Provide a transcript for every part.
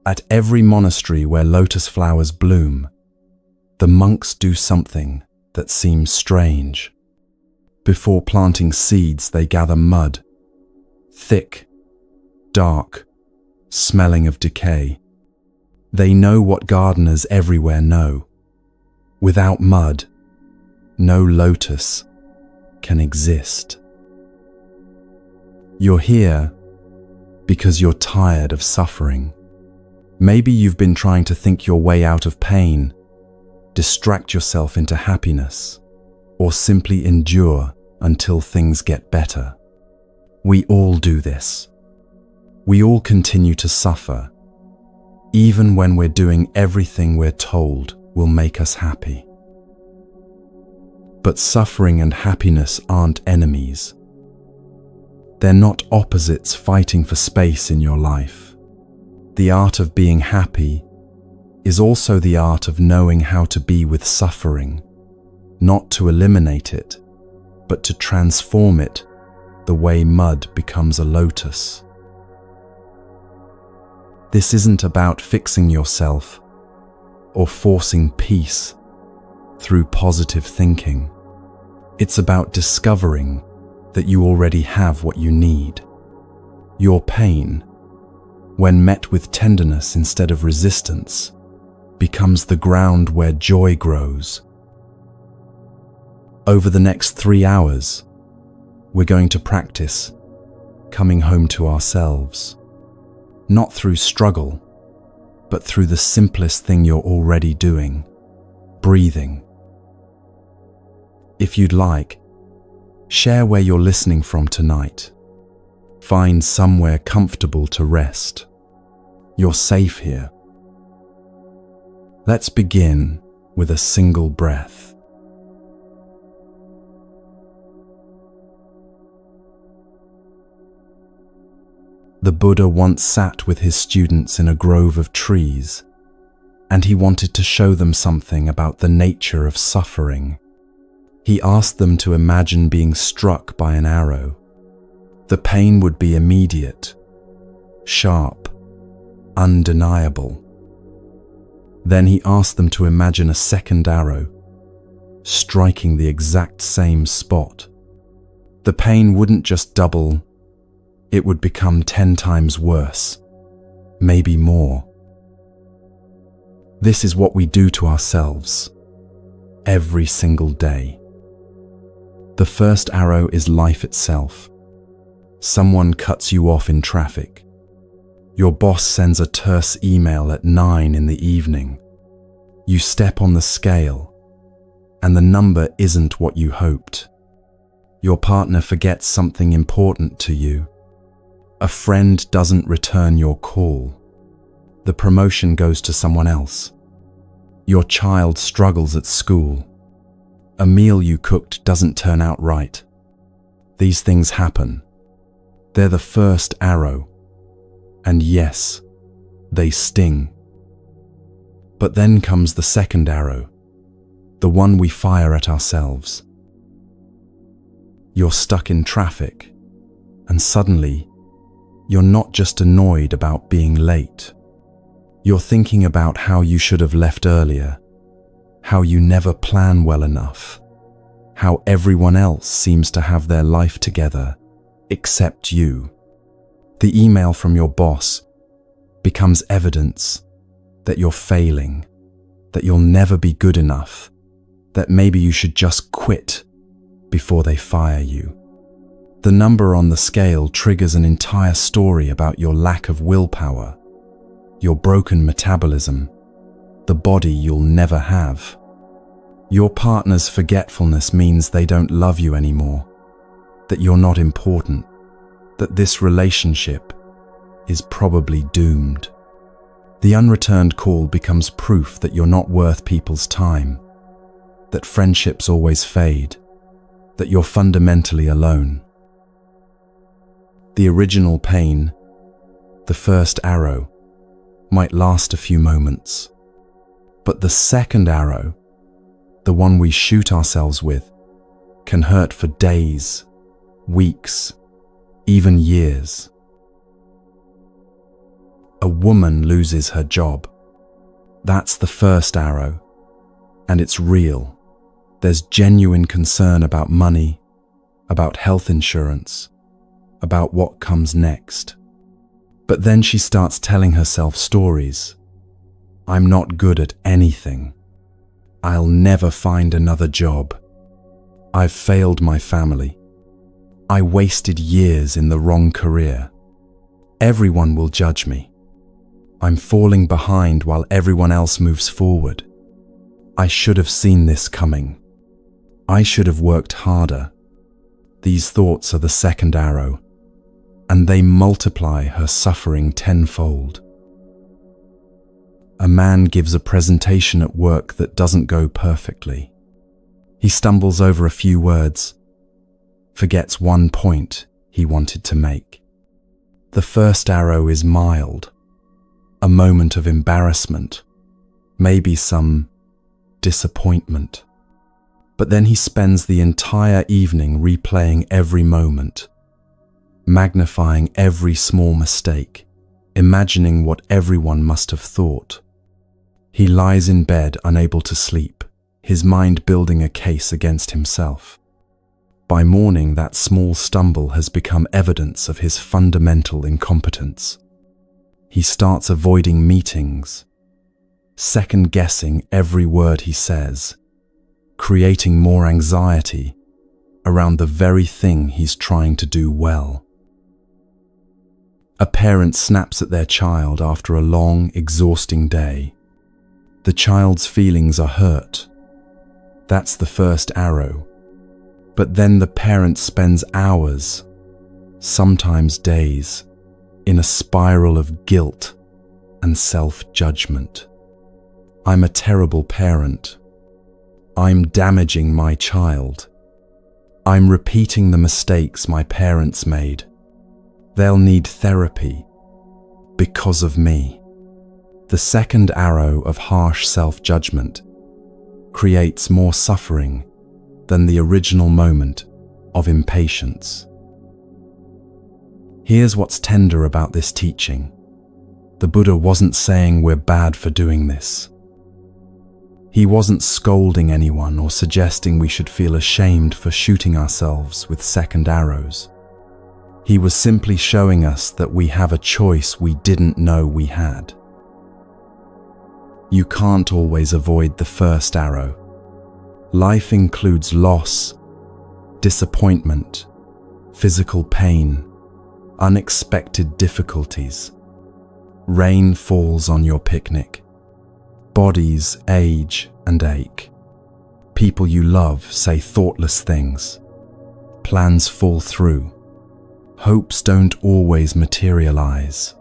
At every monastery where lotus flowers bloom, the monks do something that seems strange. Before planting seeds, they gather mud, thick, dark, smelling of decay. They know what gardeners everywhere know. Without mud, no lotus can exist. You're here because you're tired of suffering. Maybe you've been trying to think your way out of pain, distract yourself into happiness, or simply endure until things get better. We all do this. We all continue to suffer, even when we're doing everything we're told will make us happy. But suffering and happiness aren't enemies. They're not opposites fighting for space in your life. The art of being happy is also the art of knowing how to be with suffering, not to eliminate it, but to transform it the way mud becomes a lotus. This isn't about fixing yourself or forcing peace through positive thinking. It's about discovering that you already have what you need. Your pain, when met with tenderness instead of resistance, becomes the ground where joy grows. Over the next 3 hours, we're going to practice coming home to ourselves, not through struggle, but through the simplest thing you're already doing, breathing. If you'd like, share where you're listening from tonight. Find somewhere comfortable to rest. You're safe here. Let's begin with a single breath. The Buddha once sat with his students in a grove of trees, and he wanted to show them something about the nature of suffering. He asked them to imagine being struck by an arrow. The pain would be immediate, sharp, undeniable. Then he asked them to imagine a second arrow, striking the exact same spot. The pain wouldn't just double, it would become 10 times worse, maybe more. This is what we do to ourselves every single day. The first arrow is life itself. Someone cuts you off in traffic. Your boss sends a terse email at 9 in the evening. You step on the scale, and the number isn't what you hoped. Your partner forgets something important to you. A friend doesn't return your call. The promotion goes to someone else. Your child struggles at school. A meal you cooked doesn't turn out right. These things happen. They're the first arrow. And yes, they sting. But then comes the second arrow, the one we fire at ourselves. You're stuck in traffic, and suddenly, you're not just annoyed about being late. You're thinking about how you should have left earlier, how you never plan well enough, how everyone else seems to have their life together, except you. The email from your boss becomes evidence that you're failing, that you'll never be good enough, that maybe you should just quit before they fire you. The number on the scale triggers an entire story about your lack of willpower, your broken metabolism, the body you'll never have. Your partner's forgetfulness means they don't love you anymore, that you're not important, that this relationship is probably doomed. The unreturned call becomes proof that you're not worth people's time, that friendships always fade, that you're fundamentally alone. The original pain, the first arrow, might last a few moments. But the second arrow, the one we shoot ourselves with, can hurt for days, weeks, even years. A woman loses her job. That's the first arrow, and it's real. There's genuine concern about money, about health insurance, about what comes next. But then she starts telling herself stories. I'm not good at anything. I'll never find another job. I've failed my family. I wasted years in the wrong career. Everyone will judge me. I'm falling behind while everyone else moves forward. I should have seen this coming. I should have worked harder. These thoughts are the second arrow, and they multiply her suffering tenfold. A man gives a presentation at work that doesn't go perfectly. He stumbles over a few words, forgets one point he wanted to make. The first arrow is mild, a moment of embarrassment, maybe some disappointment. But then he spends the entire evening replaying every moment, magnifying every small mistake, imagining what everyone must have thought. He lies in bed unable to sleep, his mind building a case against himself. By morning, that small stumble has become evidence of his fundamental incompetence. He starts avoiding meetings, second-guessing every word he says, creating more anxiety around the very thing he's trying to do well. A parent snaps at their child after a long, exhausting day. The child's feelings are hurt. That's the first arrow. But then the parent spends hours, sometimes days, in a spiral of guilt and self-judgment. I'm a terrible parent. I'm damaging my child. I'm repeating the mistakes my parents made. They'll need therapy because of me. The second arrow of harsh self-judgment creates more suffering than the original moment of impatience. Here's what's tender about this teaching. The Buddha wasn't saying we're bad for doing this. He wasn't scolding anyone or suggesting we should feel ashamed for shooting ourselves with second arrows. He was simply showing us that we have a choice we didn't know we had. You can't always avoid the first arrow. Life includes loss, disappointment, physical pain, unexpected difficulties. Rain falls on your picnic. Bodies age and ache. People you love say thoughtless things. Plans fall through. Hopes don't always materialize.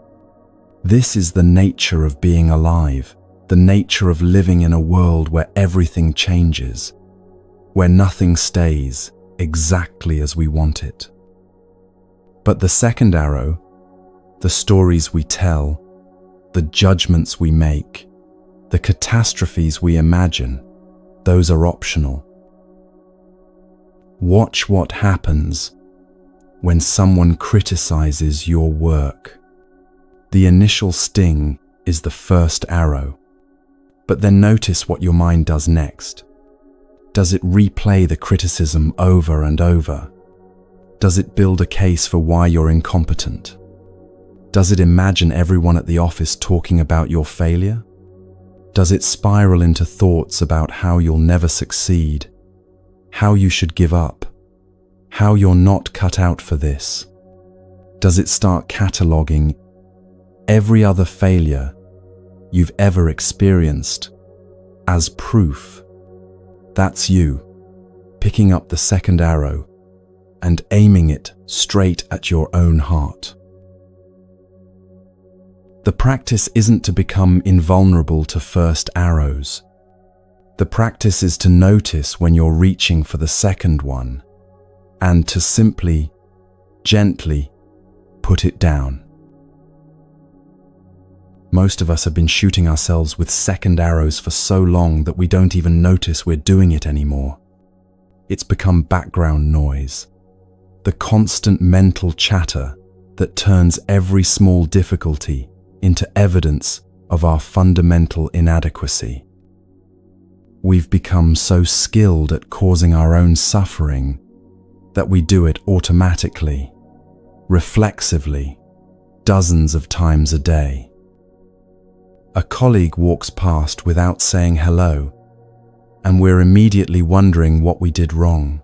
This is the nature of being alive, the nature of living in a world where everything changes, where nothing stays exactly as we want it. But the second arrow, the stories we tell, the judgments we make, the catastrophes we imagine, those are optional. Watch what happens when someone criticizes your work. The initial sting is the first arrow, but then notice what your mind does next. Does it replay the criticism over and over? Does it build a case for why you're incompetent? Does it imagine everyone at the office talking about your failure? Does it spiral into thoughts about how you'll never succeed, how you should give up, how you're not cut out for this? Does it start cataloging every other failure you've ever experienced as proof? That's you, picking up the second arrow and aiming it straight at your own heart. The practice isn't to become invulnerable to first arrows. The practice is to notice when you're reaching for the second one and to simply, gently put it down. Most of us have been shooting ourselves with second arrows for so long that we don't even notice we're doing it anymore. It's become background noise, the constant mental chatter that turns every small difficulty into evidence of our fundamental inadequacy. We've become so skilled at causing our own suffering that we do it automatically, reflexively, dozens of times a day. A colleague walks past without saying hello, and we're immediately wondering what we did wrong.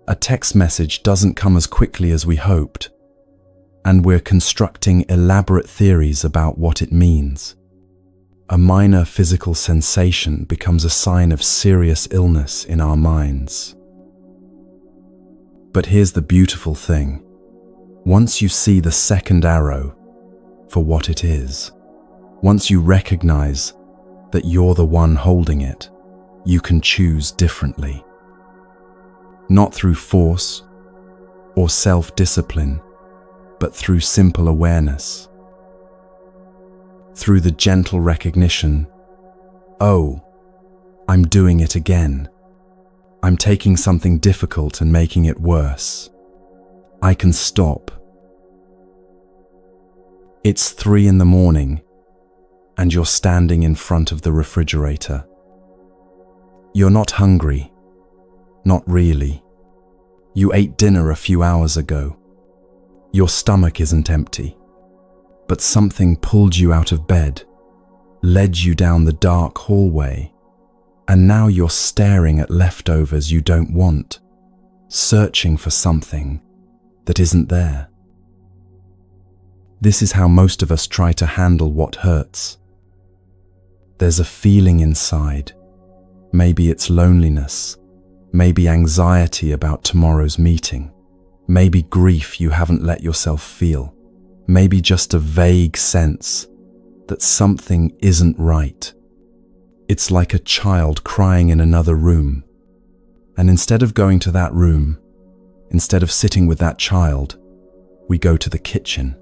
A text message doesn't come as quickly as we hoped, and we're constructing elaborate theories about what it means. A minor physical sensation becomes a sign of serious illness in our minds. But here's the beautiful thing. Once you see the second arrow for what it is, once you recognize that you're the one holding it, you can choose differently. Not through force or self-discipline, but through simple awareness. Through the gentle recognition, oh, I'm doing it again. I'm taking something difficult and making it worse. I can stop. It's 3 a.m, and you're standing in front of the refrigerator. You're not hungry. Not really. You ate dinner a few hours ago. Your stomach isn't empty. But something pulled you out of bed, led you down the dark hallway, and now you're staring at leftovers you don't want, searching for something that isn't there. This is how most of us try to handle what hurts. There's a feeling inside. Maybe it's loneliness, maybe anxiety about tomorrow's meeting, maybe grief you haven't let yourself feel, maybe just a vague sense that something isn't right. It's like a child crying in another room. And instead of going to that room, instead of sitting with that child, we go to the kitchen.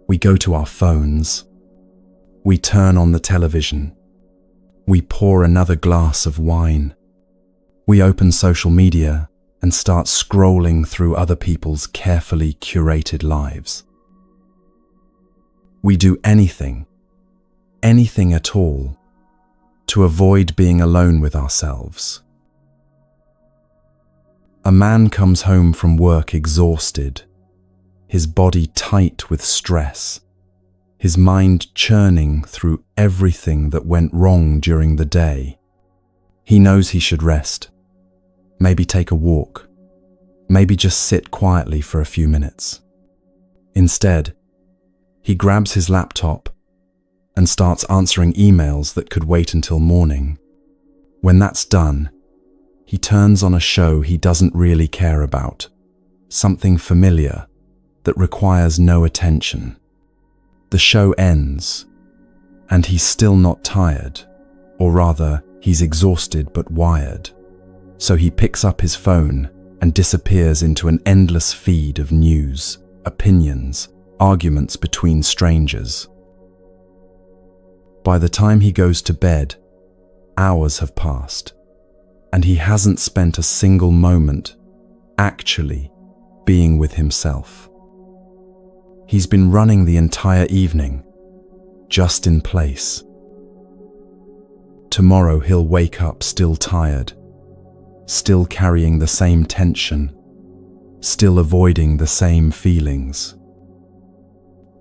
We go to our phones. We turn on the television. We pour another glass of wine. We open social media and start scrolling through other people's carefully curated lives. We do anything at all, to avoid being alone with ourselves. A man comes home from work exhausted, his body tight with stress, his mind churning through everything that went wrong during the day. He knows he should rest, maybe take a walk, maybe just sit quietly for a few minutes. Instead, he grabs his laptop and starts answering emails that could wait until morning. When that's done, he turns on a show he doesn't really care about, something familiar that requires no attention. The show ends, and he's still not tired, or rather, he's exhausted but wired. So he picks up his phone and disappears into an endless feed of news, opinions, arguments between strangers. By the time he goes to bed, hours have passed, and he hasn't spent a single moment actually being with himself. He's been running the entire evening, just in place. Tomorrow he'll wake up still tired, still carrying the same tension, still avoiding the same feelings.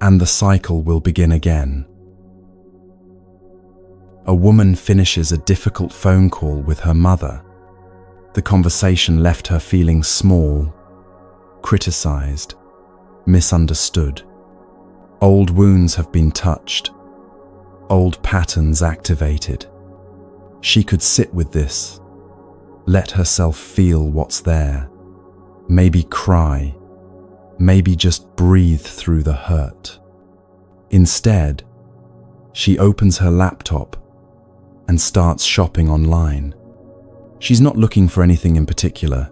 And the cycle will begin again. A woman finishes a difficult phone call with her mother. The conversation left her feeling small, criticized, misunderstood. Old wounds have been touched, old patterns activated. She could sit with this, let herself feel what's there, maybe cry, maybe just breathe through the hurt. Instead, she opens her laptop and starts shopping online. She's not looking for anything in particular,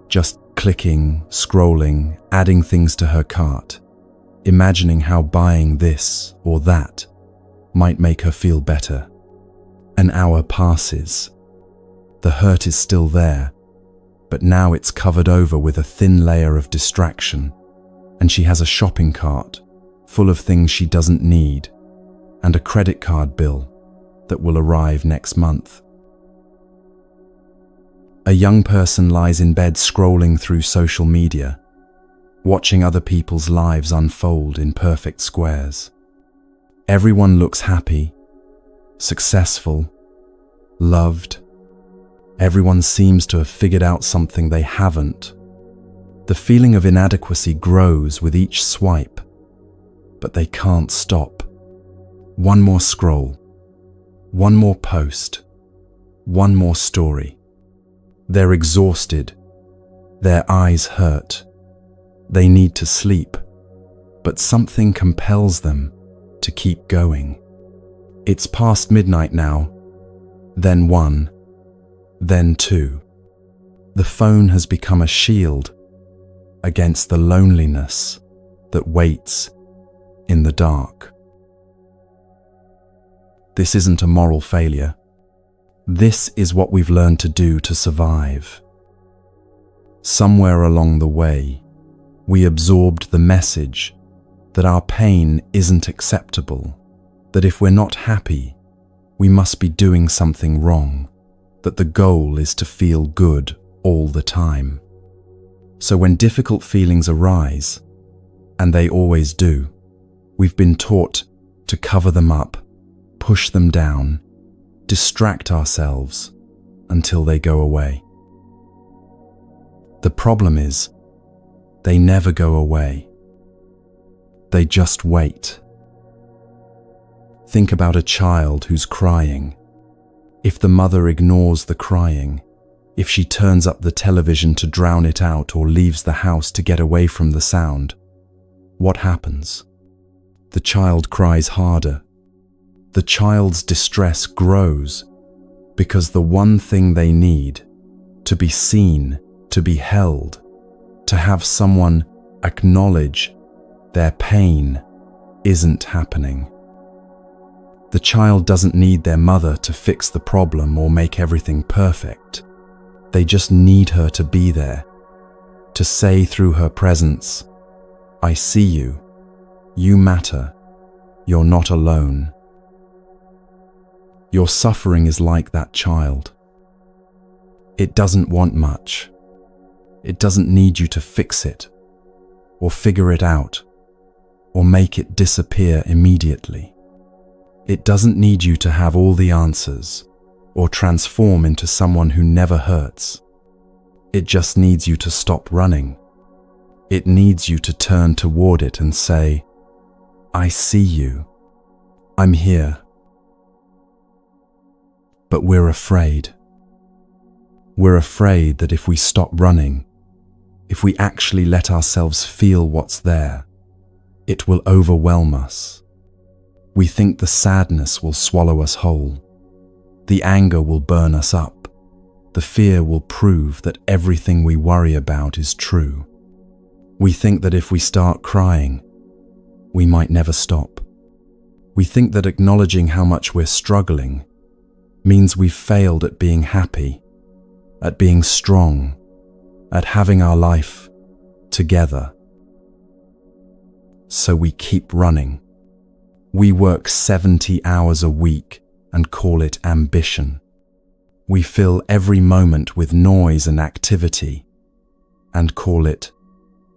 just clicking, scrolling, adding things to her cart, imagining how buying this or that might make her feel better. An hour passes. The hurt is still there, but now it's covered over with a thin layer of distraction, and she has a shopping cart full of things she doesn't need, and a credit card bill that will arrive next month. A young person lies in bed scrolling through social media, watching other people's lives unfold in perfect squares. Everyone looks happy, successful, loved. Everyone seems to have figured out something they haven't. The feeling of inadequacy grows with each swipe, but they can't stop. One more scroll, one more post, one more story. They're exhausted, their eyes hurt. They need to sleep, but something compels them to keep going. It's past midnight now, then 1, then 2. The phone has become a shield against the loneliness that waits in the dark. This isn't a moral failure. This is what we've learned to do to survive. Somewhere along the way, we absorbed the message that our pain isn't acceptable, that if we're not happy, we must be doing something wrong, that the goal is to feel good all the time. So when difficult feelings arise, and they always do, we've been taught to cover them up, push them down, distract ourselves until they go away. The problem is, they never go away. They just wait. Think about a child who's crying. If the mother ignores the crying, if she turns up the television to drown it out or leaves the house to get away from the sound, what happens? The child cries harder. The child's distress grows because the one thing they need, to be seen, to be held, to have someone acknowledge their pain, isn't happening. The child doesn't need their mother to fix the problem or make everything perfect. They just need her to be there, to say through her presence, "I see you. You matter. You're not alone." Your suffering is like that child. It doesn't want much. It doesn't need you to fix it, or figure it out, or make it disappear immediately. It doesn't need you to have all the answers, or transform into someone who never hurts. It just needs you to stop running. It needs you to turn toward it and say, "I see you. I'm here." But we're afraid. We're afraid that if we stop running, if we actually let ourselves feel what's there, it will overwhelm us. We think the sadness will swallow us whole. The anger will burn us up. The fear will prove that everything we worry about is true. We think that if we start crying, we might never stop. We think that acknowledging how much we're struggling means we've failed at being happy, at being strong, at having our life together. So we keep running. We work 70 hours a week and call it ambition. We fill every moment with noise and activity and call it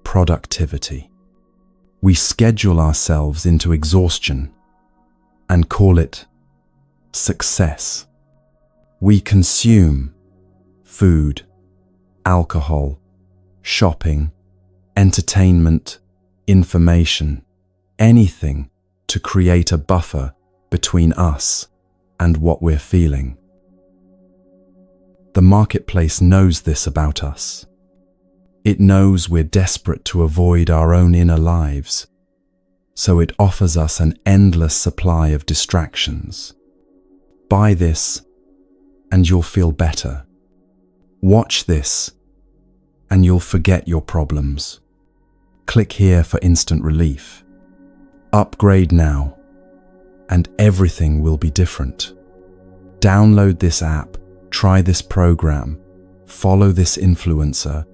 productivity. We schedule ourselves into exhaustion and call it success. We consume food, alcohol, shopping, entertainment, information, anything to create a buffer between us and what we're feeling. The marketplace knows this about us. It knows we're desperate to avoid our own inner lives, so it offers us an endless supply of distractions. Buy this, and you'll feel better. Watch this, and you'll forget your problems. Click here for instant relief. Upgrade now, and everything will be different. Download this app, try this program, follow this influencer,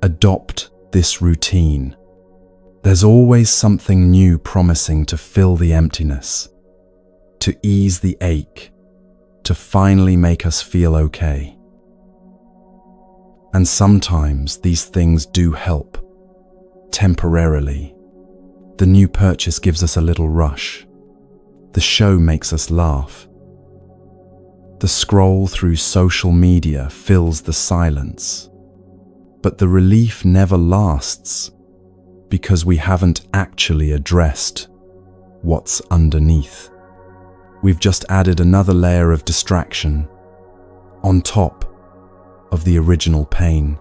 adopt this routine. There's always something new promising to fill the emptiness, to ease the ache, to finally make us feel okay. And sometimes these things do help, temporarily. The new purchase gives us a little rush. The show makes us laugh. The scroll through social media fills the silence. But the relief never lasts because we haven't actually addressed what's underneath. We've just added another layer of distraction on top of the original pain.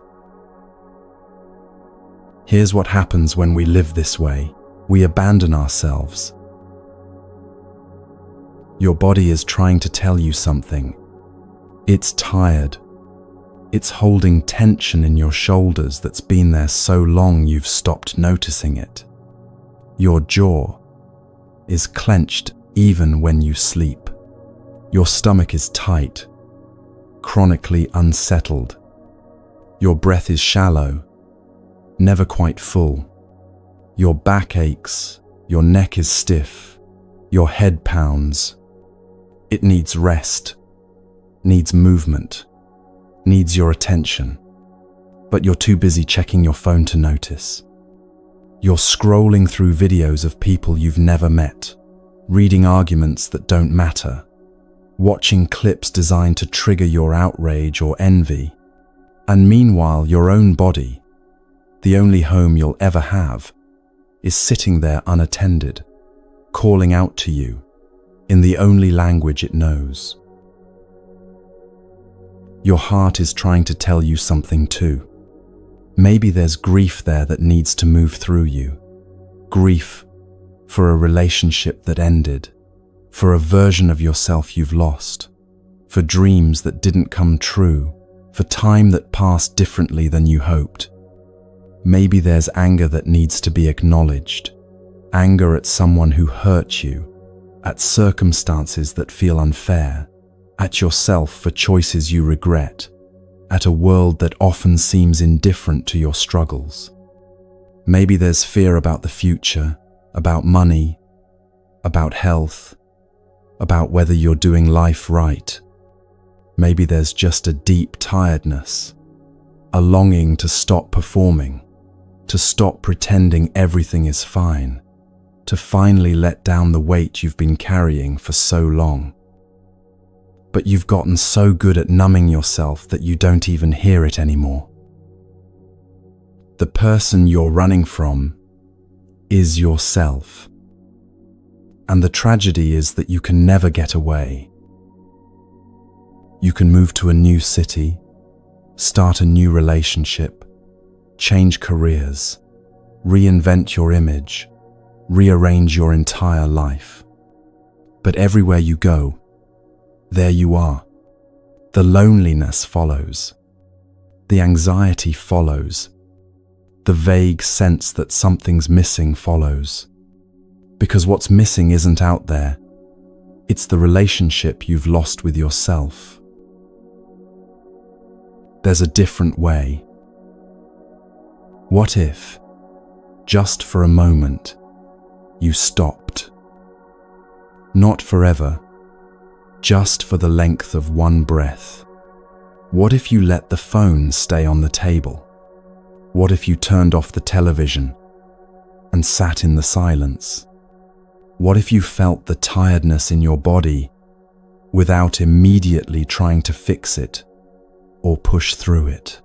Here's what happens when we live this way. We abandon ourselves. Your body is trying to tell you something. It's tired. It's holding tension in your shoulders that's been there so long you've stopped noticing it. Your jaw is clenched even when you sleep. Your stomach is tight, chronically unsettled. Your breath is shallow, never quite full. Your back aches, your neck is stiff, your head pounds. It needs rest, needs movement, needs your attention. But you're too busy checking your phone to notice. You're scrolling through videos of people you've never met, reading arguments that don't matter, watching clips designed to trigger your outrage or envy. And meanwhile, your own body, the only home you'll ever have, is sitting there unattended, calling out to you in the only language it knows. Your heart is trying to tell you something too. Maybe there's grief there that needs to move through you. Grief for a relationship that ended, for a version of yourself you've lost, for dreams that didn't come true, for time that passed differently than you hoped. Maybe there's anger that needs to be acknowledged, anger at someone who hurt you, at circumstances that feel unfair, at yourself for choices you regret, at a world that often seems indifferent to your struggles. Maybe there's fear about the future, about money, about health, about whether you're doing life right. Maybe there's just a deep tiredness, a longing to stop performing, to stop pretending everything is fine, to finally let down the weight you've been carrying for so long. But you've gotten so good at numbing yourself that you don't even hear it anymore. The person you're running from is yourself. And the tragedy is that you can never get away. You can move to a new city, start a new relationship, change careers, reinvent your image, rearrange your entire life. But everywhere you go, there you are. The loneliness follows. The anxiety follows. The vague sense that something's missing follows. Because what's missing isn't out there. It's the relationship you've lost with yourself. There's a different way. What if, just for a moment, you stopped? Not forever, just for the length of one breath. What if you let the phone stay on the table? What if you turned off the television and sat in the silence? What if you felt the tiredness in your body without immediately trying to fix it or push through it?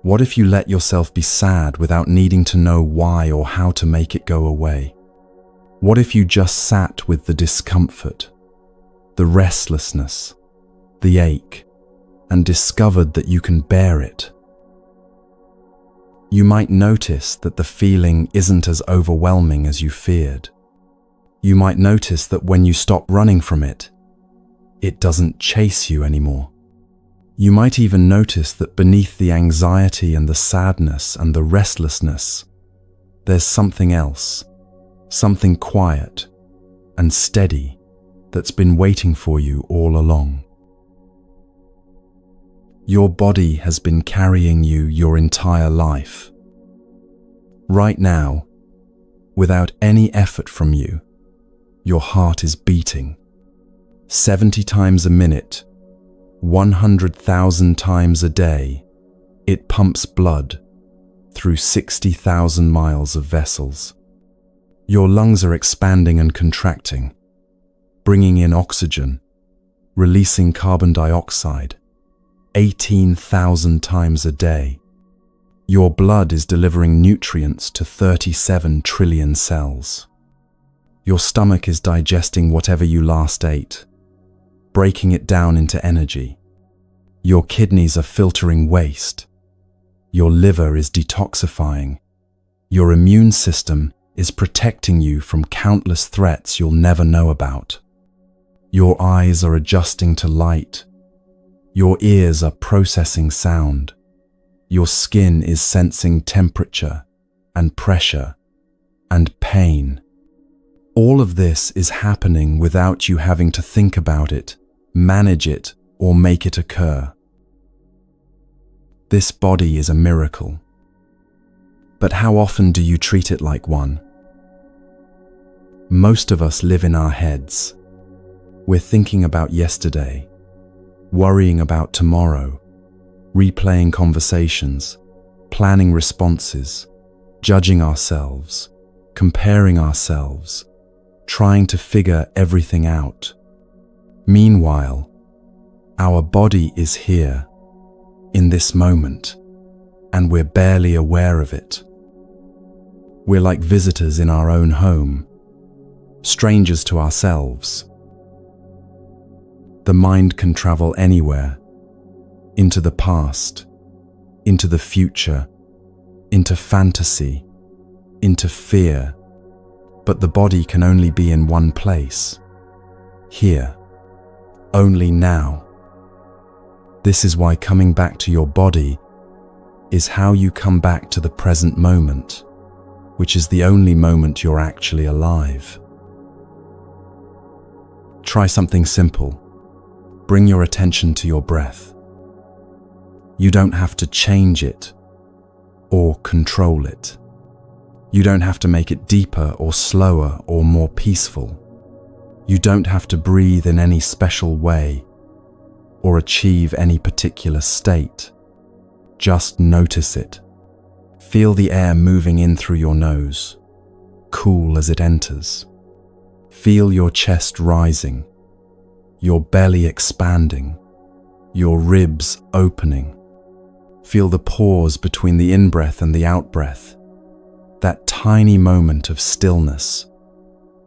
What if you let yourself be sad without needing to know why or how to make it go away? What if you just sat with the discomfort, the restlessness, the ache, and discovered that you can bear it? You might notice that the feeling isn't as overwhelming as you feared. You might notice that when you stop running from it, it doesn't chase you anymore. You might even notice that beneath the anxiety and the sadness and the restlessness, there's something else, something quiet and steady that's been waiting for you all along. Your body has been carrying you your entire life. Right now, Without any effort from you, your heart is beating 70 times a minute, 100,000 times a day. It pumps blood through 60,000 miles of vessels. Your lungs are expanding and contracting, bringing in oxygen, releasing carbon dioxide 18,000 times a day. Your blood is delivering nutrients to 37 trillion cells. Your stomach is digesting whatever you last ate, breaking it down into energy. Your kidneys are filtering waste. Your liver is detoxifying. Your immune system is protecting you from countless threats you'll never know about. Your eyes are adjusting to light. Your ears are processing sound. Your skin is sensing temperature and pressure and pain. All of this is happening without you having to think about it, manage it, or make it occur. This body is a miracle. But how often do you treat it like one? Most of us live in our heads. We're thinking about yesterday, worrying about tomorrow, replaying conversations, planning responses, judging ourselves, comparing ourselves, trying to figure everything out. Meanwhile, our body is here, in this moment, and we're barely aware of it. We're like visitors in our own home, strangers to ourselves. The mind can travel anywhere, into the past, into the future, into fantasy, into fear, but the body can only be in one place, here, only now. This is why coming back to your body is how you come back to the present moment, which is the only moment you're actually alive. Try something simple. Bring your attention to your breath. You don't have to change it or control it. You don't have to make it deeper or slower or more peaceful. You don't have to breathe in any special way or achieve any particular state. Just notice it. Feel the air moving in through your nose, cool as it enters. Feel your chest rising, your belly expanding, your ribs opening. Feel the pause between the in-breath and the out-breath, that tiny moment of stillness,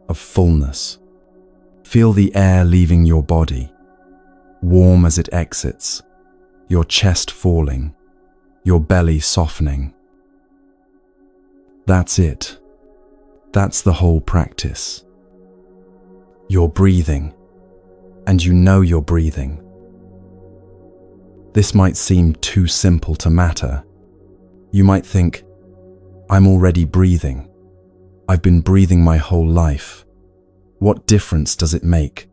of fullness. Feel the air leaving your body, warm as it exits, your chest falling, your belly softening. That's it. That's the whole practice. You're breathing, and you know you're breathing. This might seem too simple to matter. You might think, I'm already breathing. I've been breathing my whole life. What difference does it make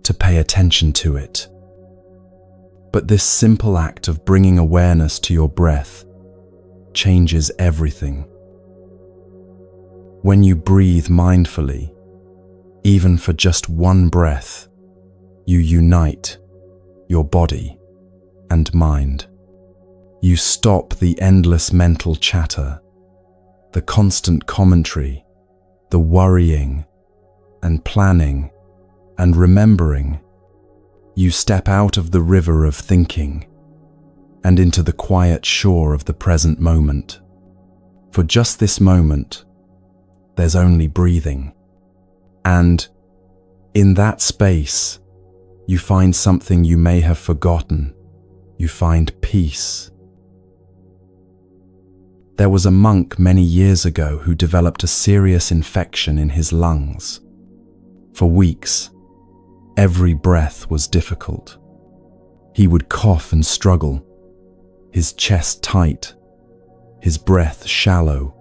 to pay attention to it? But this simple act of bringing awareness to your breath changes everything. When you breathe mindfully, even for just one breath, you unite your body and mind. You stop the endless mental chatter, the constant commentary, the worrying and planning and remembering. You step out of the river of thinking and into the quiet shore of the present moment. For just this moment, there's only breathing. And in that space, you find something you may have forgotten. You find peace. There was a monk many years ago who developed a serious infection in his lungs. For weeks, every breath was difficult. He would cough and struggle, his chest tight, his breath shallow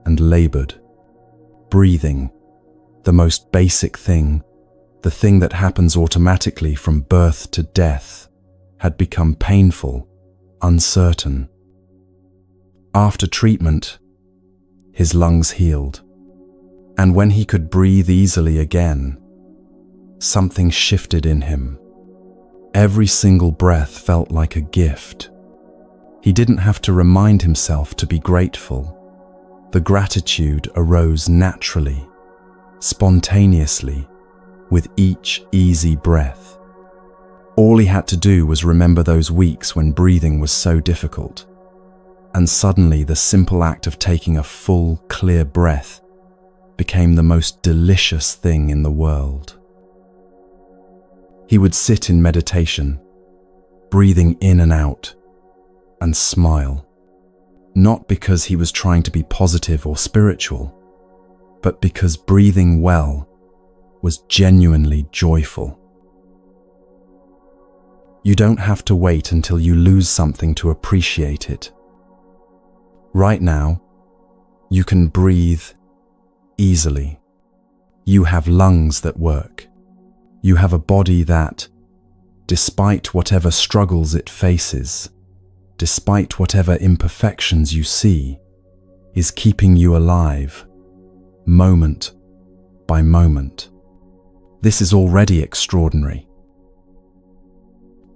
and labored. Breathing, the most basic thing, the thing that happens automatically from birth to death, had become painful, uncertain. After treatment, his lungs healed. And when he could breathe easily again, something shifted in him. Every single breath felt like a gift. He didn't have to remind himself to be grateful. The gratitude arose naturally, spontaneously, with each easy breath. All he had to do was remember those weeks when breathing was so difficult. And suddenly the simple act of taking a full, clear breath became the most delicious thing in the world. He would sit in meditation, breathing in and out, and smile. Not because he was trying to be positive or spiritual, but because breathing well was genuinely joyful. You don't have to wait until you lose something to appreciate it. Right now, you can breathe easily. You have lungs that work. You have a body that, despite whatever struggles it faces, despite whatever imperfections you see, is keeping you alive, moment by moment. This is already extraordinary.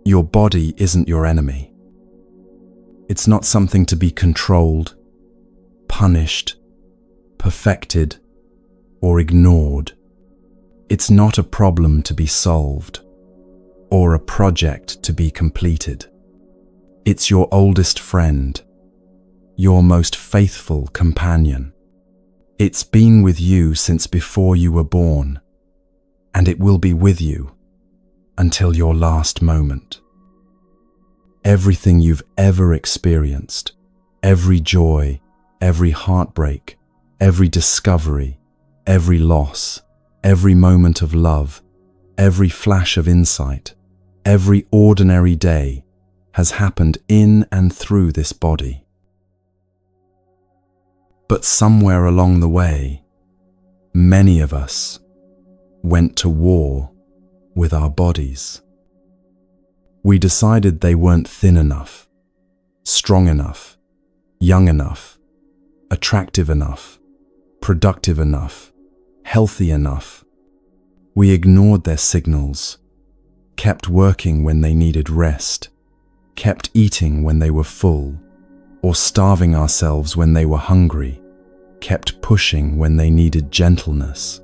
Your body isn't your enemy. It's not something to be controlled, punished, perfected, or ignored. It's not a problem to be solved, or a project to be completed. It's your oldest friend, your most faithful companion. It's been with you since before you were born, and it will be with you until your last moment. Everything you've ever experienced, every joy, every heartbreak, every discovery, every loss, every moment of love, every flash of insight, every ordinary day has happened in and through this body. But somewhere along the way, many of us went to war with our bodies. We decided they weren't thin enough, strong enough, young enough, attractive enough, productive enough, healthy enough. We ignored their signals, kept working when they needed rest, kept eating when they were full, or starving ourselves when they were hungry, kept pushing when they needed gentleness.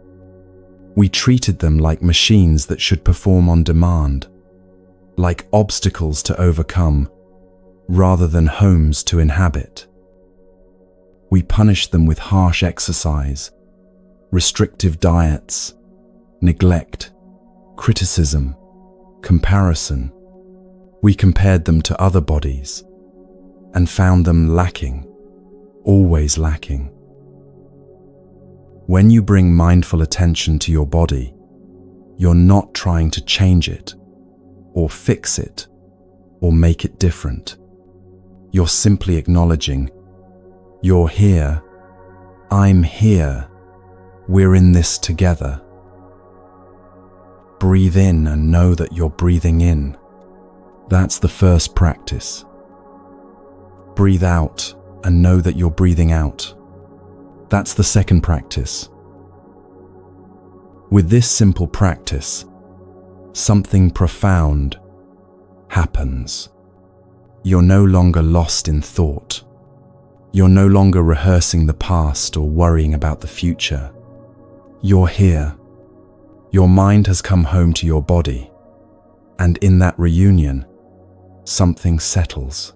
We treated them like machines that should perform on demand, like obstacles to overcome, rather than homes to inhabit. We punished them with harsh exercise, restrictive diets, neglect, criticism, comparison. We compared them to other bodies and found them lacking, always lacking. When you bring mindful attention to your body, you're not trying to change it, or fix it, or make it different. You're simply acknowledging, you're here, I'm here, we're in this together. Breathe in and know that you're breathing in. That's the first practice. Breathe out and know that you're breathing out. That's the second practice. With this simple practice, something profound happens. You're no longer lost in thought. You're no longer rehearsing the past or worrying about the future. You're here. Your mind has come home to your body, and in that reunion, something settles.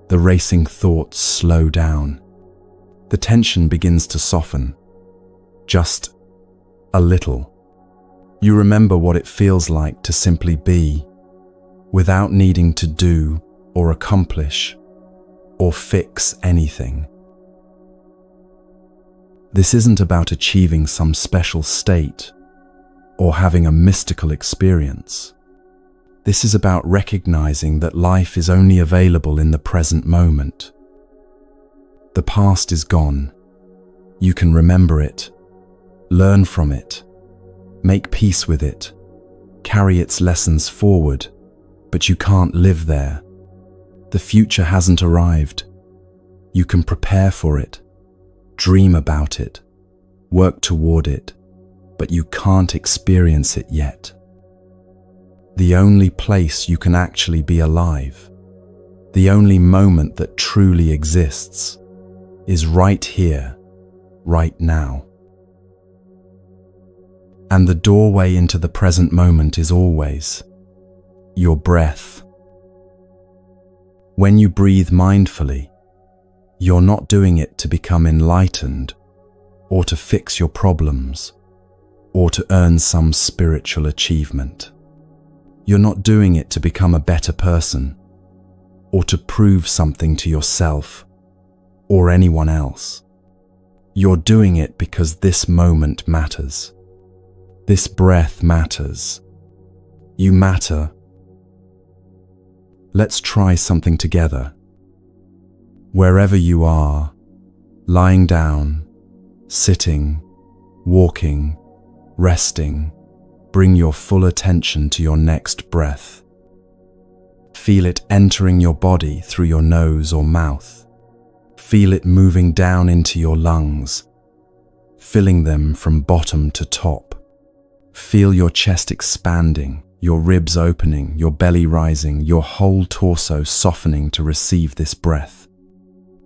The racing thoughts slow down. The tension begins to soften, just a little. You remember what it feels like to simply be, without needing to do or accomplish or fix anything. This isn't about achieving some special state or having a mystical experience. This is about recognizing that life is only available in the present moment. The past is gone. You can remember it, learn from it, make peace with it, carry its lessons forward, but you can't live there. The future hasn't arrived. You can prepare for it, dream about it, work toward it, but you can't experience it yet. The only place you can actually be alive, the only moment that truly exists, is right here, right now. And the doorway into the present moment is always your breath. When you breathe mindfully, you're not doing it to become enlightened or to fix your problems or to earn some spiritual achievement. You're not doing it to become a better person or to prove something to yourself or anyone else. You're doing it because this moment matters. This breath matters. You matter. Let's try something together. Wherever you are, lying down, sitting, walking, resting, bring your full attention to your next breath. Feel it entering your body through your nose or mouth. Feel it moving down into your lungs, filling them from bottom to top. Feel your chest expanding, your ribs opening, your belly rising, your whole torso softening to receive this breath.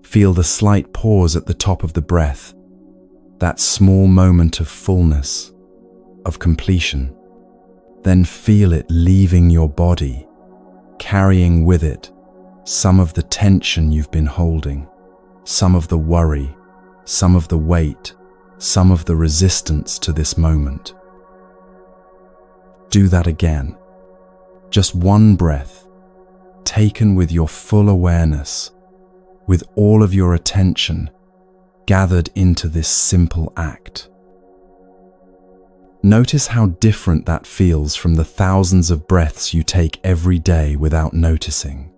Feel the slight pause at the top of the breath, that small moment of fullness, of completion. Then feel it leaving your body, carrying with it some of the tension you've been holding, some of the worry, some of the weight, some of the resistance to this moment. Do that again. Just one breath, taken with your full awareness, with all of your attention gathered into this simple act. Notice how different that feels from the thousands of breaths you take every day without noticing.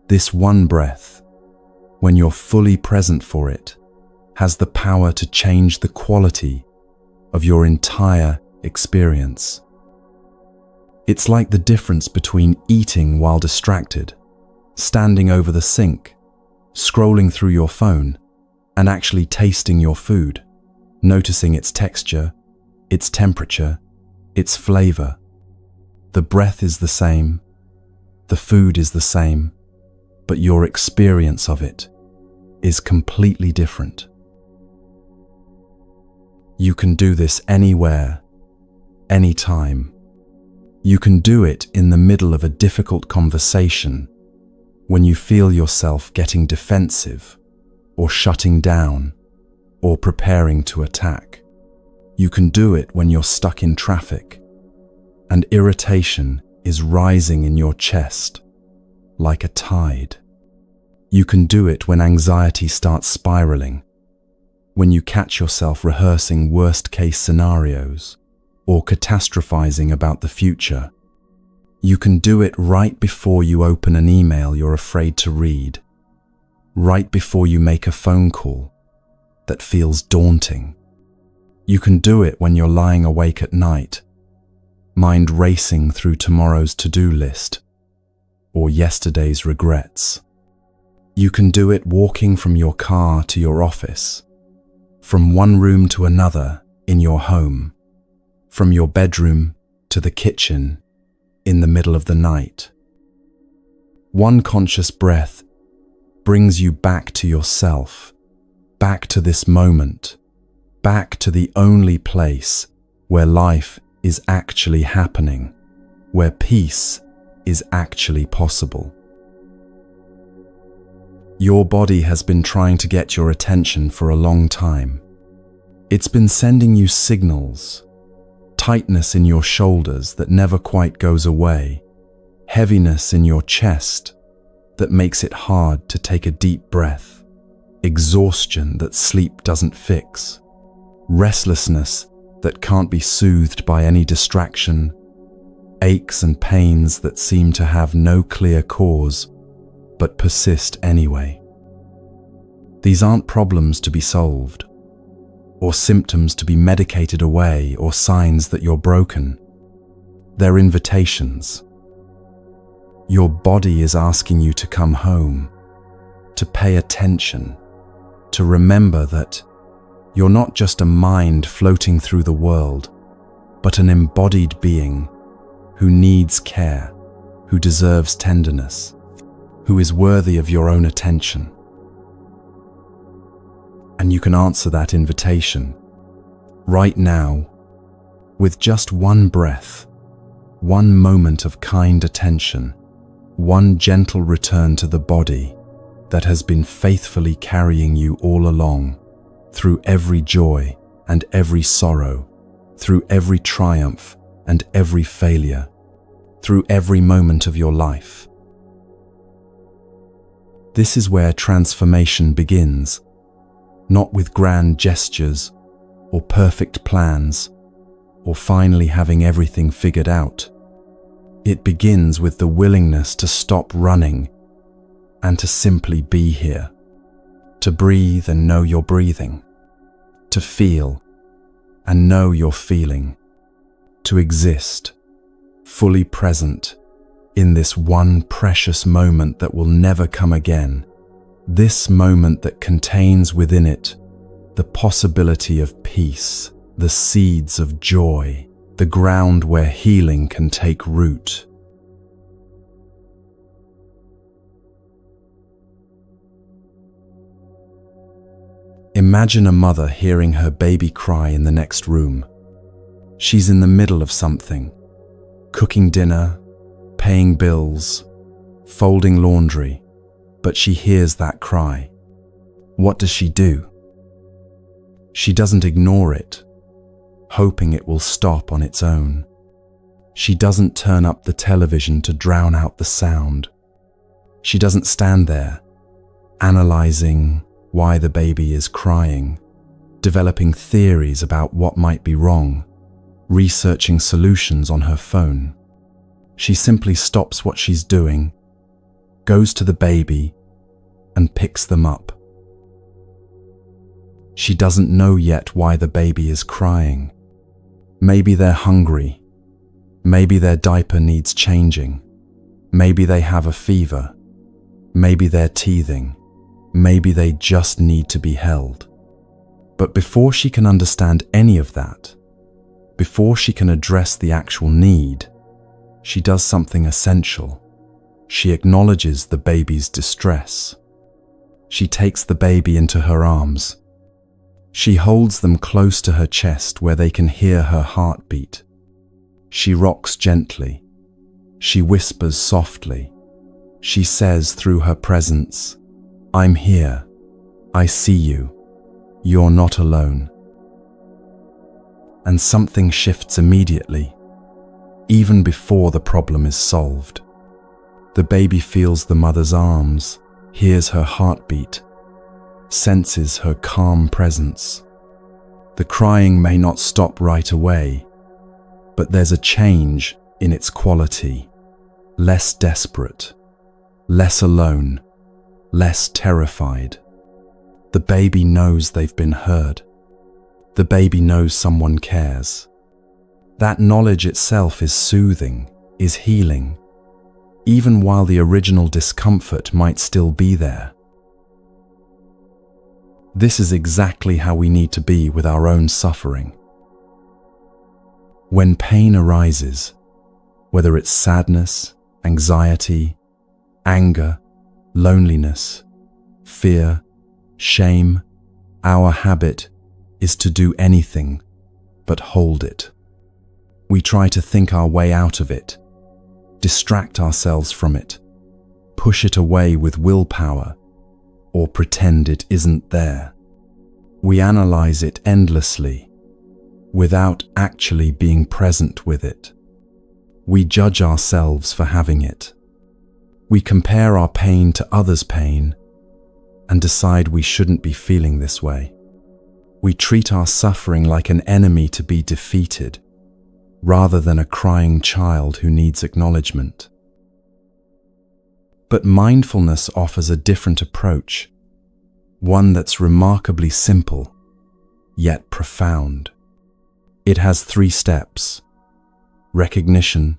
This one breath, when you're fully present for it, has the power to change the quality of your entire experience. It's like the difference between eating while distracted, standing over the sink, scrolling through your phone, and actually tasting your food, noticing its texture, its temperature, its flavor. The breath is the same, the food is the same, but your experience of it is completely different. You can do this anywhere, anytime. You can do it in the middle of a difficult conversation, when you feel yourself getting defensive, or shutting down, or preparing to attack. You can do it when you're stuck in traffic, and irritation is rising in your chest, like a tide. You can do it when anxiety starts spiraling, when you catch yourself rehearsing worst-case scenarios, or catastrophizing about the future. You can do it right before you open an email you're afraid to read, right before you make a phone call that feels daunting. You can do it when you're lying awake at night, mind racing through tomorrow's to-do list or yesterday's regrets. You can do it walking from your car to your office, from one room to another in your home, from your bedroom to the kitchen in the middle of the night. One conscious breath brings you back to yourself, back to this moment, back to the only place where life is actually happening, where peace is actually possible. Your body has been trying to get your attention for a long time. It's been sending you signals, tightness in your shoulders that never quite goes away, heaviness in your chest that makes it hard to take a deep breath, exhaustion that sleep doesn't fix, restlessness that can't be soothed by any distraction, aches and pains that seem to have no clear cause but persist anyway. These aren't problems to be solved, or symptoms to be medicated away, or signs that you're broken. They're invitations. Your body is asking you to come home, to pay attention, to remember that You're not just a mind floating through the world, but an embodied being who needs care, who deserves tenderness, who is worthy of your own attention. And you can answer that invitation right now with just one breath, one moment of kind attention, one gentle return to the body that has been faithfully carrying you all along, through every joy and every sorrow, through every triumph and every failure, through every moment of your life. This is where transformation begins, not with grand gestures or perfect plans, or finally having everything figured out. It begins with the willingness to stop running and to simply be here, to breathe and know you're breathing, to feel and know you're feeling, to exist, fully present in this one precious moment that will never come again, this moment that contains within it the possibility of peace, the seeds of joy, the ground where healing can take root. Imagine a mother hearing her baby cry in the next room. She's in the middle of something, cooking dinner, paying bills, folding laundry, but she hears that cry. What does she do? She doesn't ignore it, hoping it will stop on its own. She doesn't turn up the television to drown out the sound. She doesn't stand there, analyzing why the baby is crying, developing theories about what might be wrong, researching solutions on her phone. She simply stops what she's doing, goes to the baby, and picks them up. She doesn't know yet why the baby is crying. Maybe they're hungry. Maybe their diaper needs changing. Maybe they have a fever. Maybe they're teething. Maybe they just need to be held. But before she can understand any of that, before she can address the actual need, she does something essential. She acknowledges the baby's distress. She takes the baby into her arms. She holds them close to her chest where they can hear her heartbeat. She rocks gently. She whispers softly. She says through her presence, "I'm here. I see you. You're not alone." And something shifts immediately, even before the problem is solved. The baby feels the mother's arms, hears her heartbeat, senses her calm presence. The crying may not stop right away, but there's a change in its quality, less desperate, less alone, less terrified. The baby knows they've been heard. The baby knows someone cares. That knowledge itself is soothing, is healing, even while the original discomfort might still be there. This is exactly how we need to be with our own suffering. When pain arises, whether it's sadness, anxiety, anger, loneliness, fear, shame, our habit is to do anything but hold it. We try to think our way out of it, distract ourselves from it, push it away with willpower, or pretend it isn't there. We analyze it endlessly, without actually being present with it. We judge ourselves for having it. We compare our pain to others' pain and decide we shouldn't be feeling this way. We treat our suffering like an enemy to be defeated, rather than a crying child who needs acknowledgement. But mindfulness offers a different approach, one that's remarkably simple, yet profound. It has 3 steps: recognition,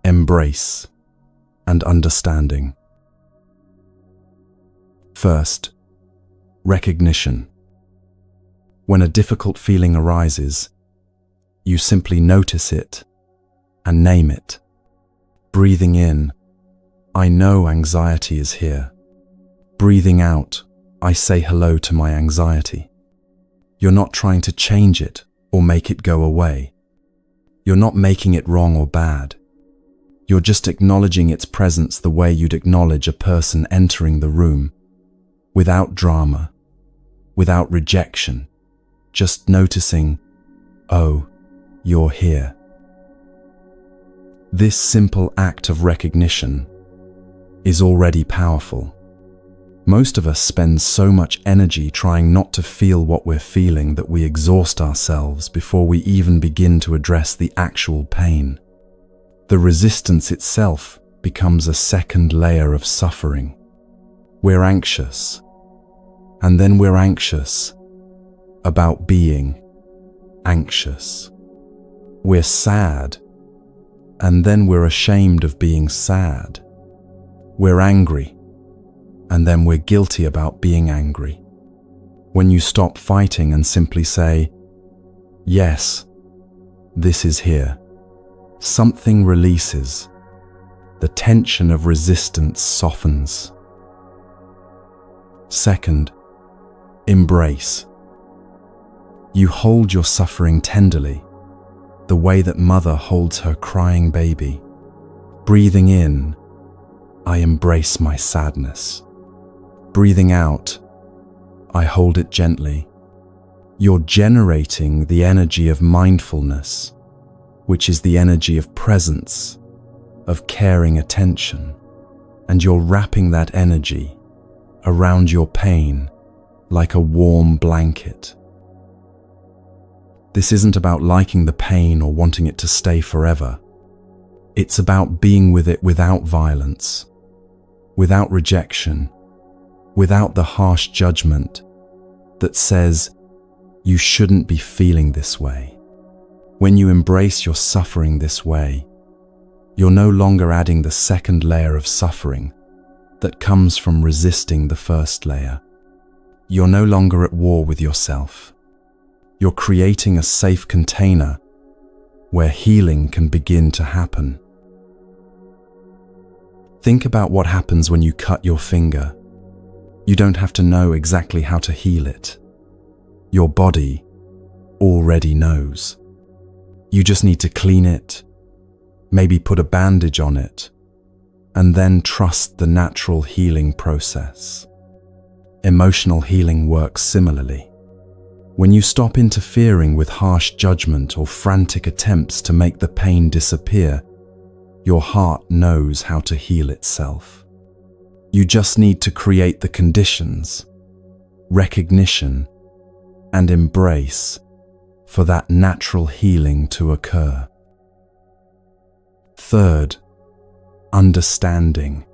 embrace, and understanding. First, recognition. When a difficult feeling arises, you simply notice it and name it. Breathing in, I know anxiety is here. Breathing out, I say hello to my anxiety. You're not trying to change it or make it go away. You're not making it wrong or bad. You're just acknowledging its presence the way you'd acknowledge a person entering the room, without drama, without rejection, just noticing, oh, you're here. This simple act of recognition is already powerful. Most of us spend so much energy trying not to feel what we're feeling that we exhaust ourselves before we even begin to address the actual pain. The resistance itself becomes a second layer of suffering. We're anxious, and then we're anxious about being anxious. We're sad, and then we're ashamed of being sad. We're angry, and then we're guilty about being angry. When you stop fighting and simply say, yes, this is here, something releases. The tension of resistance softens. Second, embrace. You hold your suffering tenderly, the way that mother holds her crying baby. Breathing in, I embrace my sadness. Breathing out, I hold it gently. You're generating the energy of mindfulness, which is the energy of presence, of caring attention, and you're wrapping that energy around your pain like a warm blanket. This isn't about liking the pain or wanting it to stay forever. It's about being with it without violence, without rejection, without the harsh judgment that says, you shouldn't be feeling this way. When you embrace your suffering this way, you're no longer adding the second layer of suffering that comes from resisting the first layer. You're no longer at war with yourself. You're creating a safe container where healing can begin to happen. Think about what happens when you cut your finger. You don't have to know exactly how to heal it. Your body already knows. You just need to clean it, maybe put a bandage on it, and then trust the natural healing process. Emotional healing works similarly. When you stop interfering with harsh judgment or frantic attempts to make the pain disappear, your heart knows how to heal itself. You just need to create the conditions, recognition, and embrace for that natural healing to occur. Third, understanding.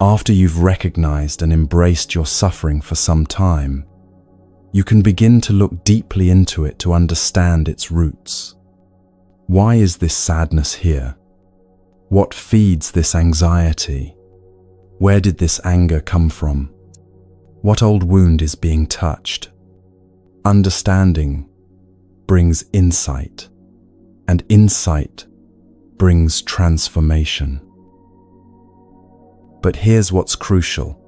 After you've recognized and embraced your suffering for some time, you can begin to look deeply into it to understand its roots. Why is this sadness here? What feeds this anxiety? Where did this anger come from? What old wound is being touched? Understanding brings insight, and insight brings transformation. But here's what's crucial.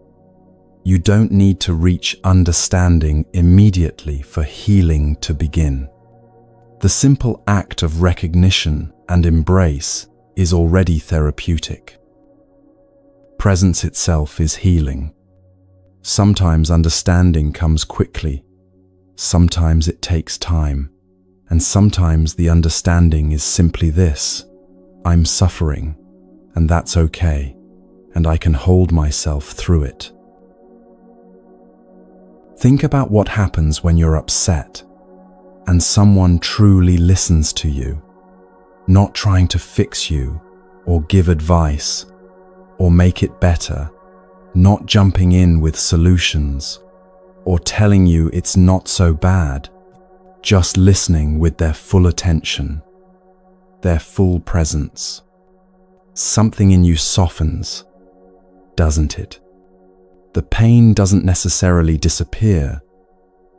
You don't need to reach understanding immediately for healing to begin. The simple act of recognition and embrace is already therapeutic. Presence itself is healing. Sometimes understanding comes quickly, sometimes it takes time, and sometimes the understanding is simply this: I'm suffering, and that's okay, and I can hold myself through it. Think about what happens when you're upset and someone truly listens to you, not trying to fix you or give advice or make it better, not jumping in with solutions or telling you it's not so bad, just listening with their full attention, their full presence. Something in you softens, doesn't it? The pain doesn't necessarily disappear,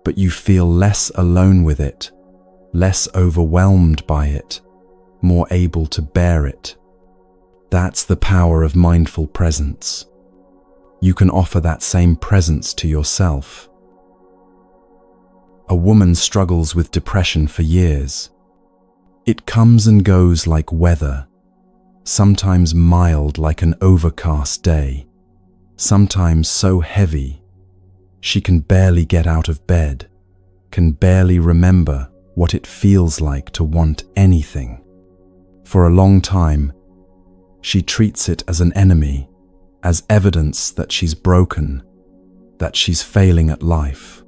but you feel less alone with it, less overwhelmed by it, more able to bear it. That's the power of mindful presence. You can offer that same presence to yourself. A woman struggles with depression for years. It comes and goes like weather, sometimes mild like an overcast day, sometimes so heavy she can barely get out of bed, can barely remember what it feels like to want anything. For a long time, she treats it as an enemy, as evidence that she's broken, that she's failing at life.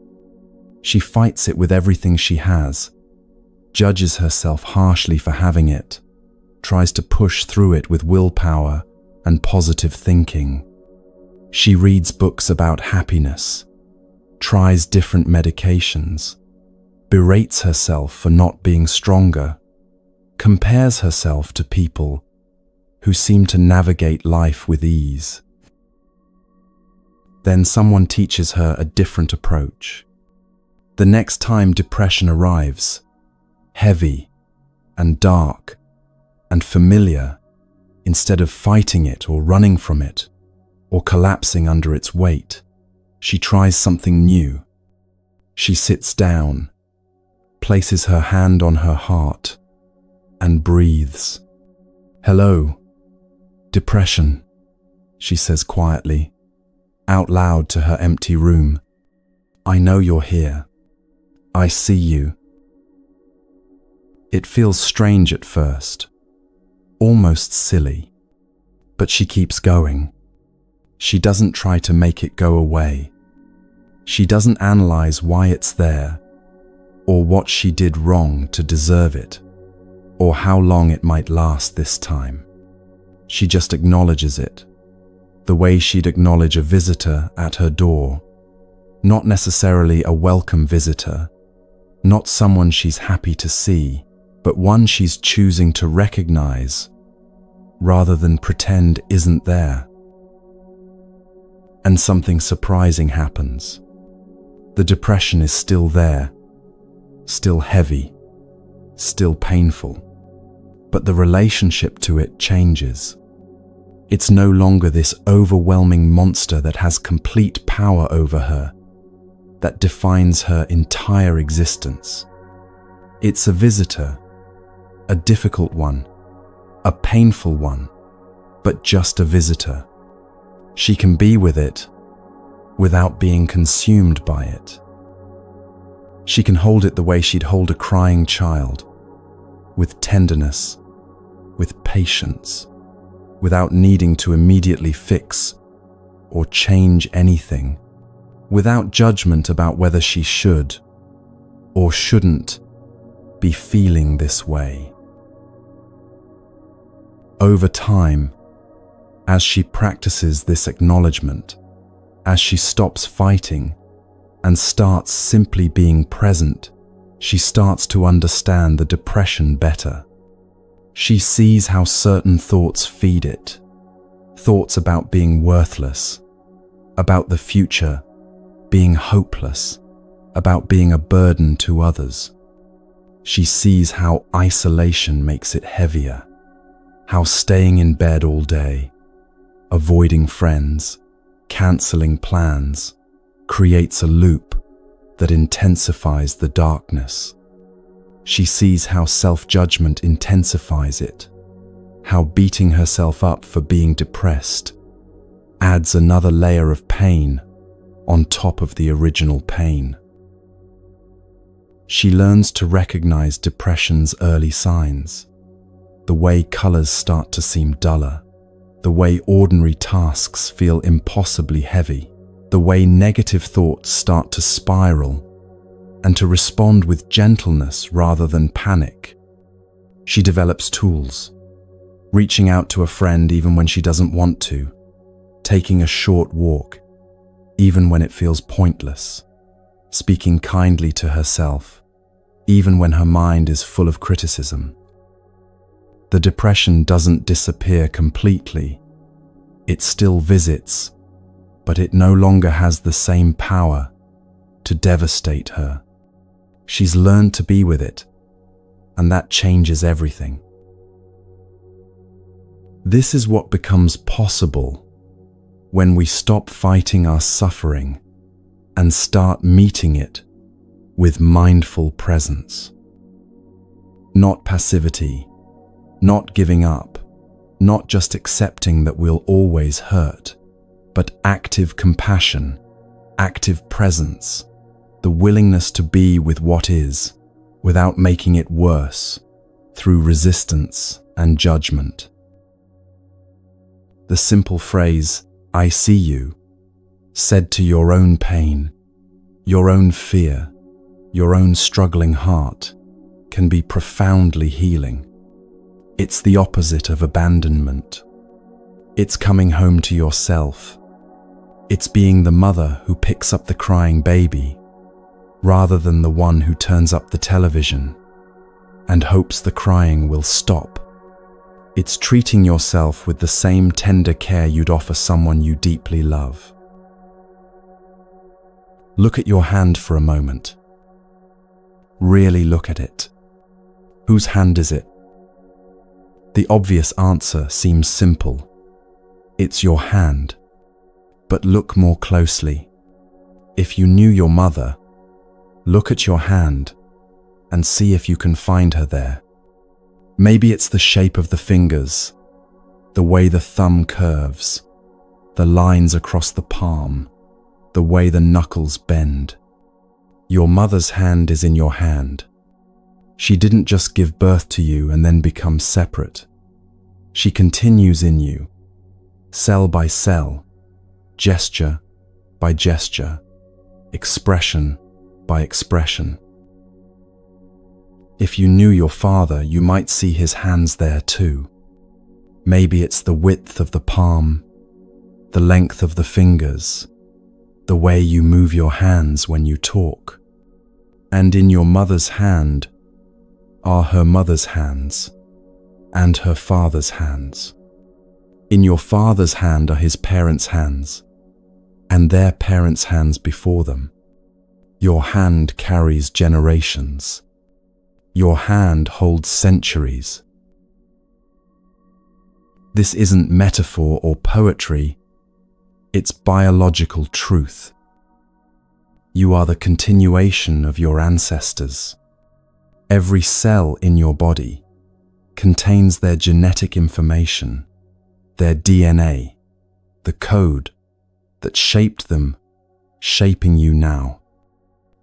She fights it with everything she has, judges herself harshly for having it, tries to push through it with willpower and positive thinking. She reads books about happiness, tries different medications, berates herself for not being stronger, compares herself to people who seem to navigate life with ease. Then someone teaches her a different approach. The next time depression arrives, heavy and dark and familiar, instead of fighting it or running from it or collapsing under its weight, she tries something new. She sits down, places her hand on her heart, and breathes. "Hello, depression," she says quietly, out loud to her empty room. "I know you're here. I see you." It feels strange at first, almost silly, but she keeps going. She doesn't try to make it go away. She doesn't analyze why it's there, or what she did wrong to deserve it, or how long it might last this time. She just acknowledges it, the way she'd acknowledge a visitor at her door, not necessarily a welcome visitor, not someone she's happy to see, but one she's choosing to recognize rather than pretend isn't there. And something surprising happens. The depression is still there, still heavy, still painful, but the relationship to it changes. It's no longer this overwhelming monster that has complete power over her, that defines her entire existence. It's a visitor, a difficult one, a painful one, but just a visitor. She can be with it without being consumed by it. She can hold it the way she'd hold a crying child, with tenderness, with patience, without needing to immediately fix or change anything, without judgment about whether she should or shouldn't be feeling this way. Over time, as she practices this acknowledgement, as she stops fighting and starts simply being present, she starts to understand the depression better. She sees how certain thoughts feed it, thoughts about being worthless, about the future, being hopeless, about being a burden to others. She sees how isolation makes it heavier, how staying in bed all day, avoiding friends, cancelling plans, creates a loop that intensifies the darkness. She sees how self-judgment intensifies it, how beating herself up for being depressed adds another layer of pain on top of the original pain. She learns to recognize depression's early signs, the way colors start to seem duller, the way ordinary tasks feel impossibly heavy, the way negative thoughts start to spiral, and to respond with gentleness rather than panic. She develops tools, reaching out to a friend even when she doesn't want to, taking a short walk, even when it feels pointless, speaking kindly to herself, even when her mind is full of criticism. The depression doesn't disappear completely. It still visits, but it no longer has the same power, to devastate her. She's learned to be with it, and that changes everything. This is what becomes possible when we stop fighting our suffering and start meeting it with mindful presence. Not passivity, not giving up, not just accepting that we'll always hurt, but active compassion, active presence, the willingness to be with what is, without making it worse, through resistance and judgment. The simple phrase, "I see you," said to your own pain, your own fear, your own struggling heart, can be profoundly healing. It's the opposite of abandonment. It's coming home to yourself. It's being the mother who picks up the crying baby, rather than the one who turns up the television and hopes the crying will stop. It's treating yourself with the same tender care you'd offer someone you deeply love. Look at your hand for a moment. Really look at it. Whose hand is it? The obvious answer seems simple. It's your hand. But look more closely. If you knew your mother, look at your hand and see if you can find her there. Maybe it's the shape of the fingers, the way the thumb curves, the lines across the palm, the way the knuckles bend. Your mother's hand is in your hand. She didn't just give birth to you and then become separate. She continues in you, cell by cell, gesture by gesture, expression by expression. If you knew your father, you might see his hands there too. Maybe it's the width of the palm, the length of the fingers, the way you move your hands when you talk. And in your mother's hand are her mother's hands and her father's hands. In your father's hand are his parents' hands and their parents' hands before them. Your hand carries generations. Your hand holds centuries. This isn't metaphor or poetry, it's biological truth. You are the continuation of your ancestors. Every cell in your body contains their genetic information, their DNA, the code that shaped them, shaping you now.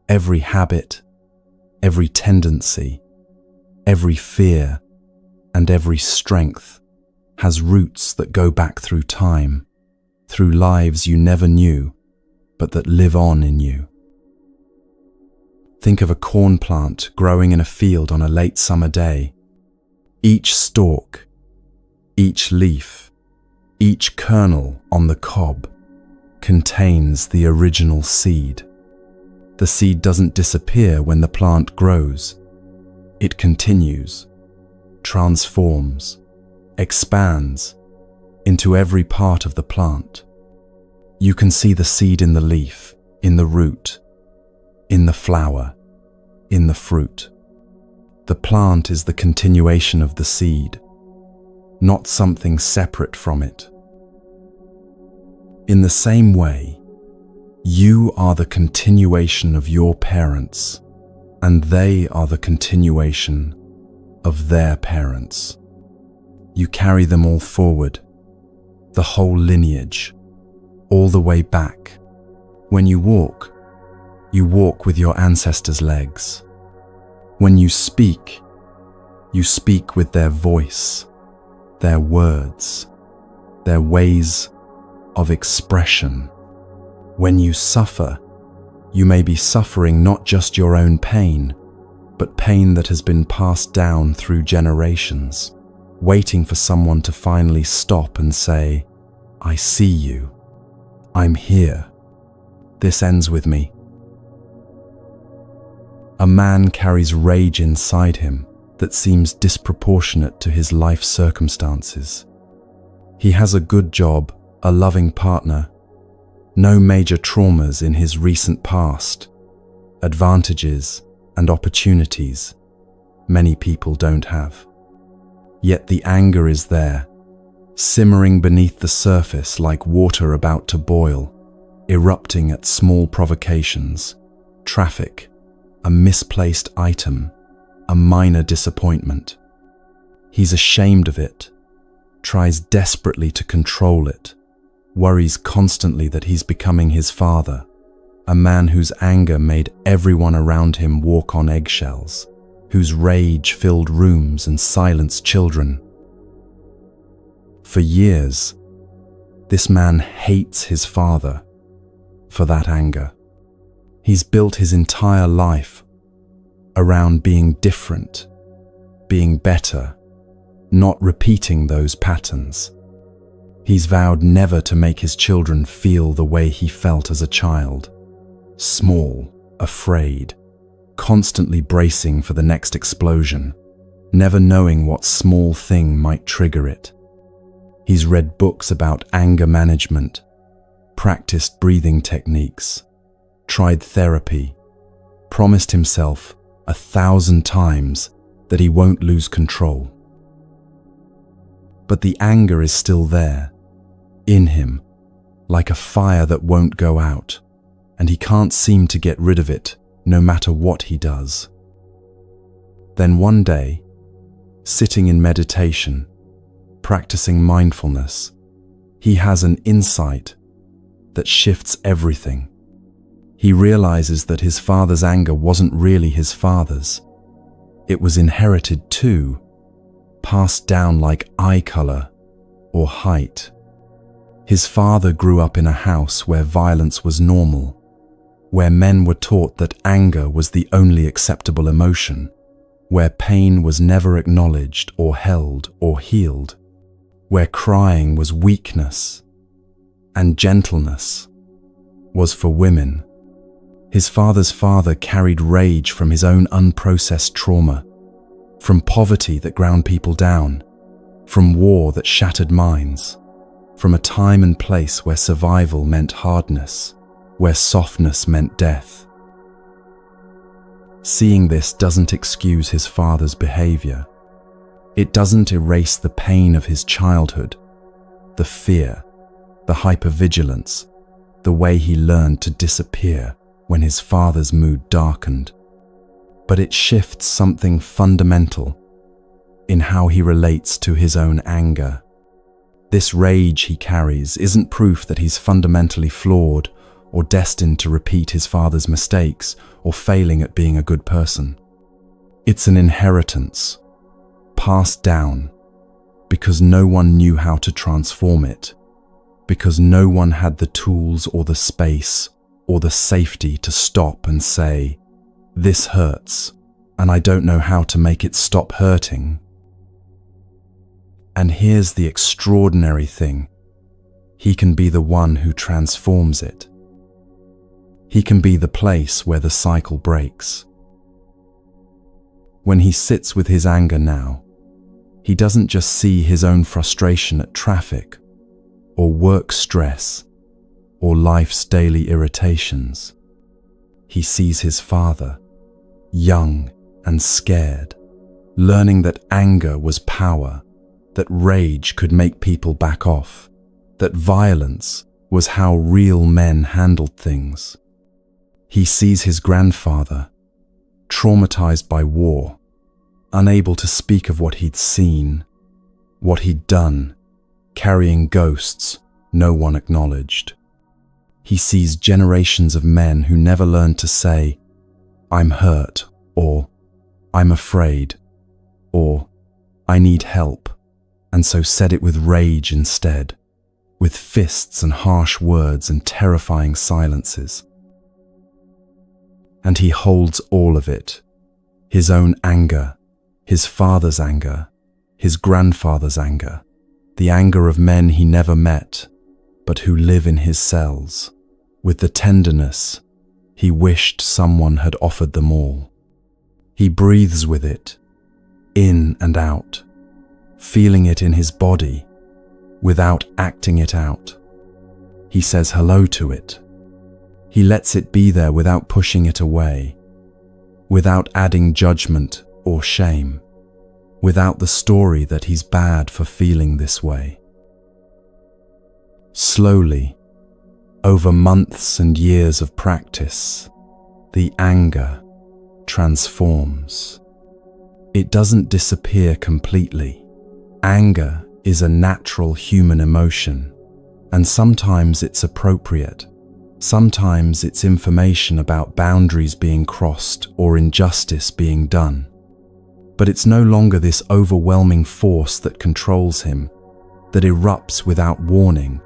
Every habit, every tendency, every fear, and every strength has roots that go back through time, through lives you never knew, but that live on in you. Think of a corn plant growing in a field on a late summer day. Each stalk, each leaf, each kernel on the cob contains the original seed. The seed doesn't disappear when the plant grows. It continues, transforms, expands into every part of the plant. You can see the seed in the leaf, in the root, in the flower, in the fruit. The plant is the continuation of the seed, not something separate from it. In the same way, you are the continuation of your parents, and they are the continuation of their parents. You carry them all forward, the whole lineage, all the way back. When you walk with your ancestors' legs. When you speak with their voice, their words, their ways of expression. When you suffer, you may be suffering not just your own pain, but pain that has been passed down through generations, waiting for someone to finally stop and say, "I see you. I'm here. This ends with me." A man carries rage inside him that seems disproportionate to his life circumstances. He has a good job, a loving partner, no major traumas in his recent past, advantages, and opportunities many people don't have. Yet the anger is there, simmering beneath the surface like water about to boil, erupting at small provocations, traffic, a misplaced item, a minor disappointment. He's ashamed of it, tries desperately to control it, worries constantly that he's becoming his father, a man whose anger made everyone around him walk on eggshells, whose rage filled rooms and silenced children. For years, this man hates his father for that anger. He's built his entire life around being different, being better, not repeating those patterns. He's vowed never to make his children feel the way he felt as a child, small, afraid, constantly bracing for the next explosion, never knowing what small thing might trigger it. He's read books about anger management, practiced breathing techniques, tried therapy, promised himself 1,000 times that he won't lose control. But the anger is still there, in him, like a fire that won't go out, and he can't seem to get rid of it no matter what he does. Then one day, sitting in meditation, practicing mindfulness, he has an insight that shifts everything. He realizes that his father's anger wasn't really his father's. It was inherited too, passed down like eye color or height. His father grew up in a house where violence was normal, where men were taught that anger was the only acceptable emotion, where pain was never acknowledged or held or healed, where crying was weakness and gentleness was for women. His father's father carried rage from his own unprocessed trauma, from poverty that ground people down, from war that shattered minds, from a time and place where survival meant hardness, where softness meant death. Seeing this doesn't excuse his father's behavior. It doesn't erase the pain of his childhood, the fear, the hypervigilance, the way he learned to disappear when his father's mood darkened. But it shifts something fundamental in how he relates to his own anger. This rage he carries isn't proof that he's fundamentally flawed or destined to repeat his father's mistakes or failing at being a good person. It's an inheritance, passed down, because no one knew how to transform it, because no one had the tools or the space or the safety to stop and say, "This hurts, and I don't know how to make it stop hurting." And here's the extraordinary thing. He can be the one who transforms it. He can be the place where the cycle breaks. When he sits with his anger now, he doesn't just see his own frustration at traffic, or work stress, or life's daily irritations. He sees his father, young and scared, learning that anger was power, that rage could make people back off, that violence was how real men handled things. He sees his grandfather, traumatized by war, unable to speak of what he'd seen, what he'd done, carrying ghosts no one acknowledged. He sees generations of men who never learned to say, "I'm hurt," or "I'm afraid," or "I need help," and so said it with rage instead, with fists and harsh words and terrifying silences. And he holds all of it, his own anger, his father's anger, his grandfather's anger, the anger of men he never met, but who live in his cells, with the tenderness he wished someone had offered them all. He breathes with it, in and out, feeling it in his body, without acting it out. He says hello to it. He lets it be there without pushing it away, without adding judgment or shame, without the story that he's bad for feeling this way. Slowly, over months and years of practice, the anger transforms. It doesn't disappear completely. Anger is a natural human emotion, and sometimes it's appropriate. Sometimes it's information about boundaries being crossed or injustice being done. But it's no longer this overwhelming force that controls him, that erupts without warning,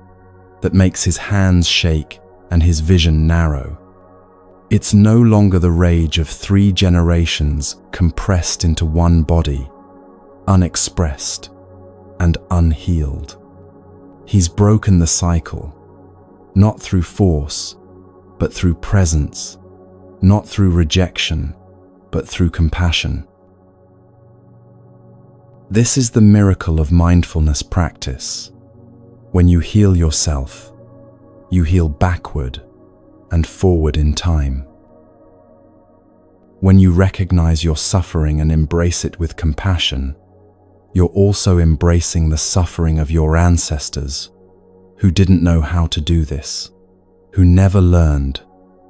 that makes his hands shake and his vision narrow. It's no longer the rage of 3 generations compressed into one body, unexpressed and unhealed. He's broken the cycle, not through force, but through presence, not through rejection, but through compassion. This is the miracle of mindfulness practice. When you heal yourself, you heal backward and forward in time. When you recognize your suffering and embrace it with compassion, you're also embracing the suffering of your ancestors who didn't know how to do this, who never learned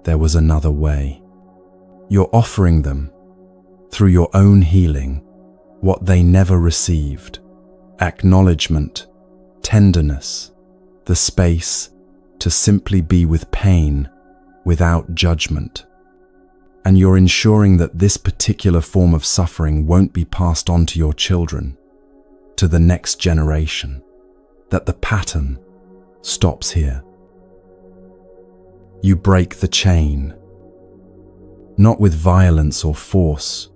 there was another way. You're offering them, through your own healing, what they never received: acknowledgement, tenderness, the space to simply be with pain without judgment. And you're ensuring that this particular form of suffering won't be passed on to your children, to the next generation, that the pattern stops here. You break the chain, not with violence or force,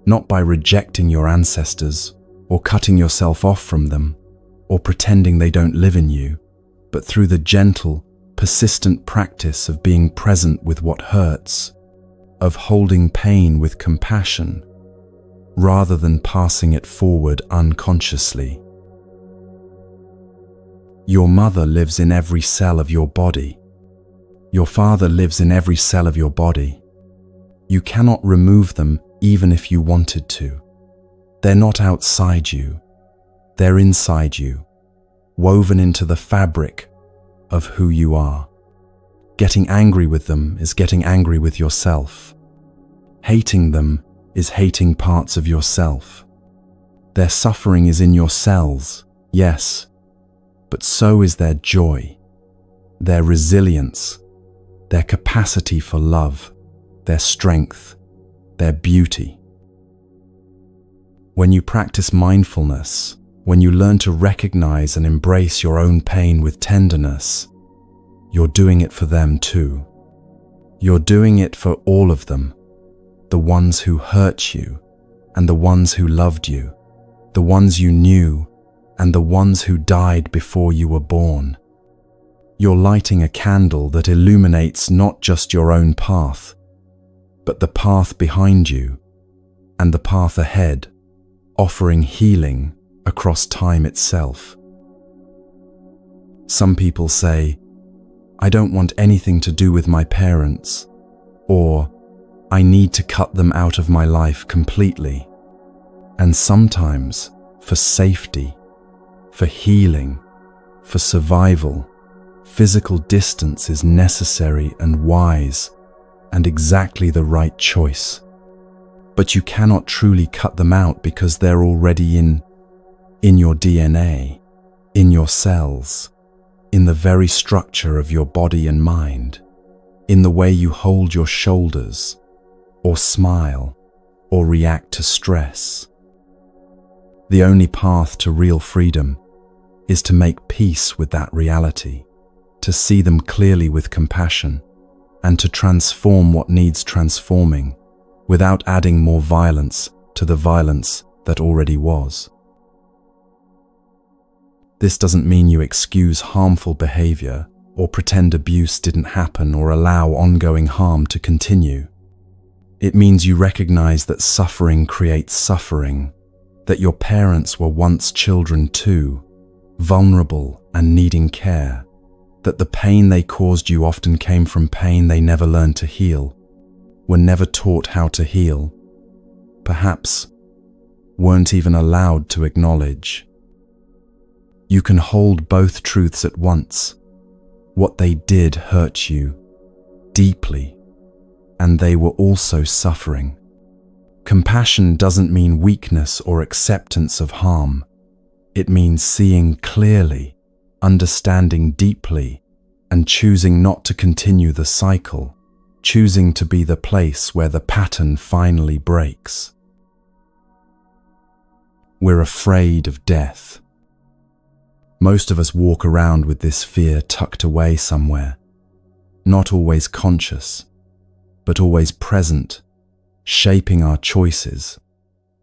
not by rejecting your ancestors or cutting yourself off from them or pretending they don't live in you, but through the gentle, persistent practice of being present with what hurts, of holding pain with compassion, rather than passing it forward unconsciously. Your mother lives in every cell of your body. Your father lives in every cell of your body. You cannot remove them even if you wanted to. They're not outside you. They're inside you, woven into the fabric of who you are. Getting angry with them is getting angry with yourself. Hating them is hating parts of yourself. Their suffering is in your cells, yes, but so is their joy, their resilience, their capacity for love, their strength, their beauty. When you practice mindfulness, when you learn to recognize and embrace your own pain with tenderness, you're doing it for them too. You're doing it for all of them, the ones who hurt you and the ones who loved you, the ones you knew and the ones who died before you were born. You're lighting a candle that illuminates not just your own path, but the path behind you and the path ahead, offering healing across time itself. Some people say, "I don't want anything to do with my parents," or "I need to cut them out of my life completely." And sometimes, for safety, for healing, for survival, physical distance is necessary and wise and exactly the right choice. But you cannot truly cut them out because they're already in your DNA, in your cells, in the very structure of your body and mind, in the way you hold your shoulders, or smile, or react to stress. The only path to real freedom is to make peace with that reality, to see them clearly with compassion, and to transform what needs transforming without adding more violence to the violence that already was. This doesn't mean you excuse harmful behavior or pretend abuse didn't happen or allow ongoing harm to continue. It means you recognize that suffering creates suffering, that your parents were once children too, vulnerable and needing care, that the pain they caused you often came from pain they never learned to heal, were never taught how to heal, perhaps weren't even allowed to acknowledge. You can hold both truths at once. What they did hurt you deeply, and they were also suffering. Compassion doesn't mean weakness or acceptance of harm. It means seeing clearly, understanding deeply, and choosing not to continue the cycle, choosing to be the place where the pattern finally breaks. We're afraid of death. Most of us walk around with this fear tucked away somewhere, not always conscious, but always present, shaping our choices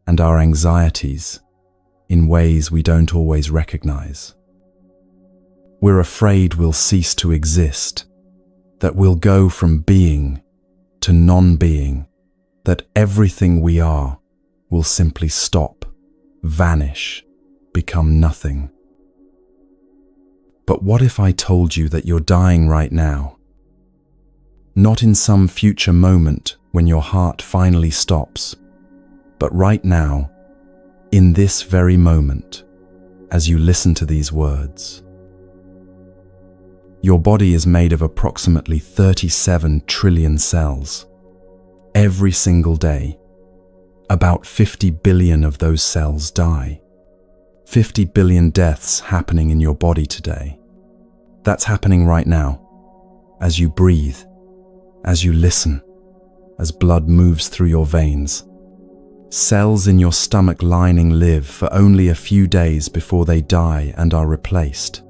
and our anxieties in ways we don't always recognize. We're afraid we'll cease to exist, that we'll go from being to non-being, that everything we are will simply stop, vanish, become nothing. But what if I told you that you're dying right now? Not in some future moment when your heart finally stops, but right now, in this very moment, as you listen to these words. Your body is made of approximately 37 trillion cells. Every single day, about 50 billion of those cells die. 50 billion deaths happening in your body today. That's happening right now, as you breathe, as you listen, as blood moves through your veins. Cells in your stomach lining live for only a few days before they die and are replaced.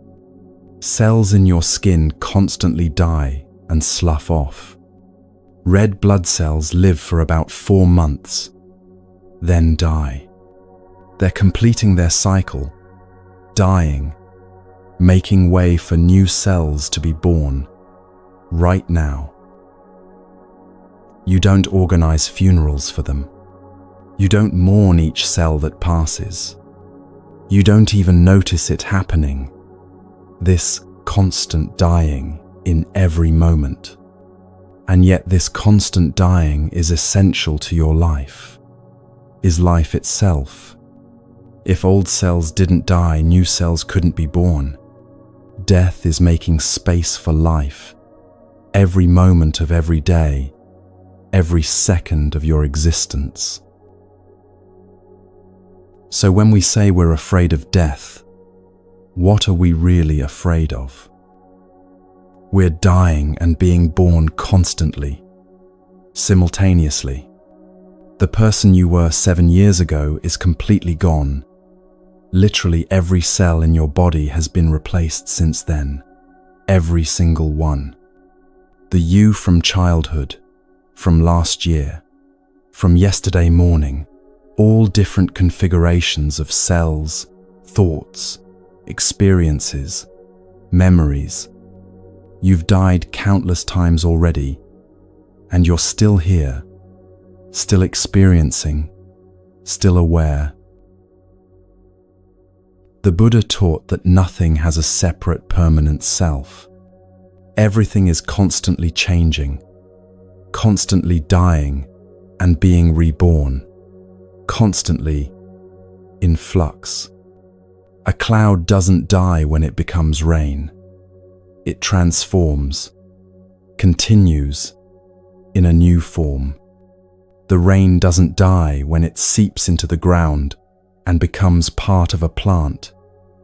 Cells in your skin constantly die and slough off. Red blood cells live for about 4 months, then die. They're completing their cycle, dying, making way for new cells to be born, right now. You don't organize funerals for them. You don't mourn each cell that passes. You don't even notice it happening. This constant dying in every moment. And yet this constant dying is essential to your life, is life itself. If old cells didn't die, new cells couldn't be born. Death is making space for life, every moment of every day, every second of your existence. So when we say we're afraid of death, what are we really afraid of? We're dying and being born constantly, simultaneously. The person you were 7 years ago is completely gone. Literally every cell in your body has been replaced since then. Every single one. The you from childhood, from last year, from yesterday morning, all different configurations of cells, thoughts, experiences, memories. You've died countless times already, and you're still here, still experiencing, still aware. The Buddha taught that nothing has a separate permanent self. Everything is constantly changing, constantly dying and being reborn, constantly in flux. A cloud doesn't die when it becomes rain. It transforms, continues in a new form. The rain doesn't die when it seeps into the ground and becomes part of a plant.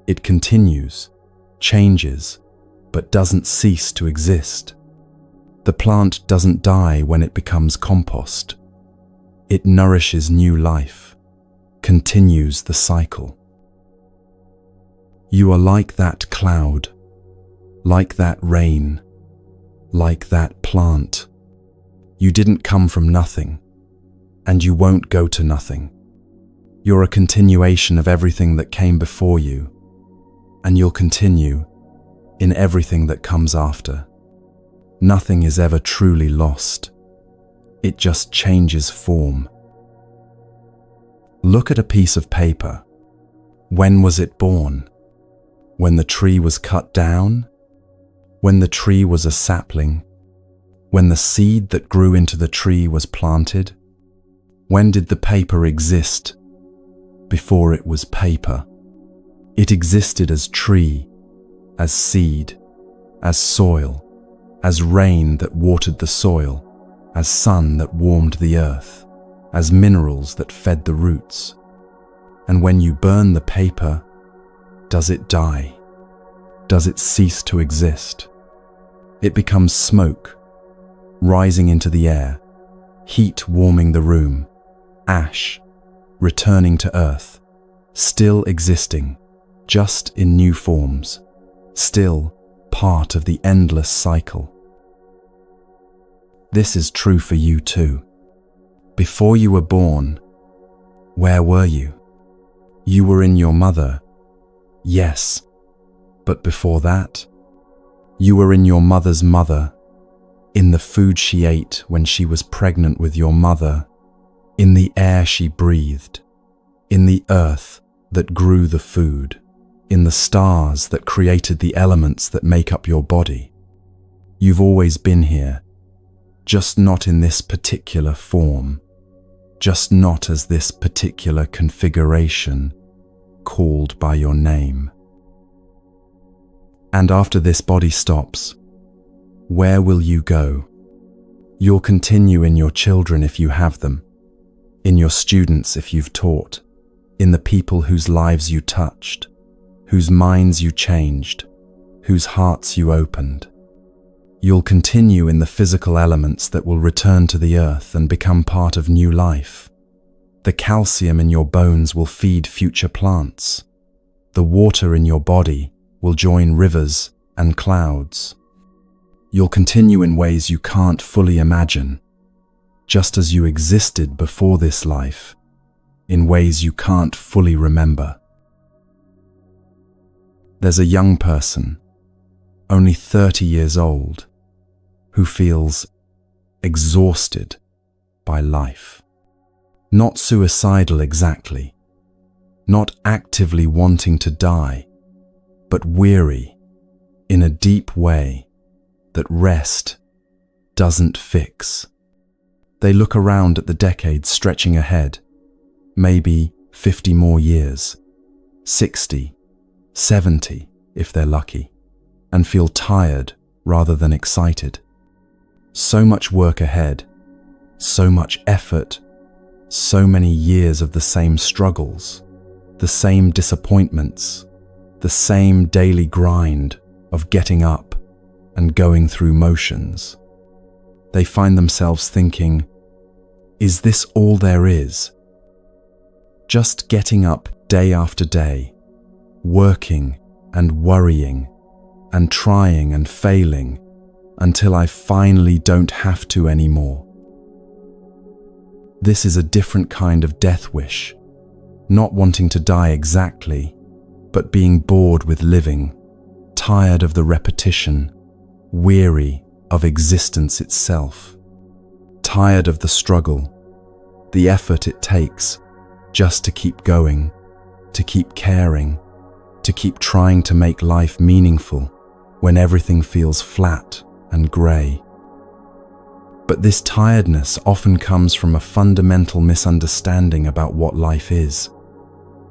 It continues, changes, but doesn't cease to exist. The plant doesn't die when it becomes compost. It nourishes new life, continues the cycle. You are like that cloud, like that rain, like that plant. You didn't come from nothing, and you won't go to nothing. You're a continuation of everything that came before you, and you'll continue in everything that comes after. Nothing is ever truly lost. It just changes form. Look at a piece of paper. When was it born? When the tree was cut down? when the tree was a sapling, when the seed that grew into the tree was planted? When did the paper exist before it was paper? It existed as tree, as seed, as soil, as rain that watered the soil, as sun that warmed the earth, as minerals that fed the roots. And when you burn the paper, does it die? Does it cease to exist? It becomes smoke, rising into the air, heat warming the room, ash, returning to earth, still existing, just in new forms, still part of the endless cycle. This is true for you too. Before you were born, where were you? You were in your mother, yes, but before that, you were in your mother's mother, in the food she ate when she was pregnant with your mother, in the air she breathed, in the earth that grew the food, in the stars that created the elements that make up your body. You've always been here, just not in this particular form, just not as this particular configuration called by your name. And after this body stops, where will you go? You'll continue in your children if you have them, in your students if you've taught, in the people whose lives you touched, whose minds you changed, whose hearts you opened. You'll continue in the physical elements that will return to the earth and become part of new life. The calcium in your bones will feed future plants. The water in your body will join rivers and clouds. You'll continue in ways you can't fully imagine, just as you existed before this life, in ways you can't fully remember. There's a young person, only 30 years old, who feels exhausted by life. Not suicidal exactly, not actively wanting to die, but weary in a deep way that rest doesn't fix. They look around at the decades stretching ahead, maybe 50 more years, 60, 70 if they're lucky, and feel tired rather than excited. So much work ahead, so much effort, so many years of the same struggles, the same disappointments, the same daily grind of getting up and going through motions. They find themselves thinking, is this all there is? Just getting up day after day, working and worrying and trying and failing until I finally don't have to anymore. This is a different kind of death wish, not wanting to die exactly, but being bored with living, tired of the repetition, weary of existence itself, tired of the struggle, the effort it takes just to keep going, to keep caring, to keep trying to make life meaningful when everything feels flat and grey. But this tiredness often comes from a fundamental misunderstanding about what life is,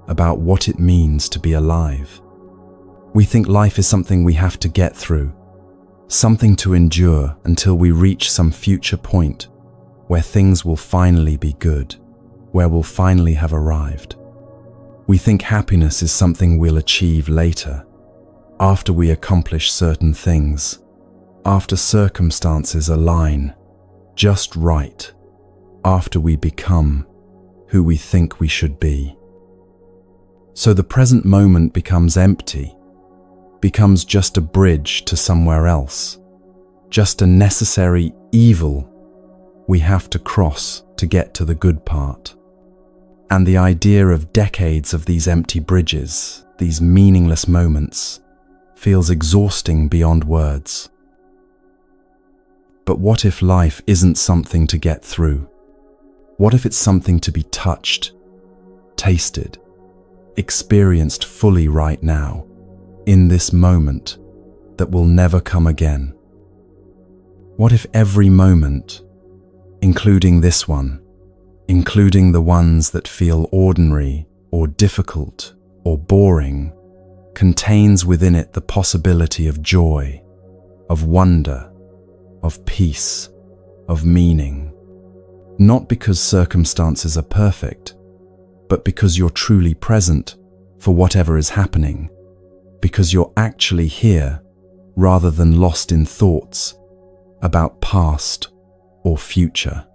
about what it means to be alive. We think life is something we have to get through, something to endure until we reach some future point where things will finally be good, where we'll finally have arrived. We think happiness is something we'll achieve later, after we accomplish certain things, after circumstances align just right, after we become who we think we should be. So the present moment becomes empty, becomes just a bridge to somewhere else, just a necessary evil we have to cross to get to the good part. And the idea of decades of these empty bridges, these meaningless moments, feels exhausting beyond words. But what if life isn't something to get through? What if it's something to be touched, tasted, experienced fully right now, in this moment, that will never come again? What if every moment, including this one, including the ones that feel ordinary or difficult or boring, contains within it the possibility of joy, of wonder, of peace, of meaning? Not because circumstances are perfect, but because you're truly present for whatever is happening, because you're actually here rather than lost in thoughts about past or future.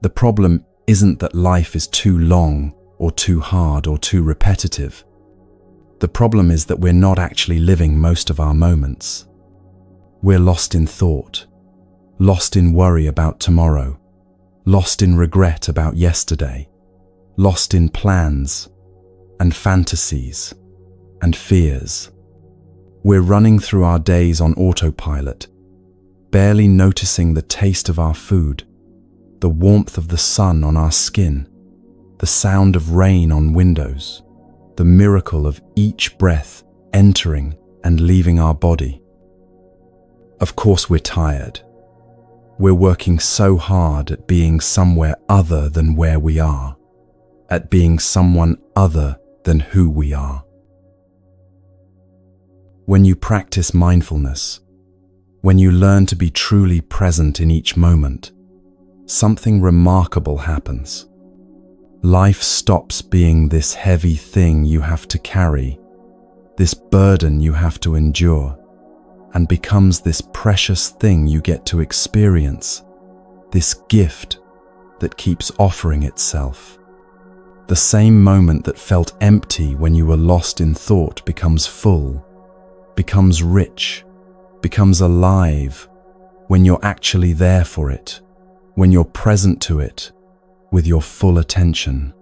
The problem isn't that life is too long or too hard or too repetitive. The problem is that we're not actually living most of our moments. We're lost in thought, lost in worry about tomorrow, lost in regret about yesterday, lost in plans and fantasies and fears. We're running through our days on autopilot, barely noticing the taste of our food, the warmth of the sun on our skin, the sound of rain on windows, the miracle of each breath entering and leaving our body. Of course we're tired. We're working so hard at being somewhere other than where we are, at being someone other than who we are. When you practice mindfulness, when you learn to be truly present in each moment, something remarkable happens. Life stops being this heavy thing you have to carry, this burden you have to endure, and becomes this precious thing you get to experience, this gift that keeps offering itself. The same moment that felt empty when you were lost in thought becomes full, becomes rich, becomes alive when you're actually there for it, when you're present to it with your full attention.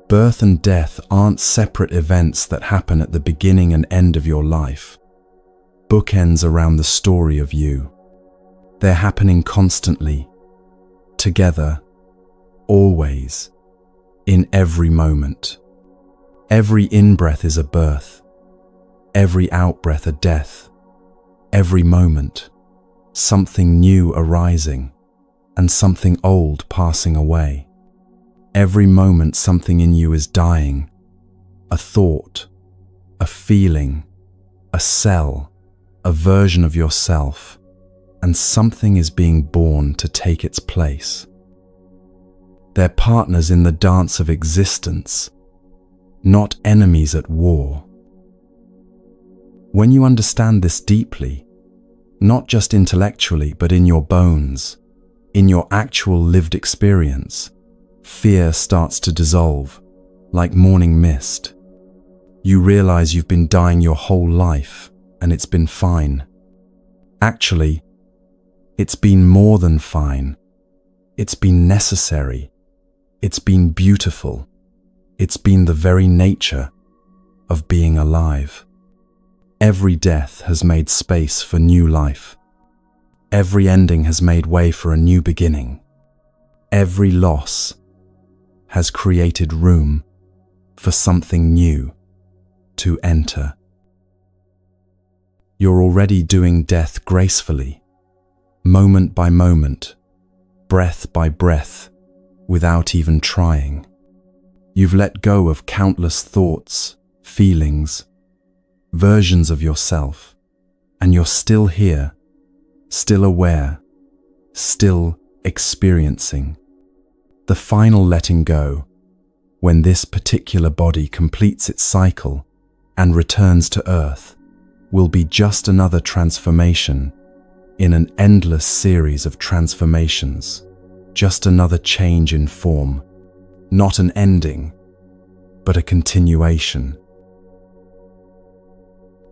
Birth and death aren't separate events that happen at the beginning and end of your life, bookends around the story of you. They're happening constantly, together, always, in every moment. Every in-breath is a birth, every out-breath a death, every moment, something new arising, and something old passing away. Every moment something in you is dying, a thought, a feeling, a cell, a version of yourself, and something is being born to take its place. They're partners in the dance of existence, not enemies at war. When you understand this deeply, not just intellectually but in your bones, in your actual lived experience, fear starts to dissolve, like morning mist. You realize you've been dying your whole life, and it's been fine. Actually, it's been more than fine. It's been necessary. It's been beautiful. It's been the very nature of being alive. Every death has made space for new life. Every ending has made way for a new beginning. Every loss has created room for something new to enter. You're already doing death gracefully, moment by moment, breath by breath, without even trying. You've let go of countless thoughts, feelings, versions of yourself, and you're still here, still aware, still experiencing. The final letting go, when this particular body completes its cycle and returns to Earth, will be just another transformation in an endless series of transformations, just another change in form, not an ending, but a continuation.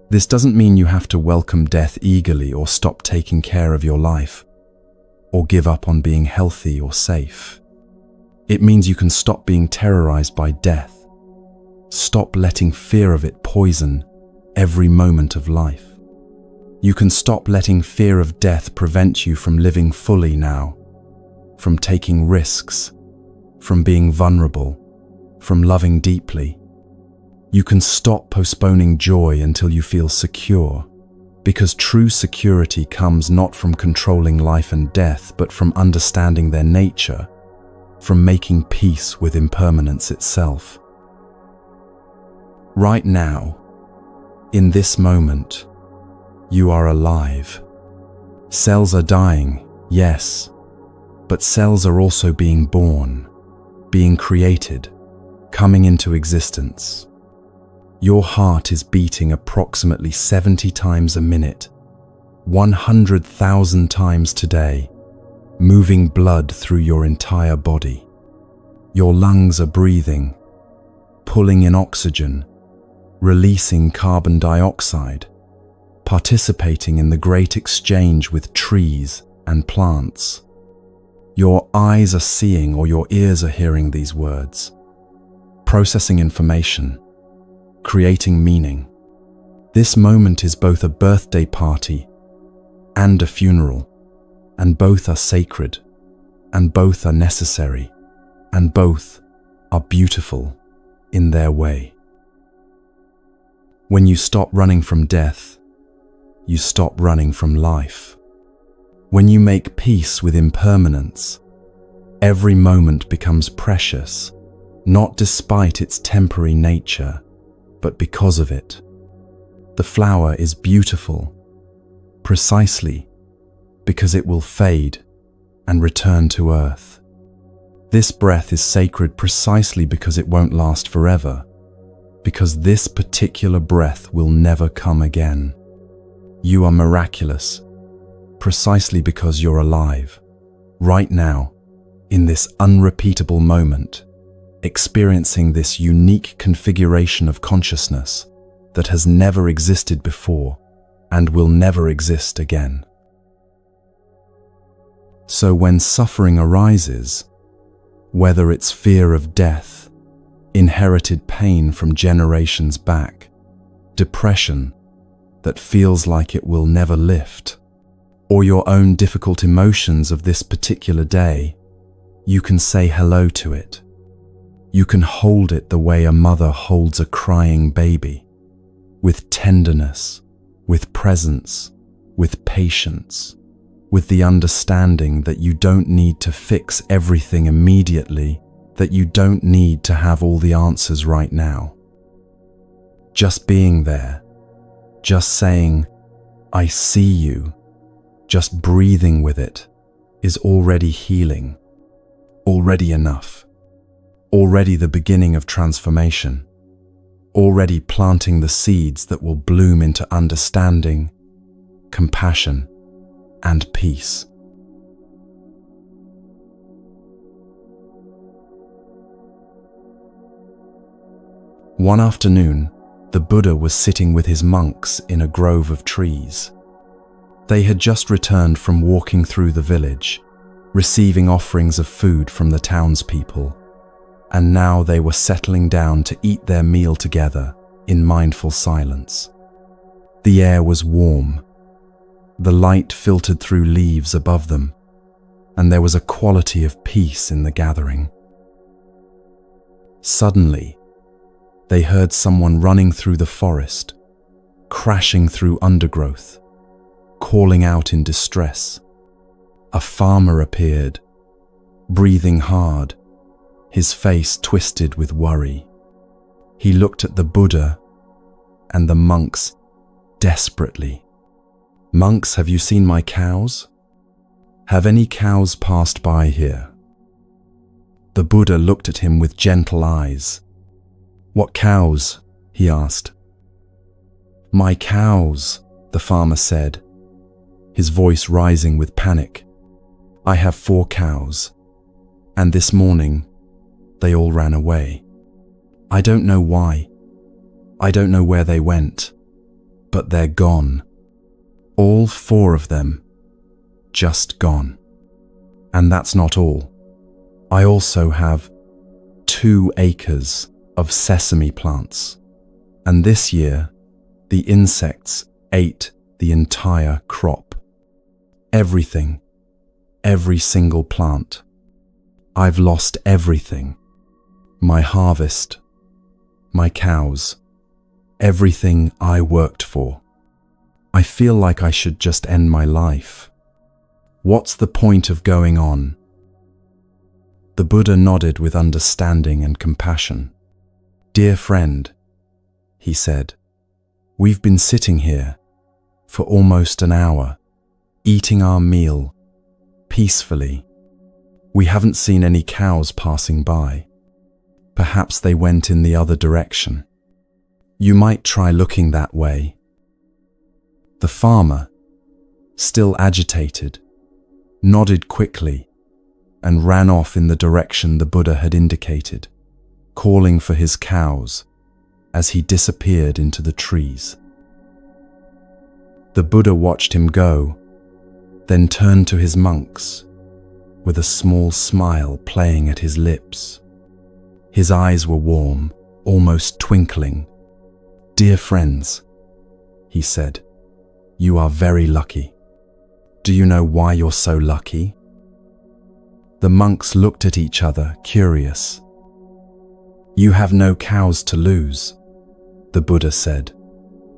This doesn't mean you have to welcome death eagerly or stop taking care of your life, or give up on being healthy or safe. It means you can stop being terrorized by death, stop letting fear of it poison every moment of life. You can stop letting fear of death prevent you from living fully now, from taking risks, from being vulnerable, from loving deeply. You can stop postponing joy until you feel secure, because true security comes not from controlling life and death, but from understanding their nature, from making peace with impermanence itself. Right now, in this moment, you are alive. Cells are dying, yes, but cells are also being born, being created, coming into existence. Your heart is beating approximately 70 times a minute, 100,000 times today, moving blood through your entire body. Your lungs are breathing, pulling in oxygen, releasing carbon dioxide, participating in the great exchange with trees and plants. Your eyes are seeing or your ears are hearing these words, processing information, creating meaning. This moment is both a birthday party and a funeral, and both are sacred, and both are necessary, and both are beautiful in their way. When you stop running from death, you stop running from life. When you make peace with impermanence, every moment becomes precious, not despite its temporary nature, but because of it. The flower is beautiful, precisely because it will fade and return to earth. This breath is sacred precisely because it won't last forever, because this particular breath will never come again. You are miraculous, precisely because you're alive, right now, in this unrepeatable moment, experiencing this unique configuration of consciousness that has never existed before and will never exist again. So when suffering arises, whether it's fear of death, inherited pain from generations back, depression that feels like it will never lift, or your own difficult emotions of this particular day, you can say hello to it. You can hold it the way a mother holds a crying baby, with tenderness, with presence, with patience, with the understanding that you don't need to fix everything immediately, that you don't need to have all the answers right now. Just being there, just saying, I see you, just breathing with it, is already healing, already enough, already the beginning of transformation, already planting the seeds that will bloom into understanding, compassion, and peace. One afternoon, the Buddha was sitting with his monks in a grove of trees. They had just returned from walking through the village, receiving offerings of food from the townspeople, and now they were settling down to eat their meal together in mindful silence. The air was warm. The light filtered through leaves above them, and there was a quality of peace in the gathering. Suddenly, they heard someone running through the forest, crashing through undergrowth, calling out in distress. A farmer appeared, breathing hard, his face twisted with worry. He looked at the Buddha and the monks desperately. "Monks, have you seen my cows? Have any cows passed by here?" The Buddha looked at him with gentle eyes. "What cows?" he asked. "My cows," the farmer said, his voice rising with panic. "I have 4 cows, and this morning they all ran away. I don't know why. I don't know where they went, but they're gone. All 4 of them, just gone. And that's not all. I also have 2 acres of sesame plants, and this year the insects ate the entire crop. Everything, every single plant. I've lost everything. My harvest, my cows, everything I worked for. I feel like I should just end my life. What's the point of going on?" The Buddha nodded with understanding and compassion. "Dear friend," he said, "we've been sitting here for almost an hour, eating our meal peacefully. We haven't seen any cows passing by. Perhaps they went in the other direction. You might try looking that way." The farmer, still agitated, nodded quickly and ran off in the direction the Buddha had indicated, calling for his cows as he disappeared into the trees. The Buddha watched him go, then turned to his monks with a small smile playing at his lips. His eyes were warm, almost twinkling. "Dear friends," he said, "you are very lucky. Do you know why you're so lucky?" The monks looked at each other, curious. "You have no cows to lose," the Buddha said,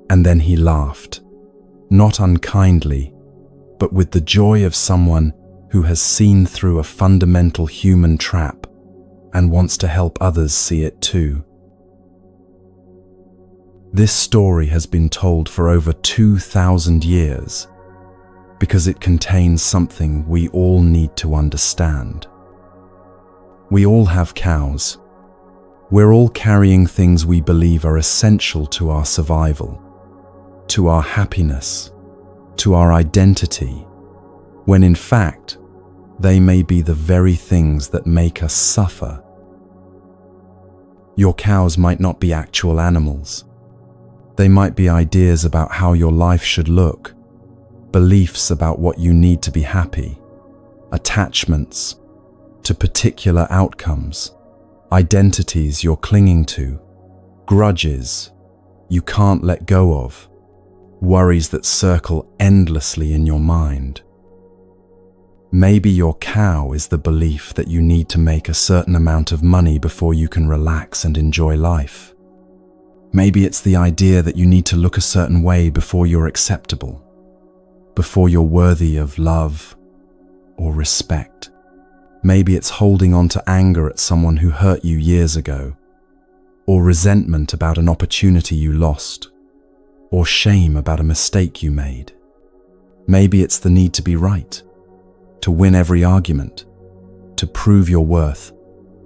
and then he laughed, not unkindly, but with the joy of someone who has seen through a fundamental human trap and wants to help others see it too. This story has been told for over 2,000 years because it contains something we all need to understand. We all have cows. We're all carrying things we believe are essential to our survival, to our happiness, to our identity, when in fact, they may be the very things that make us suffer. Your cows might not be actual animals. They might be ideas about how your life should look, beliefs about what you need to be happy, attachments to particular outcomes, identities you're clinging to, grudges you can't let go of, worries that circle endlessly in your mind. Maybe your cow is the belief that you need to make a certain amount of money before you can relax and enjoy life. Maybe it's the idea that you need to look a certain way before you're acceptable, before you're worthy of love or respect. Maybe it's holding on to anger at someone who hurt you years ago, or resentment about an opportunity you lost, or shame about a mistake you made. Maybe it's the need to be right, to win every argument, to prove your worth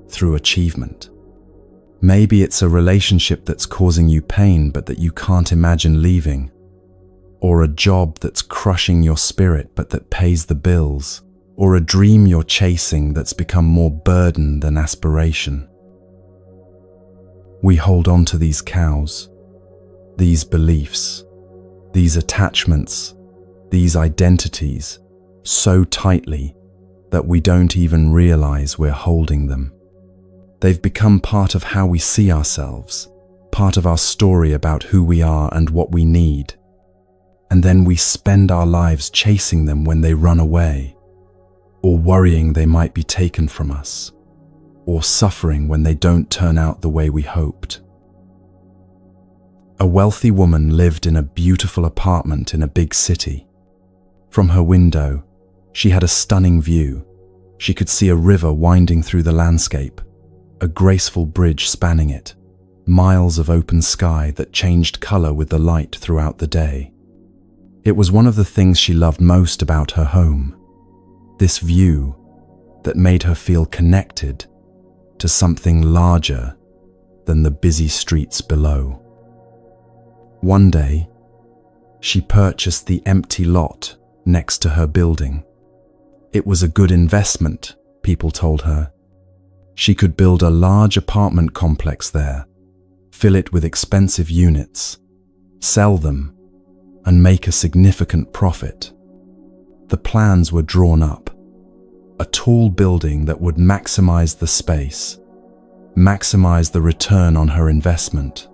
through achievement. Maybe it's a relationship that's causing you pain but that you can't imagine leaving, or a job that's crushing your spirit but that pays the bills, or a dream you're chasing that's become more burden than aspiration. We hold on to these cows, these beliefs, these attachments, these identities so tightly that we don't even realize we're holding them. They've become part of how we see ourselves, part of our story about who we are and what we need. And then we spend our lives chasing them when they run away, or worrying they might be taken from us, or suffering when they don't turn out the way we hoped. A wealthy woman lived in a beautiful apartment in a big city. From her window, she had a stunning view. She could see a river winding through the landscape, a graceful bridge spanning it, miles of open sky that changed color with the light throughout the day. It was one of the things she loved most about her home, this view that made her feel connected to something larger than the busy streets below. One day, she purchased the empty lot next to her building. It was a good investment, people told her. She could build a large apartment complex there, fill it with expensive units, sell them, and make a significant profit. The plans were drawn up. A tall building that would maximize the space, maximize the return on her investment.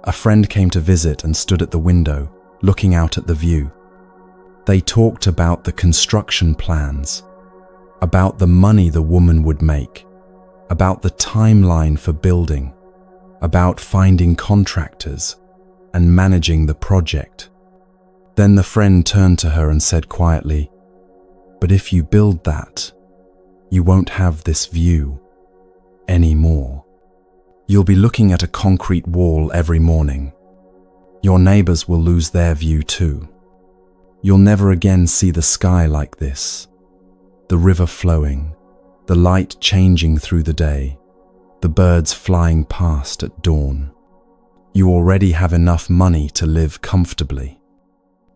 A friend came to visit and stood at the window, looking out at the view. They talked about the construction plans, about the money the woman would make, about the timeline for building, about finding contractors and managing the project. Then the friend turned to her and said quietly, "But if you build that, you won't have this view anymore. You'll be looking at a concrete wall every morning. Your neighbors will lose their view too. You'll never again see the sky like this, the river flowing, the light changing through the day, the birds flying past at dawn. You already have enough money to live comfortably.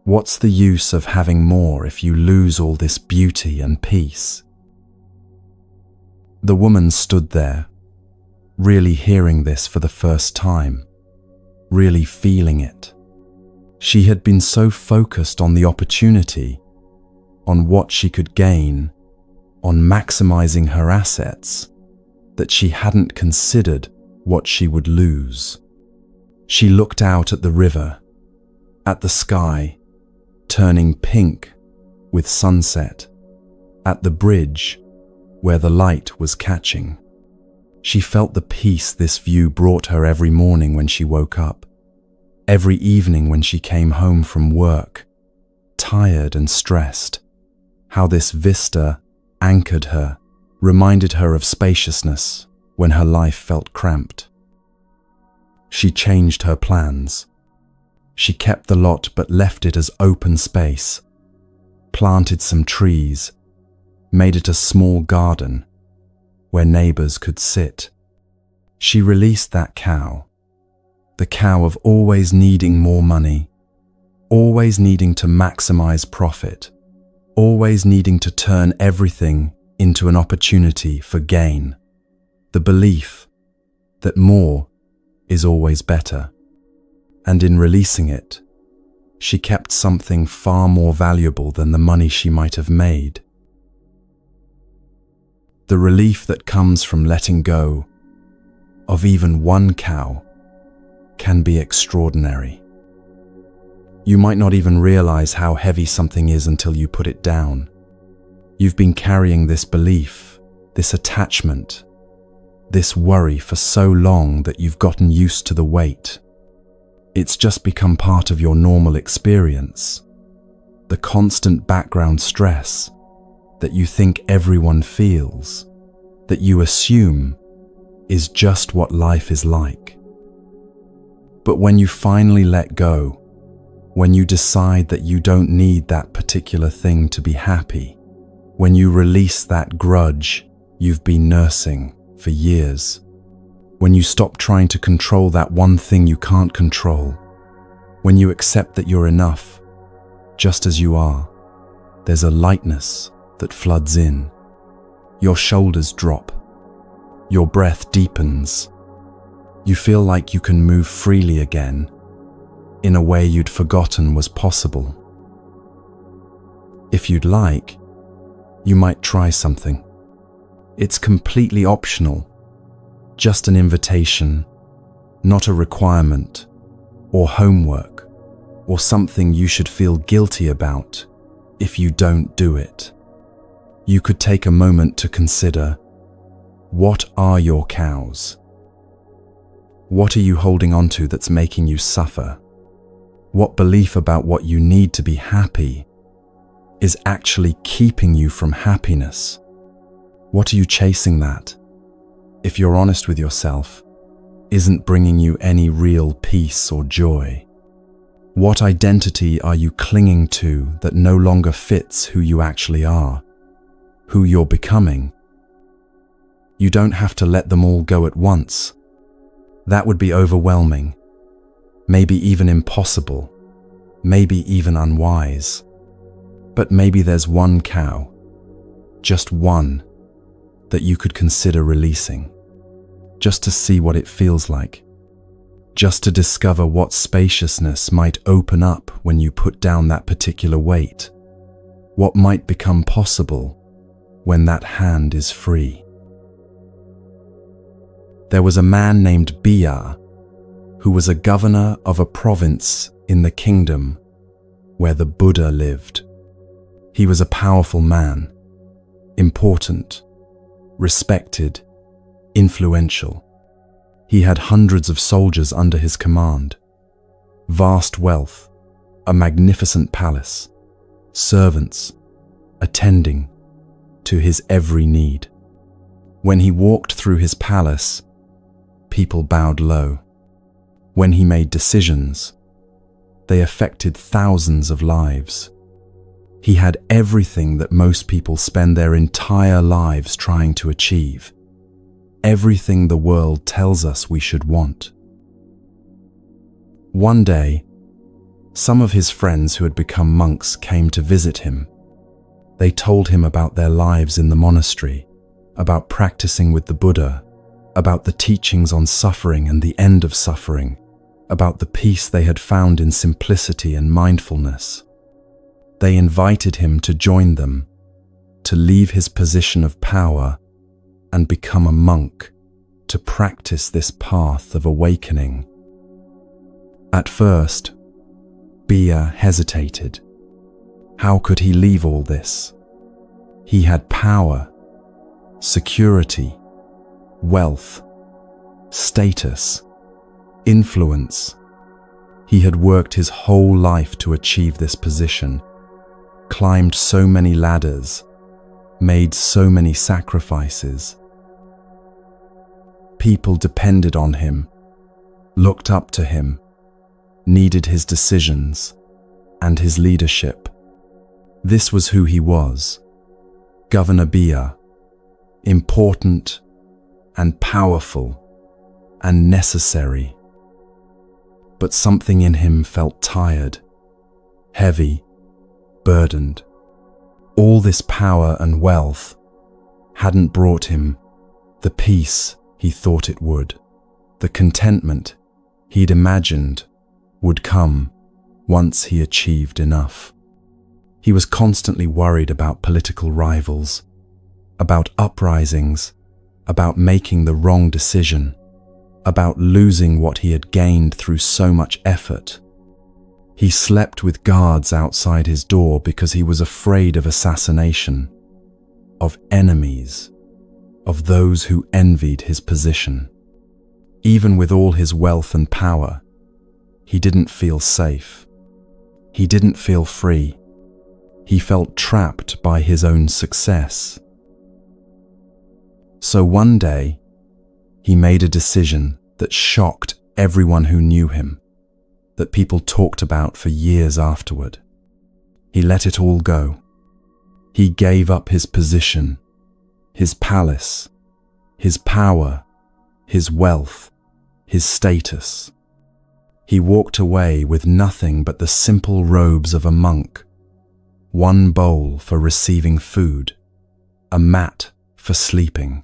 What's the use of having more if you lose all this beauty and peace?" The woman stood there, really hearing this for the first time, really feeling it. She had been so focused on the opportunity, on what she could gain, on maximizing her assets, that she hadn't considered what she would lose. She looked out at the river, at the sky, turning pink with sunset, at the bridge where the light was catching. She felt the peace this view brought her every morning when she woke up, every evening when she came home from work, tired and stressed. How this vista anchored her, reminded her of spaciousness when her life felt cramped. She changed her plans. She kept the lot but left it as open space, planted some trees, made it a small garden where neighbors could sit. She released that cow, the cow of always needing more money, always needing to maximize profit, always needing to turn everything into an opportunity for gain, the belief that more is always better. And in releasing it, she kept something far more valuable than the money she might have made. The relief that comes from letting go of even one cow can be extraordinary. You might not even realize how heavy something is until you put it down. You've been carrying this belief, this attachment, this worry for so long that you've gotten used to the weight. It's just become part of your normal experience, the constant background stress that you think everyone feels, that you assume is just what life is like. But when you finally let go, when you decide that you don't need that particular thing to be happy, when you release that grudge you've been nursing for years, when you stop trying to control that one thing you can't control, when you accept that you're enough, just as you are, there's a lightness that floods in. Your shoulders drop. Your breath deepens. You feel like you can move freely again, in a way you'd forgotten was possible. If you'd like, you might try something. It's completely optional, just an invitation, not a requirement, or homework, or something you should feel guilty about if you don't do it. You could take a moment to consider, what are your cows? What are you holding on to that's making you suffer? What belief about what you need to be happy is actually keeping you from happiness? What are you chasing that, if you're honest with yourself, isn't bringing you any real peace or joy? What identity are you clinging to that no longer fits who you actually are, who you're becoming? You don't have to let them all go at once. That would be overwhelming, maybe even impossible, maybe even unwise. But maybe there's one cow, just one, that you could consider releasing, just to see what it feels like, just to discover what spaciousness might open up when you put down that particular weight, what might become possible when that hand is free. There was a man named Bia who was a governor of a province in the kingdom where the Buddha lived. He was a powerful man, important, respected, influential. He had hundreds of soldiers under his command, vast wealth, a magnificent palace, servants attending to his every need. When he walked through his palace, people bowed low. When he made decisions, they affected thousands of lives. He had everything that most people spend their entire lives trying to achieve. Everything the world tells us we should want. One day, some of his friends who had become monks came to visit him. They told him about their lives in the monastery, about practicing with the Buddha, about the teachings on suffering and the end of suffering, about the peace they had found in simplicity and mindfulness. They invited him to join them, to leave his position of power and become a monk, to practice this path of awakening. At first, Bia hesitated. How could he leave all this? He had power, security, wealth, status, influence. He had worked his whole life to achieve this position, climbed so many ladders, made so many sacrifices. People depended on him, looked up to him, needed his decisions and his leadership. This was who he was, Governor Bia, important and powerful and necessary. But something in him felt tired, heavy, burdened. All this power and wealth hadn't brought him the peace he thought it would, the contentment he'd imagined would come once he achieved enough. He was constantly worried about political rivals, about uprisings, about making the wrong decision, about losing what he had gained through so much effort. He slept with guards outside his door because he was afraid of assassination, of enemies, of those who envied his position. Even with all his wealth and power, he didn't feel safe. He didn't feel free. He felt trapped by his own success. So one day, he made a decision that shocked everyone who knew him, that people talked about for years afterward. He let it all go. He gave up his position, his palace, his power, his wealth, his status. He walked away with nothing but the simple robes of a monk, one bowl for receiving food, a mat for sleeping.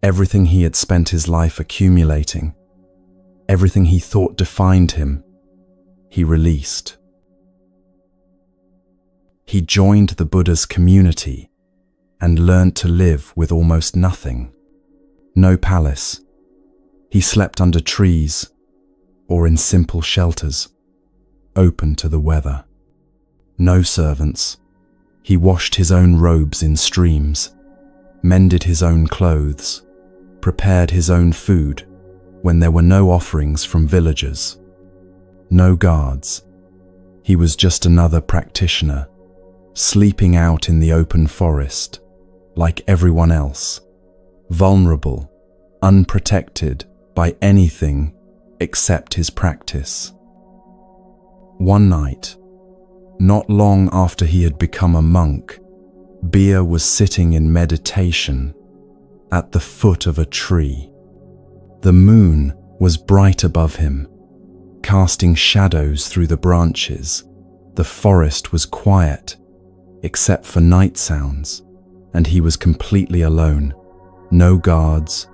Everything he had spent his life accumulating, everything he thought defined him, he released. He joined the Buddha's community and learned to live with almost nothing. No palace. He slept under trees or in simple shelters, open to the weather. No servants. He washed his own robes in streams, mended his own clothes, prepared his own food when there were no offerings from villagers. No guards. He was just another practitioner, sleeping out in the open forest, like everyone else, vulnerable, unprotected by anything except his practice. One night, not long after he had become a monk, Bia was sitting in meditation at the foot of a tree. The moon was bright above him, casting shadows through the branches. The forest was quiet, except for night sounds, and he was completely alone. No guards,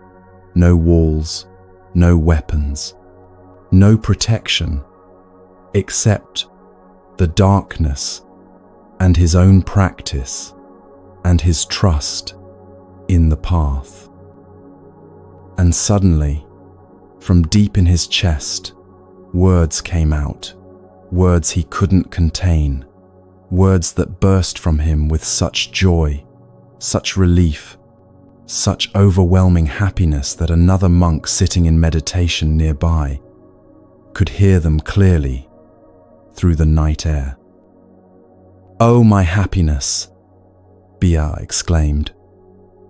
no walls, no weapons, no protection, except the darkness and his own practice and his trust in the path. And suddenly, from deep in his chest, words came out, words he couldn't contain, words that burst from him with such joy, such relief, such overwhelming happiness that another monk sitting in meditation nearby could hear them clearly through the night air. "Oh, my happiness!" Bia exclaimed,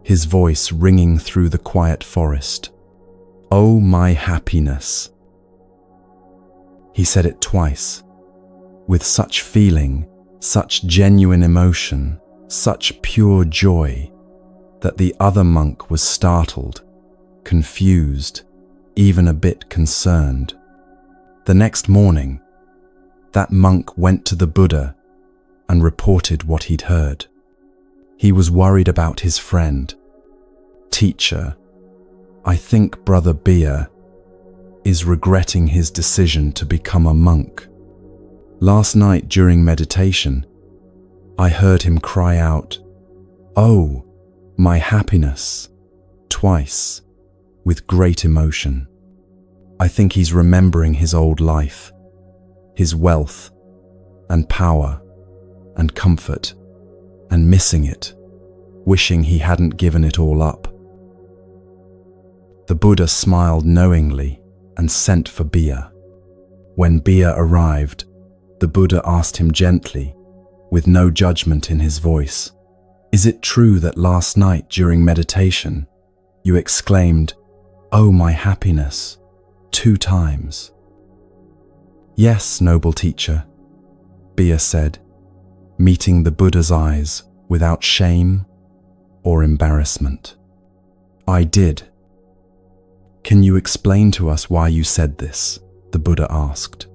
his voice ringing through the quiet forest. "Oh, my happiness!" He said it twice, with such feeling, such genuine emotion, such pure joy, that the other monk was startled, confused, even a bit concerned. The next morning, that monk went to the Buddha and reported what he'd heard. He was worried about his friend. "Teacher, I think Brother Bia is regretting his decision to become a monk. Last night during meditation, I heard him cry out, 'Oh, my happiness,' twice, with great emotion. I think he's remembering his old life, his wealth and power and comfort, and missing it, wishing he hadn't given it all up." The Buddha smiled knowingly and sent for Bia. When Bia arrived, the Buddha asked him gently, with no judgment in his voice, "Is it true that last night during meditation, you exclaimed, 'Oh, my happiness,' 2 times?" "Yes, noble teacher," Bia said, meeting the Buddha's eyes without shame or embarrassment. "I did." "Can you explain to us why you said this?" the Buddha asked.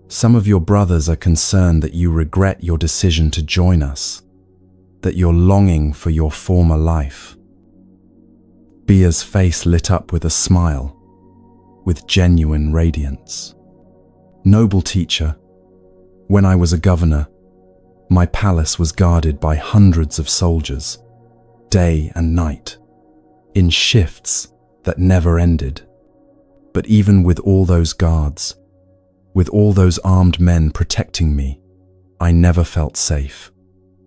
"Some of your brothers are concerned that you regret your decision to join us, that you're longing for your former life." Bia's face lit up with a smile, with genuine radiance. "Noble teacher, when I was a governor, my palace was guarded by hundreds of soldiers, day and night, in shifts that never ended. But even with all those guards, with all those armed men protecting me, I never felt safe,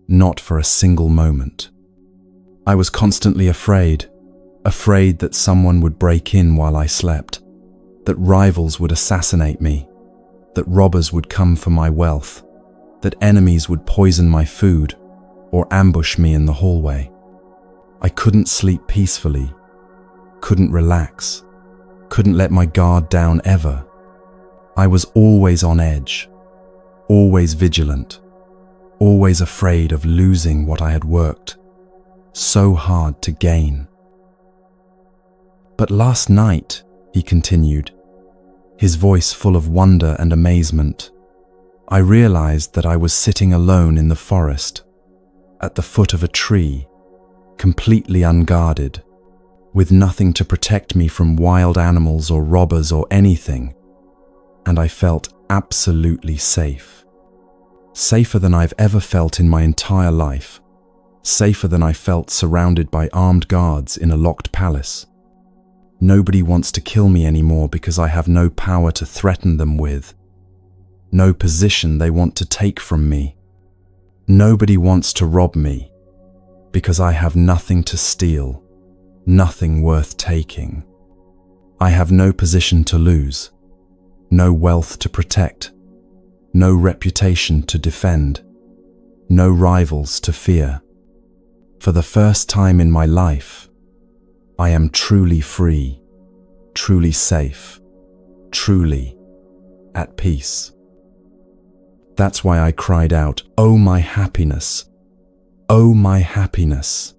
not for a single moment. I was constantly afraid that someone would break in while I slept, that rivals would assassinate me, that robbers would come for my wealth, that enemies would poison my food or ambush me in the hallway. I couldn't sleep peacefully, couldn't relax, couldn't let my guard down ever. I was always on edge, always vigilant, always afraid of losing what I had worked so hard to gain. But last night," he continued, his voice full of wonder and amazement, "I realized that I was sitting alone in the forest, at the foot of a tree, completely unguarded, with nothing to protect me from wild animals or robbers or anything, and I felt absolutely safe. Safer than I've ever felt in my entire life, safer than I felt surrounded by armed guards in a locked palace. Nobody wants to kill me anymore because I have no power to threaten them with, no position they want to take from me. Nobody wants to rob me because I have nothing to steal, nothing worth taking. I have no position to lose, no wealth to protect, no reputation to defend, no rivals to fear. For the first time in my life, I am truly free, truly safe, truly at peace. That's why I cried out, 'Oh, my happiness! Oh, my happiness!'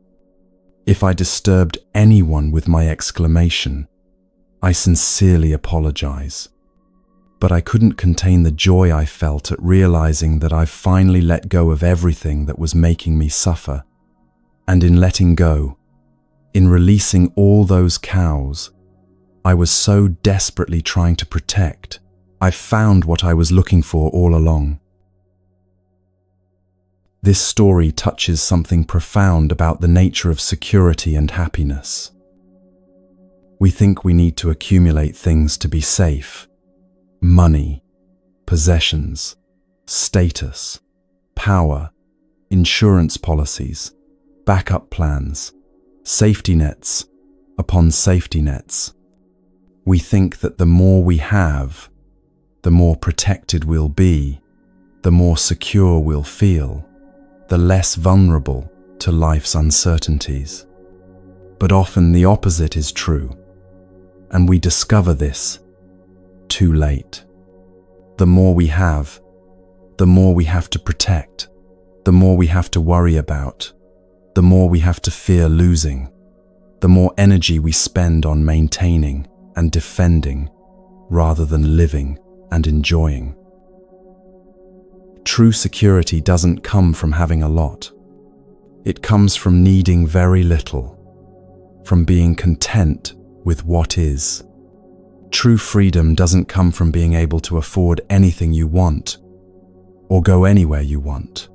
If I disturbed anyone with my exclamation, I sincerely apologize. But I couldn't contain the joy I felt at realizing that I've finally let go of everything that was making me suffer. And in letting go, in releasing all those cows I was so desperately trying to protect, I found what I was looking for all along." This story touches something profound about the nature of security and happiness. We think we need to accumulate things to be safe: money, possessions, status, power, insurance policies, backup plans, Safety nets upon safety nets. We think that the more we have, the more protected we'll be, the more secure we'll feel, the less vulnerable to life's uncertainties. But often the opposite is true, and we discover this too late. The more we have, the more we have to protect, the more we have to worry about, the more we have to fear losing, the more energy we spend on maintaining and defending rather than living and enjoying. True security doesn't come from having a lot. It comes from needing very little, from being content with what is. True freedom doesn't come from being able to afford anything you want or go anywhere you want.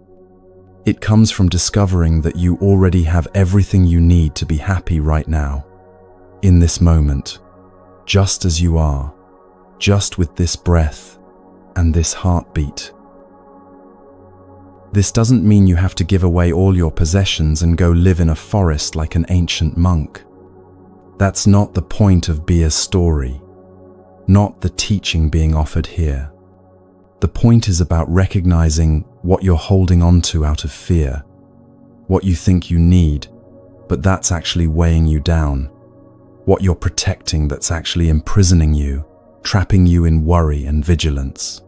It comes from discovering that you already have everything you need to be happy right now, in this moment, just as you are, just with this breath and this heartbeat. This doesn't mean you have to give away all your possessions and go live in a forest like an ancient monk. That's not the point of Beer's story, not the teaching being offered here. The point is about recognizing what you're holding on to out of fear, what you think you need, but that's actually weighing you down, what you're protecting that's actually imprisoning you, trapping you in worry and vigilance.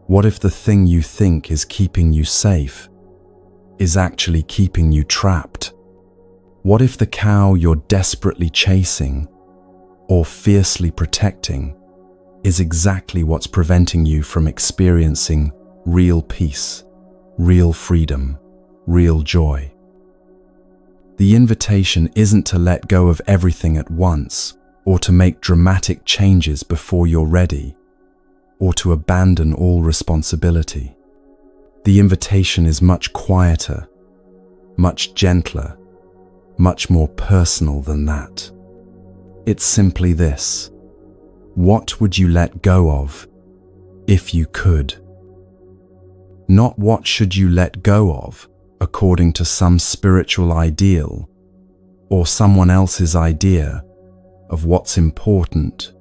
What if the thing you think is keeping you safe is actually keeping you trapped? What if the cow you're desperately chasing or fiercely protecting is exactly what's preventing you from experiencing real peace, real freedom, real joy? The invitation isn't to let go of everything at once or to make dramatic changes before you're ready, or to abandon all responsibility. The invitation is much quieter, much gentler, much more personal than that. It's simply this: what would you let go of if you could? Not what should you let go of according to some spiritual ideal or someone else's idea of what's important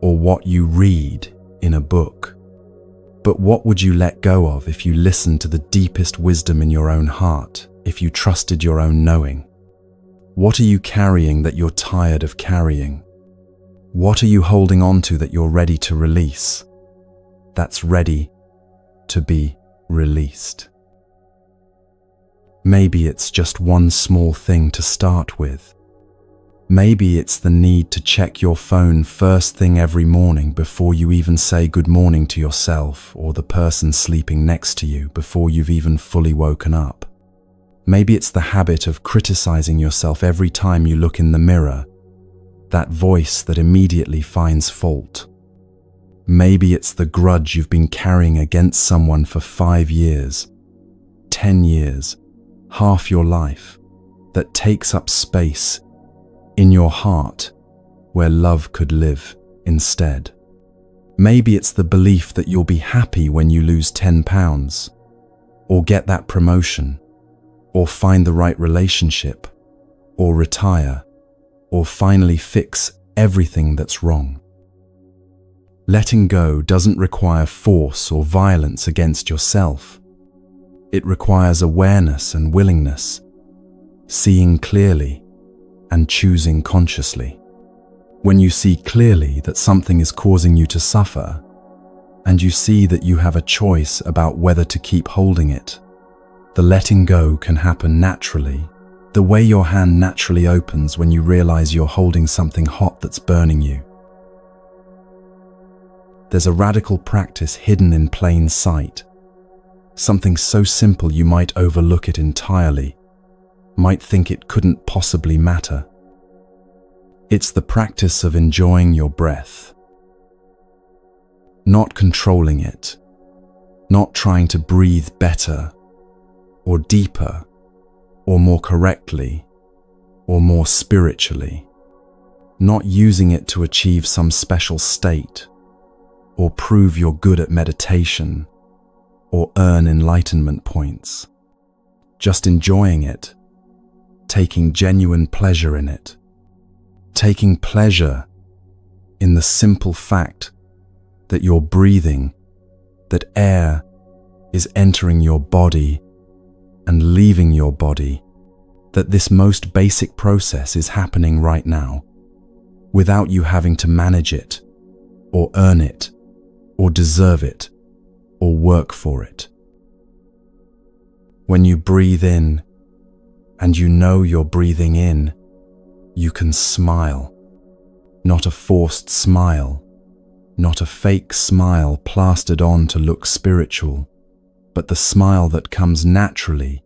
or what you read in a book. But what would you let go of if you listened to the deepest wisdom in your own heart, if you trusted your own knowing? What are you carrying that you're tired of carrying? What are you holding on to that you're ready to release? That's ready to be released. Maybe it's just one small thing to start with. Maybe it's the need to check your phone first thing every morning before you even say good morning to yourself or the person sleeping next to you before you've even fully woken up. Maybe it's the habit of criticizing yourself every time you look in the mirror, that voice that immediately finds fault. Maybe it's the grudge you've been carrying against someone for 5 years, 10 years, half your life, that takes up space in your heart where love could live instead. Maybe it's the belief that you'll be happy when you lose 10 pounds, or get that promotion, or find the right relationship, or retire, or finally fix everything that's wrong. Letting go doesn't require force or violence against yourself. It requires awareness and willingness, seeing clearly and choosing consciously. When you see clearly that something is causing you to suffer, and you see that you have a choice about whether to keep holding it, the letting go can happen naturally, the way your hand naturally opens when you realize you're holding something hot that's burning you. There's a radical practice hidden in plain sight, something so simple you might overlook it entirely, might think it couldn't possibly matter. It's the practice of enjoying your breath, not controlling it, not trying to breathe better or deeper or more correctly or more spiritually, not using it to achieve some special state or prove you're good at meditation or earn enlightenment points. Just enjoying it taking genuine pleasure in it. Taking pleasure in the simple fact that you're breathing, that air is entering your body and leaving your body, that this most basic process is happening right now, without you having to manage it, or earn it, or deserve it, or work for it. When you breathe in, and you know you're breathing in, you can smile. Not a forced smile, not a fake smile plastered on to look spiritual, but the smile that comes naturally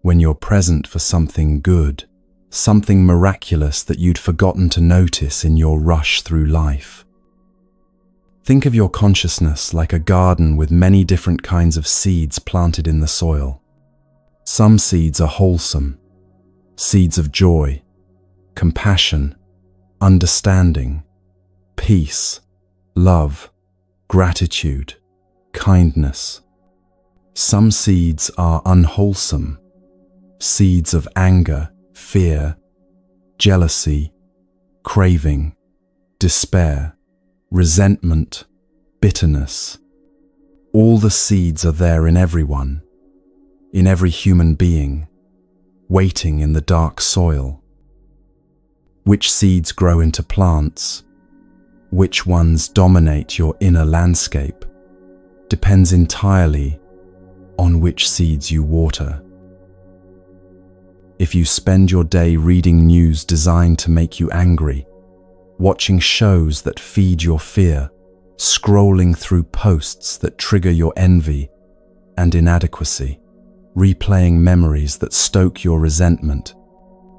when you're present for something good, something miraculous that you'd forgotten to notice in your rush through life. Think of your consciousness like a garden with many different kinds of seeds planted in the soil. Some seeds are wholesome, seeds of joy, compassion, understanding, peace, love, gratitude, kindness. Some seeds are unwholesome, seeds of anger, fear, jealousy, craving, despair, resentment, bitterness. All the seeds are there in everyone, in every human being, waiting in the dark soil. Which seeds grow into plants, which ones dominate your inner landscape, depends entirely on which seeds you water. If you spend your day reading news designed to make you angry, watching shows that feed your fear, scrolling through posts that trigger your envy and inadequacy, replaying memories that stoke your resentment,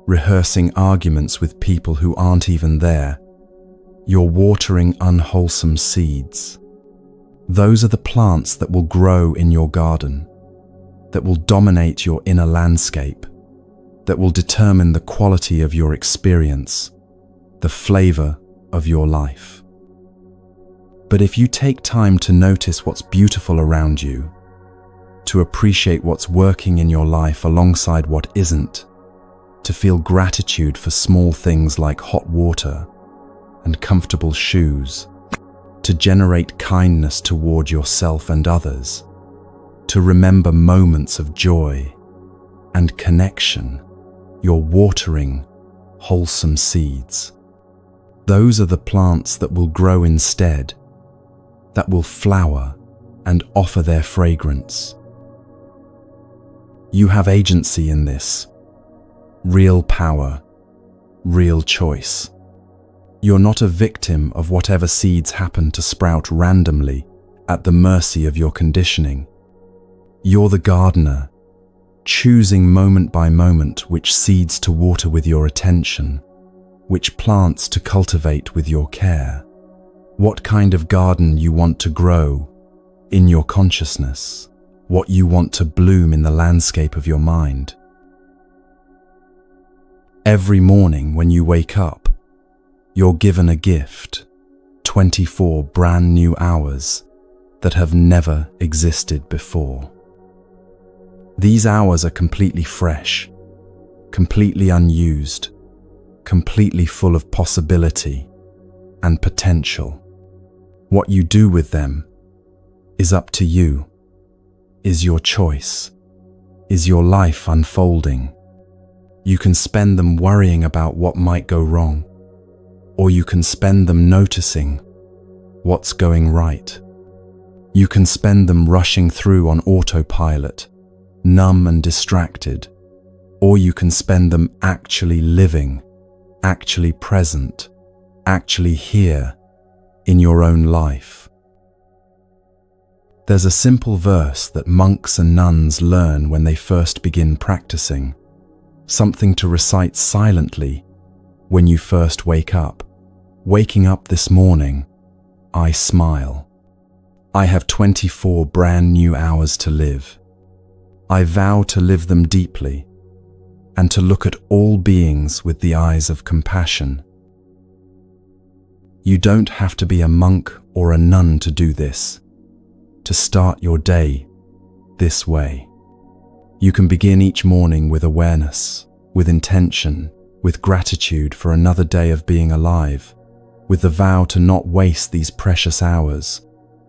rehearsing arguments with people who aren't even there, you're watering unwholesome seeds. Those are the plants that will grow in your garden, that will dominate your inner landscape, that will determine the quality of your experience, the flavor of your life. But if you take time to notice what's beautiful around you, to appreciate what's working in your life alongside what isn't, to feel gratitude for small things like hot water and comfortable shoes, to generate kindness toward yourself and others, to remember moments of joy and connection, you're watering wholesome seeds. Those are the plants that will grow instead, that will flower and offer their fragrance. You have agency in this, real power, real choice. You're not a victim of whatever seeds happen to sprout randomly at the mercy of your conditioning. You're the gardener, choosing moment by moment which seeds to water with your attention, which plants to cultivate with your care, what kind of garden you want to grow in your consciousness, what you want to bloom in the landscape of your mind. Every morning when you wake up, you're given a gift, 24 brand new hours that have never existed before. These hours are completely fresh, completely unused, completely full of possibility and potential. What you do with them is up to you, is your choice, is your life unfolding. You can spend them worrying about what might go wrong, or you can spend them noticing what's going right. You can spend them rushing through on autopilot, numb and distracted, or you can spend them actually living, actually present, actually here in your own life. There's a simple verse that monks and nuns learn when they first begin practicing, something to recite silently when you first wake up. Waking up this morning, I smile. I have 24 brand new hours to live. I vow to live them deeply and to look at all beings with the eyes of compassion. You don't have to be a monk or a nun to do this, to start your day this way. You can begin each morning with awareness, with intention, with gratitude for another day of being alive, with the vow to not waste these precious hours,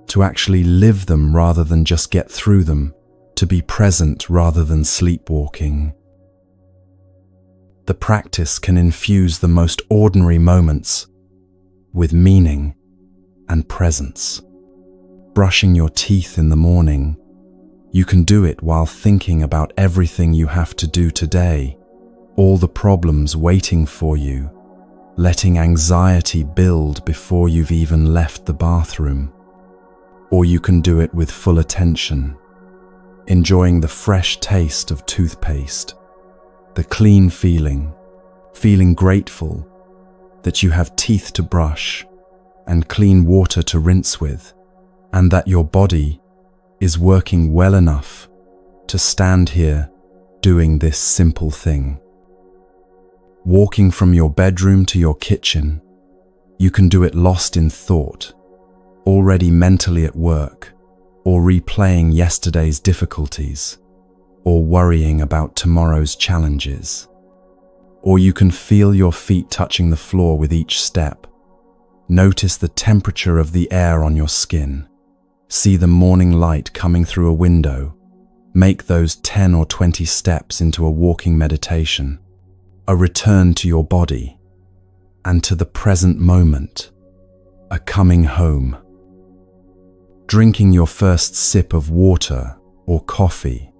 to actually live them rather than just get through them, to be present rather than sleepwalking. The practice can infuse the most ordinary moments with meaning and presence. Brushing your teeth in the morning, you can do it while thinking about everything you have to do today, all the problems waiting for you, letting anxiety build before you've even left the bathroom. Or you can do it with full attention, enjoying the fresh taste of toothpaste, the clean feeling grateful that you have teeth to brush and clean water to rinse with, and that your body is working well enough to stand here doing this simple thing. Walking from your bedroom to your kitchen, you can do it lost in thought, already mentally at work, or replaying yesterday's difficulties, or worrying about tomorrow's challenges. Or you can feel your feet touching the floor with each step. Notice the temperature of the air on your skin. See the morning light coming through a window. Make those 10 or 20 steps into a walking meditation, a return to your body and to the present moment, a coming home. Drinking your first sip of water or coffee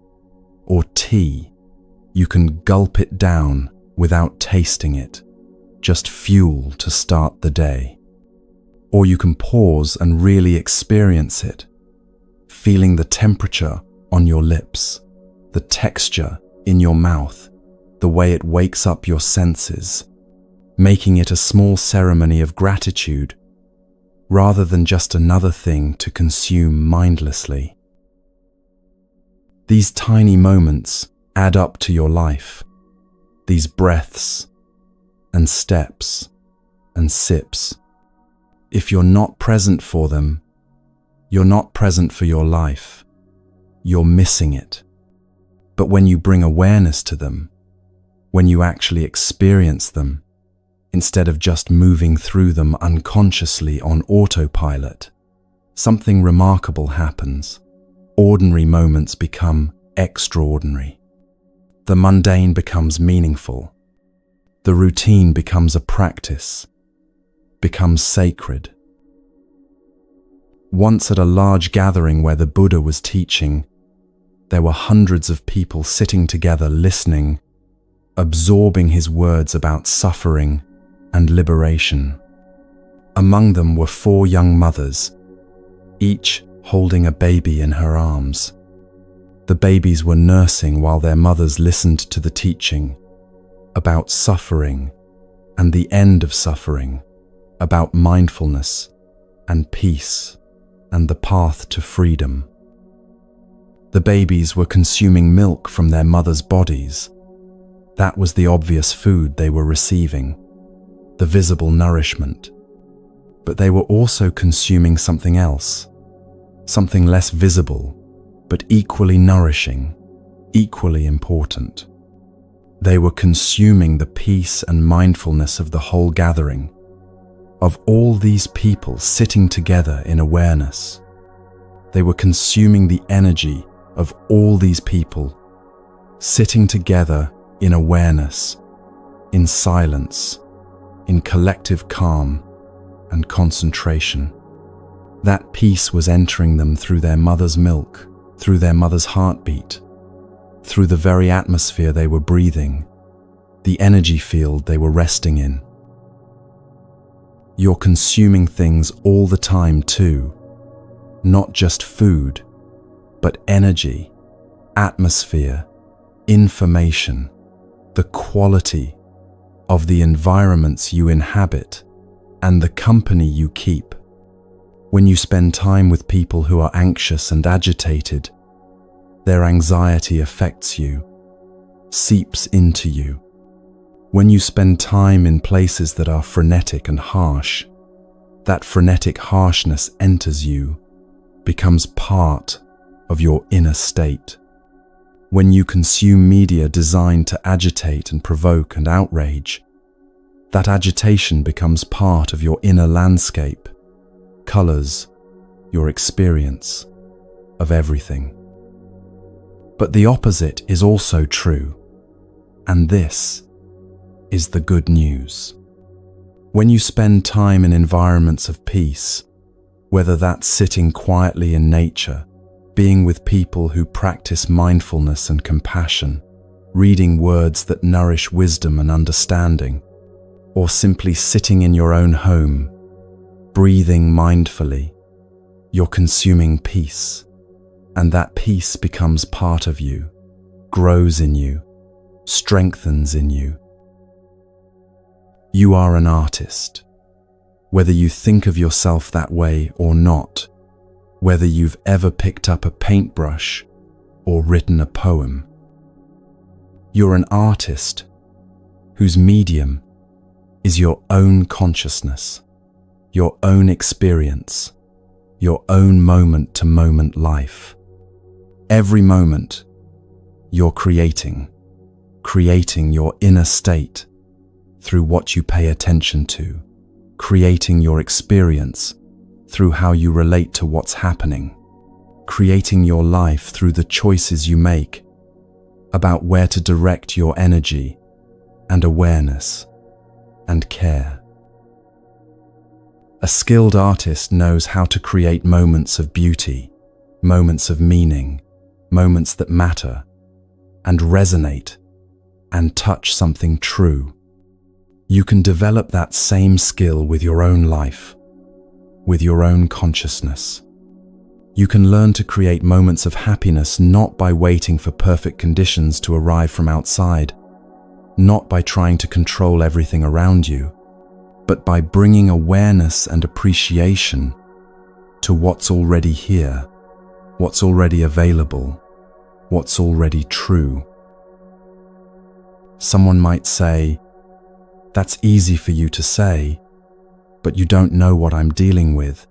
or tea, you can gulp it down without tasting it, just fuel to start the day. Or you can pause and really experience it, feeling the temperature on your lips, the texture in your mouth, the way it wakes up your senses, making it a small ceremony of gratitude rather than just another thing to consume mindlessly. These tiny moments add up to your life, these breaths and steps and sips. If you're not present for them, you're not present for your life. You're missing it. But when you bring awareness to them, when you actually experience them, instead of just moving through them unconsciously on autopilot, something remarkable happens. Ordinary moments become extraordinary. The mundane becomes meaningful. The routine becomes a practice, becomes sacred. Once at a large gathering where the Buddha was teaching, there were hundreds of people sitting together listening, absorbing his words about suffering and liberation. Among them were 4 young mothers, each holding a baby in her arms. The babies were nursing while their mothers listened to the teaching about suffering and the end of suffering, about mindfulness and peace and the path to freedom. The babies were consuming milk from their mothers' bodies. That was the obvious food they were receiving, the visible nourishment. But they were also consuming something else, something less visible, but equally nourishing, equally important. They were consuming the peace and mindfulness of the whole gathering, of all these people sitting together in awareness. They were consuming the energy of all these people sitting together in awareness, in silence, in collective calm and concentration. That peace was entering them through their mother's milk, through their mother's heartbeat, through the very atmosphere they were breathing, the energy field they were resting in. You're consuming things all the time too, not just food, but energy, atmosphere, information, the quality of the environments you inhabit and the company you keep. When you spend time with people who are anxious and agitated, their anxiety affects you, seeps into you. When you spend time in places that are frenetic and harsh, that frenetic harshness enters you, becomes part of your inner state. When you consume media designed to agitate and provoke and outrage, that agitation becomes part of your inner landscape, colors your experience of everything. But the opposite is also true, and this is the good news. When you spend time in environments of peace, whether that's sitting quietly in nature, being with people who practice mindfulness and compassion, reading words that nourish wisdom and understanding, or simply sitting in your own home, breathing mindfully, you're consuming peace, and that peace becomes part of you, grows in you, strengthens in you. You are an artist, whether you think of yourself that way or not, whether you've ever picked up a paintbrush or written a poem. You're an artist whose medium is your own consciousness, your own experience, your own moment-to-moment life. Every moment, you're creating your inner state through what you pay attention to, creating your experience through how you relate to what's happening, creating your life through the choices you make about where to direct your energy and awareness and care. A skilled artist knows how to create moments of beauty, moments of meaning, moments that matter and resonate and touch something true. You can develop that same skill with your own life, with your own consciousness. You can learn to create moments of happiness not by waiting for perfect conditions to arrive from outside, not by trying to control everything around you, but by bringing awareness and appreciation to what's already here, what's already available, what's already true. Someone might say, "That's easy for you to say, but you don't know what I'm dealing with.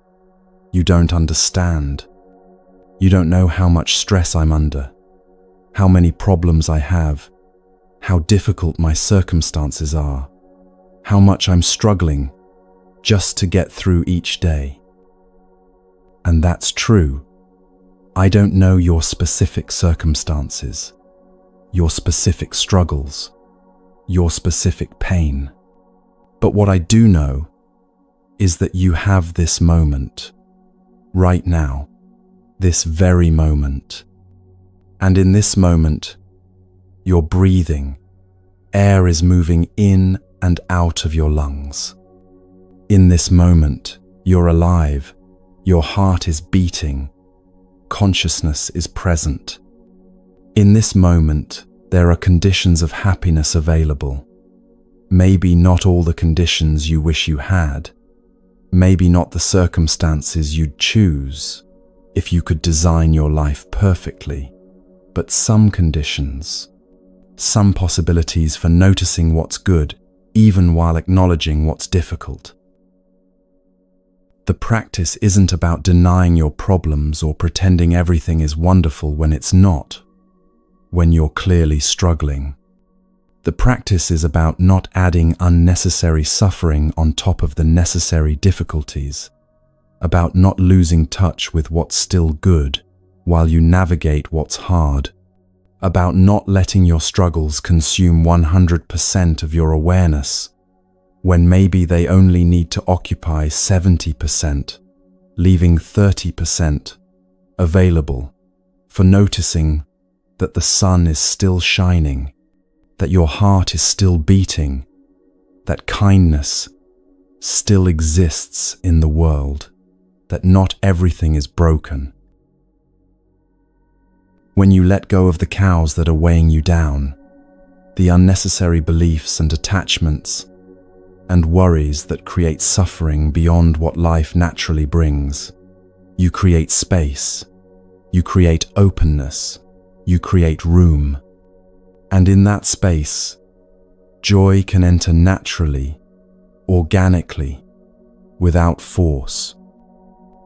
You don't understand. You don't know how much stress I'm under, how many problems I have, how difficult my circumstances are, how much I'm struggling just to get through each day." And that's true. I don't know your specific circumstances, your specific struggles, your specific pain. But what I do know is that you have this moment, right now, this very moment. And in this moment, you're breathing. Air is moving in and out of your lungs. In this moment, you're alive. Your heart is beating. Consciousness is present. In this moment, there are conditions of happiness available. Maybe not all the conditions you wish you had. Maybe not the circumstances you'd choose if you could design your life perfectly, but some conditions, some possibilities for noticing what's good, even while acknowledging what's difficult. The practice isn't about denying your problems or pretending everything is wonderful when it's not, when you're clearly struggling. The practice is about not adding unnecessary suffering on top of the necessary difficulties, about not losing touch with what's still good while you navigate what's hard, about not letting your struggles consume 100% of your awareness when maybe they only need to occupy 70%, leaving 30% available for noticing that the sun is still shining, that your heart is still beating, that kindness still exists in the world, that not everything is broken. When you let go of the cows that are weighing you down, the unnecessary beliefs and attachments and worries that create suffering beyond what life naturally brings, you create space, you create openness, you create room. And in that space, joy can enter naturally, organically, without force.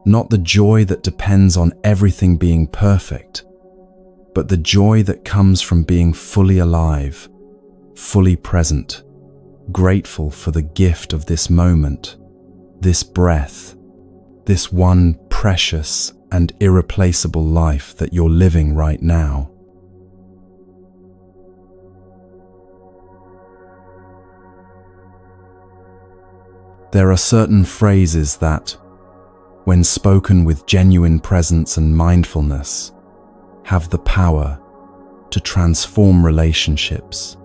Not the joy that depends on everything being perfect, but the joy that comes from being fully alive, fully present, grateful for the gift of this moment, this breath, this one precious and irreplaceable life that you're living right now. There are certain phrases that, when spoken with genuine presence and mindfulness, have the power to transform relationships,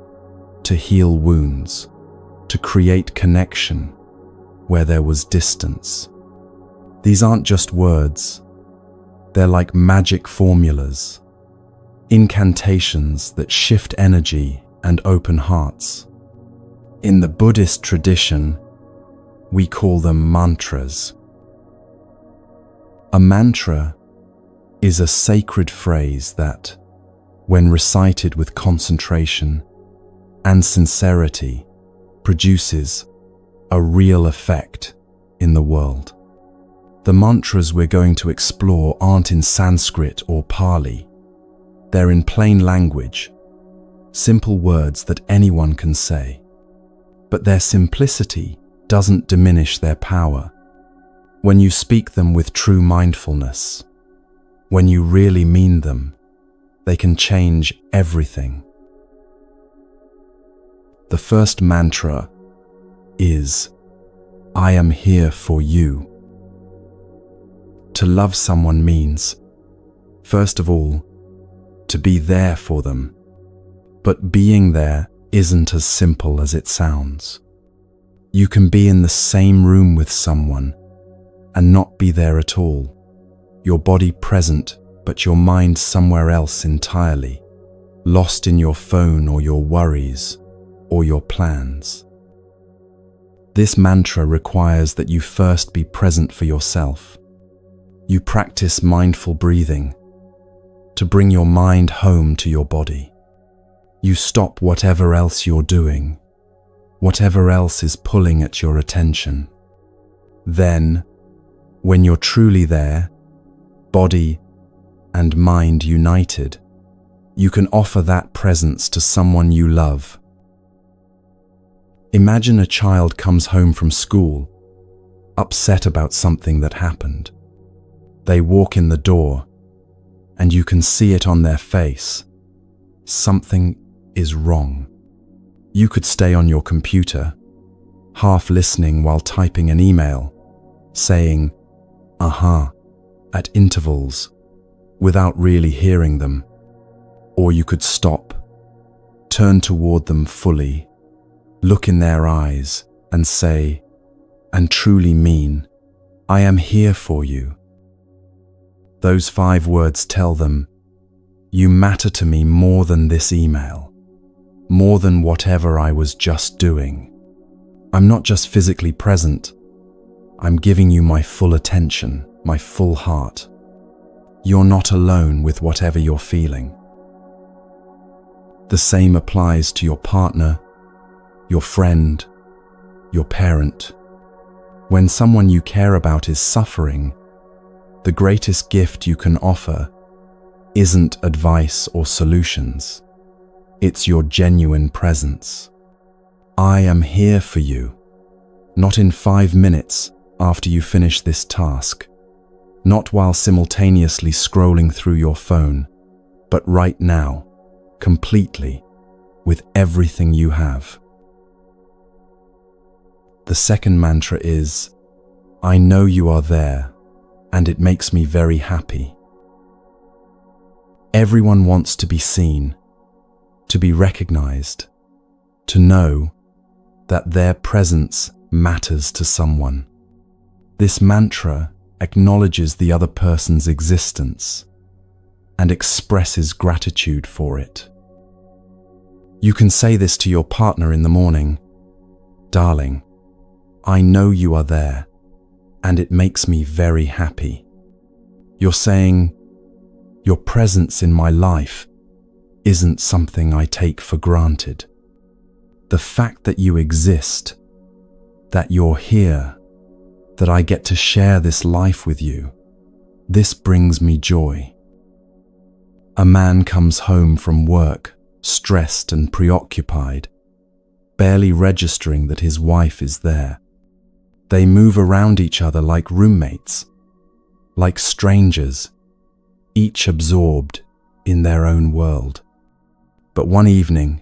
to heal wounds, to create connection where there was distance. These aren't just words, they're like magic formulas, incantations that shift energy and open hearts. In the Buddhist tradition, we call them mantras. A mantra is a sacred phrase that, when recited with concentration and sincerity, produces a real effect in the world. The mantras we're going to explore aren't in Sanskrit or Pali. They're in plain language, simple words that anyone can say. But their simplicity doesn't diminish their power. When you speak them with true mindfulness, when you really mean them, they can change everything. The first mantra is, I am here for you. To love someone means, first of all, to be there for them. But being there isn't as simple as it sounds. You can be in the same room with someone and not be there at all. Your body present, but your mind somewhere else entirely, lost in your phone or your worries or your plans. This mantra requires that you first be present for yourself. You practice mindful breathing to bring your mind home to your body. You stop whatever else you're doing, whatever else is pulling at your attention. Then, when you're truly there, body and mind united, you can offer that presence to someone you love. Imagine a child comes home from school, upset about something that happened. They walk in the door, and you can see it on their face. Something is wrong. You could stay on your computer, half listening while typing an email, saying, "Aha," at intervals, without really hearing them. Or you could stop, turn toward them fully, look in their eyes and say, and truly mean, "I am here for you." Those 5 words tell them, you matter to me more than this email, more than whatever I was just doing. I'm not just physically present, I'm giving you my full attention, my full heart. You're not alone with whatever you're feeling. The same applies to your partner, your friend, your parent. When someone you care about is suffering, the greatest gift you can offer isn't advice or solutions. It's your genuine presence. I am here for you, not in 5 minutes after you finish this task, not while simultaneously scrolling through your phone, but right now, completely, with everything you have. The second mantra is, I know you are there, and it makes me very happy. Everyone wants to be seen, to be recognized, to know that their presence matters to someone. This mantra acknowledges the other person's existence and expresses gratitude for it. You can say this to your partner in the morning, "Darling, I know you are there, and it makes me very happy." You're saying, your presence in my life isn't something I take for granted. The fact that you exist, that you're here, that I get to share this life with you, this brings me joy. A man comes home from work, stressed and preoccupied, barely registering that his wife is there. They move around each other like roommates, like strangers, each absorbed in their own world. But one evening,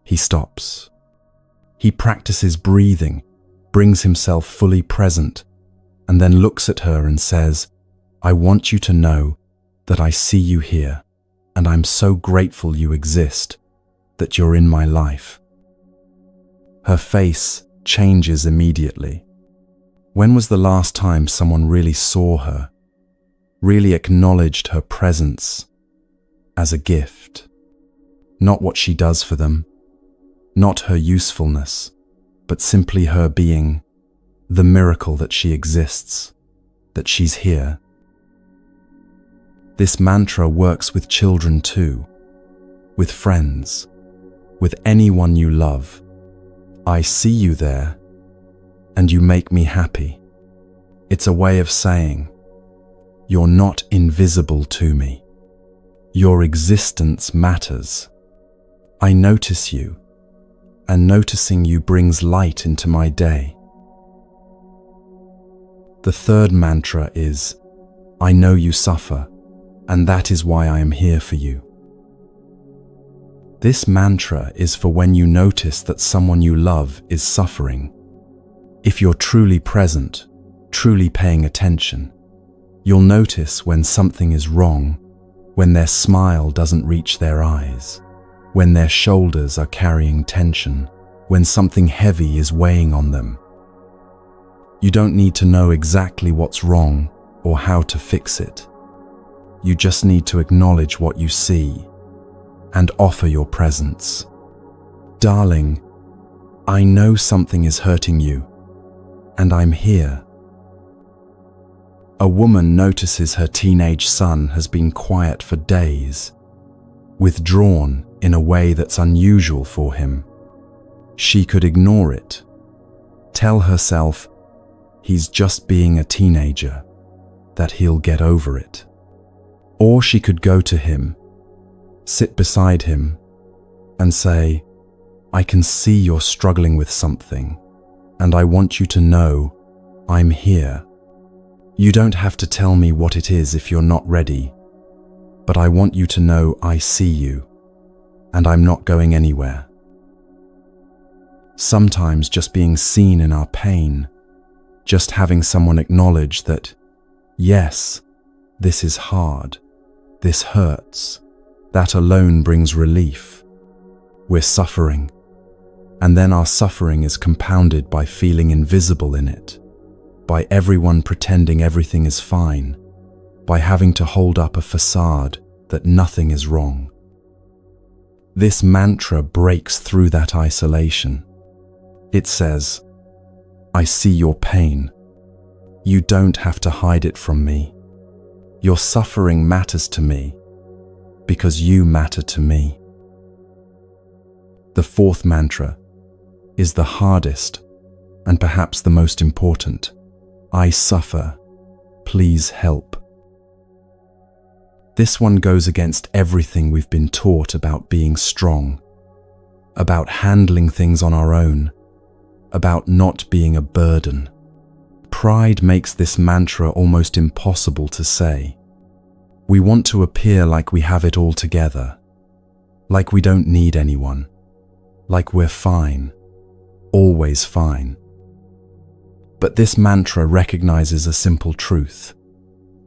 he stops. He practices breathing, brings himself fully present, and then looks at her and says, "I want you to know that I see you here, and I'm so grateful you exist, that you're in my life." Her face changes immediately. When was the last time someone really saw her, really acknowledged her presence as a gift? Not what she does for them, not her usefulness, but simply her being, the miracle that she exists, that she's here. This mantra works with children too, with friends, with anyone you love. I see you there, and you make me happy. It's a way of saying, you're not invisible to me. Your existence matters. I notice you, and noticing you brings light into my day. The third mantra is, I know you suffer, and that is why I am here for you. This mantra is for when you notice that someone you love is suffering. If you're truly present, truly paying attention, you'll notice when something is wrong, when their smile doesn't reach their eyes, when their shoulders are carrying tension, when something heavy is weighing on them. You don't need to know exactly what's wrong or how to fix it. You just need to acknowledge what you see and offer your presence. Darling, I know something is hurting you, and I'm here. A woman notices her teenage son has been quiet for days, withdrawn in a way that's unusual for him. She could ignore it, tell herself he's just being a teenager, that he'll get over it. Or she could go to him, sit beside him, and say, I can see you're struggling with something, and I want you to know I'm here. You don't have to tell me what it is if you're not ready, but I want you to know I see you, and I'm not going anywhere. Sometimes just being seen in our pain, just having someone acknowledge that, yes, this is hard, this hurts, that alone brings relief. We're suffering, and then our suffering is compounded by feeling invisible in it, by everyone pretending everything is fine, by having to hold up a facade that nothing is wrong. This mantra breaks through that isolation. It says, I see your pain. You don't have to hide it from me. Your suffering matters to me because you matter to me. The fourth mantra is the hardest and perhaps the most important. I suffer, please help. This one goes against everything we've been taught about being strong, about handling things on our own, about not being a burden. Pride makes this mantra almost impossible to say. We want to appear like we have it all together, like we don't need anyone, like we're fine, always fine. But this mantra recognizes a simple truth.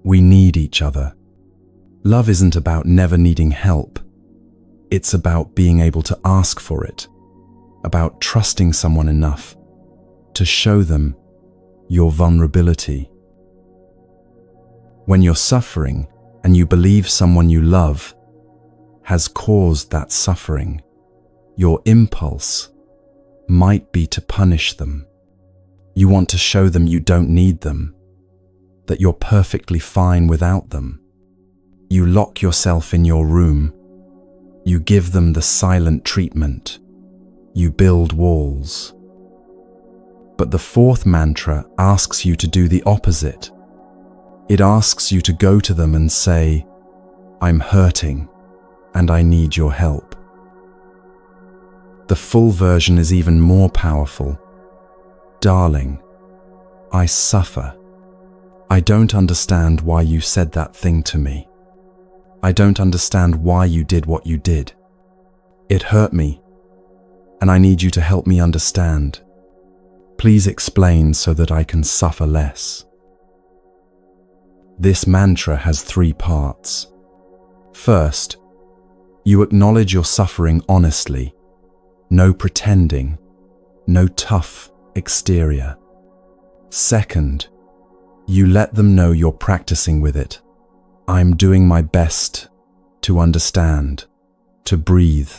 We need each other. Love isn't about never needing help. It's about being able to ask for it, about trusting someone enough to show them your vulnerability. When you're suffering and you believe someone you love has caused that suffering, your impulse might be to punish them. You want to show them you don't need them, that you're perfectly fine without them. You lock yourself in your room. You give them the silent treatment. You build walls. But the fourth mantra asks you to do the opposite. It asks you to go to them and say, I'm hurting, and I need your help. The full version is even more powerful. Darling, I suffer. I don't understand why you said that thing to me. I don't understand why you did what you did. It hurt me, and I need you to help me understand. Please explain so that I can suffer less. This mantra has 3 parts. First, you acknowledge your suffering honestly. No pretending, no tough exterior. Second, you let them know you're practicing with it. I'm doing my best to understand, to breathe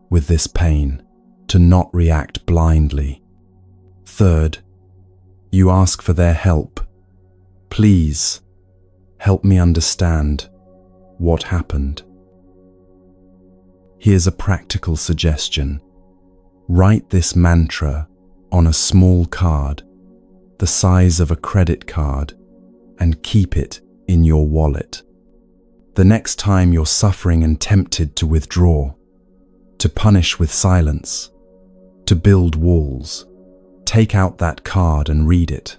with this pain, to not react blindly. Third, you ask for their help. Please, help me understand what happened. Here's a practical suggestion. Write this mantra on a small card, the size of a credit card, and keep it in your wallet. The next time you're suffering and tempted to withdraw, to punish with silence, to build walls, take out that card and read it.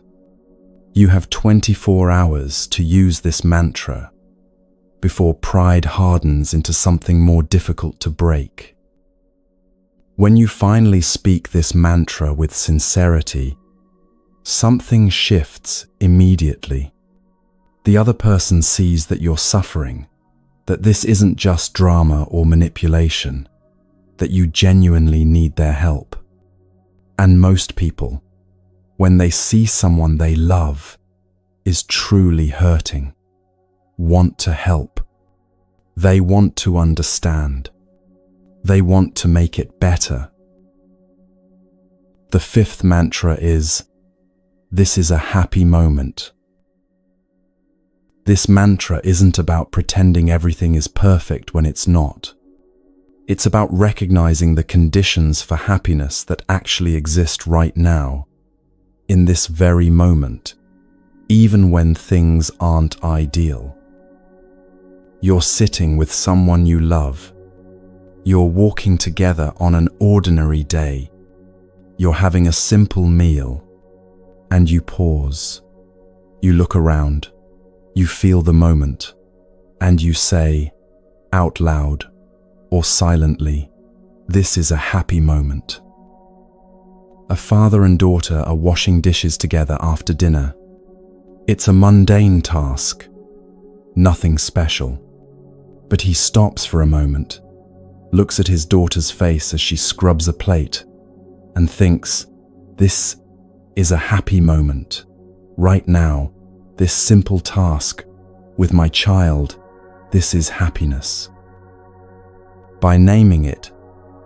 You have 24 hours to use this mantra before pride hardens into something more difficult to break. When you finally speak this mantra with sincerity, something shifts immediately. The other person sees that you're suffering, that this isn't just drama or manipulation, that you genuinely need their help. And most people, when they see someone they love is truly hurting, want to help. They want to understand. They want to make it better. The 5th mantra is, this is a happy moment. This mantra isn't about pretending everything is perfect when it's not. It's about recognizing the conditions for happiness that actually exist right now, in this very moment, even when things aren't ideal. You're sitting with someone you love. You're walking together on an ordinary day. You're having a simple meal, and you pause. You look around. You feel the moment, and you say, out loud or silently, this is a happy moment. A father and daughter are washing dishes together after dinner. It's a mundane task, nothing special. But he stops for a moment, looks at his daughter's face as she scrubs a plate, and thinks, this is a happy moment. Right now, this simple task, with my child, this is happiness. By naming it,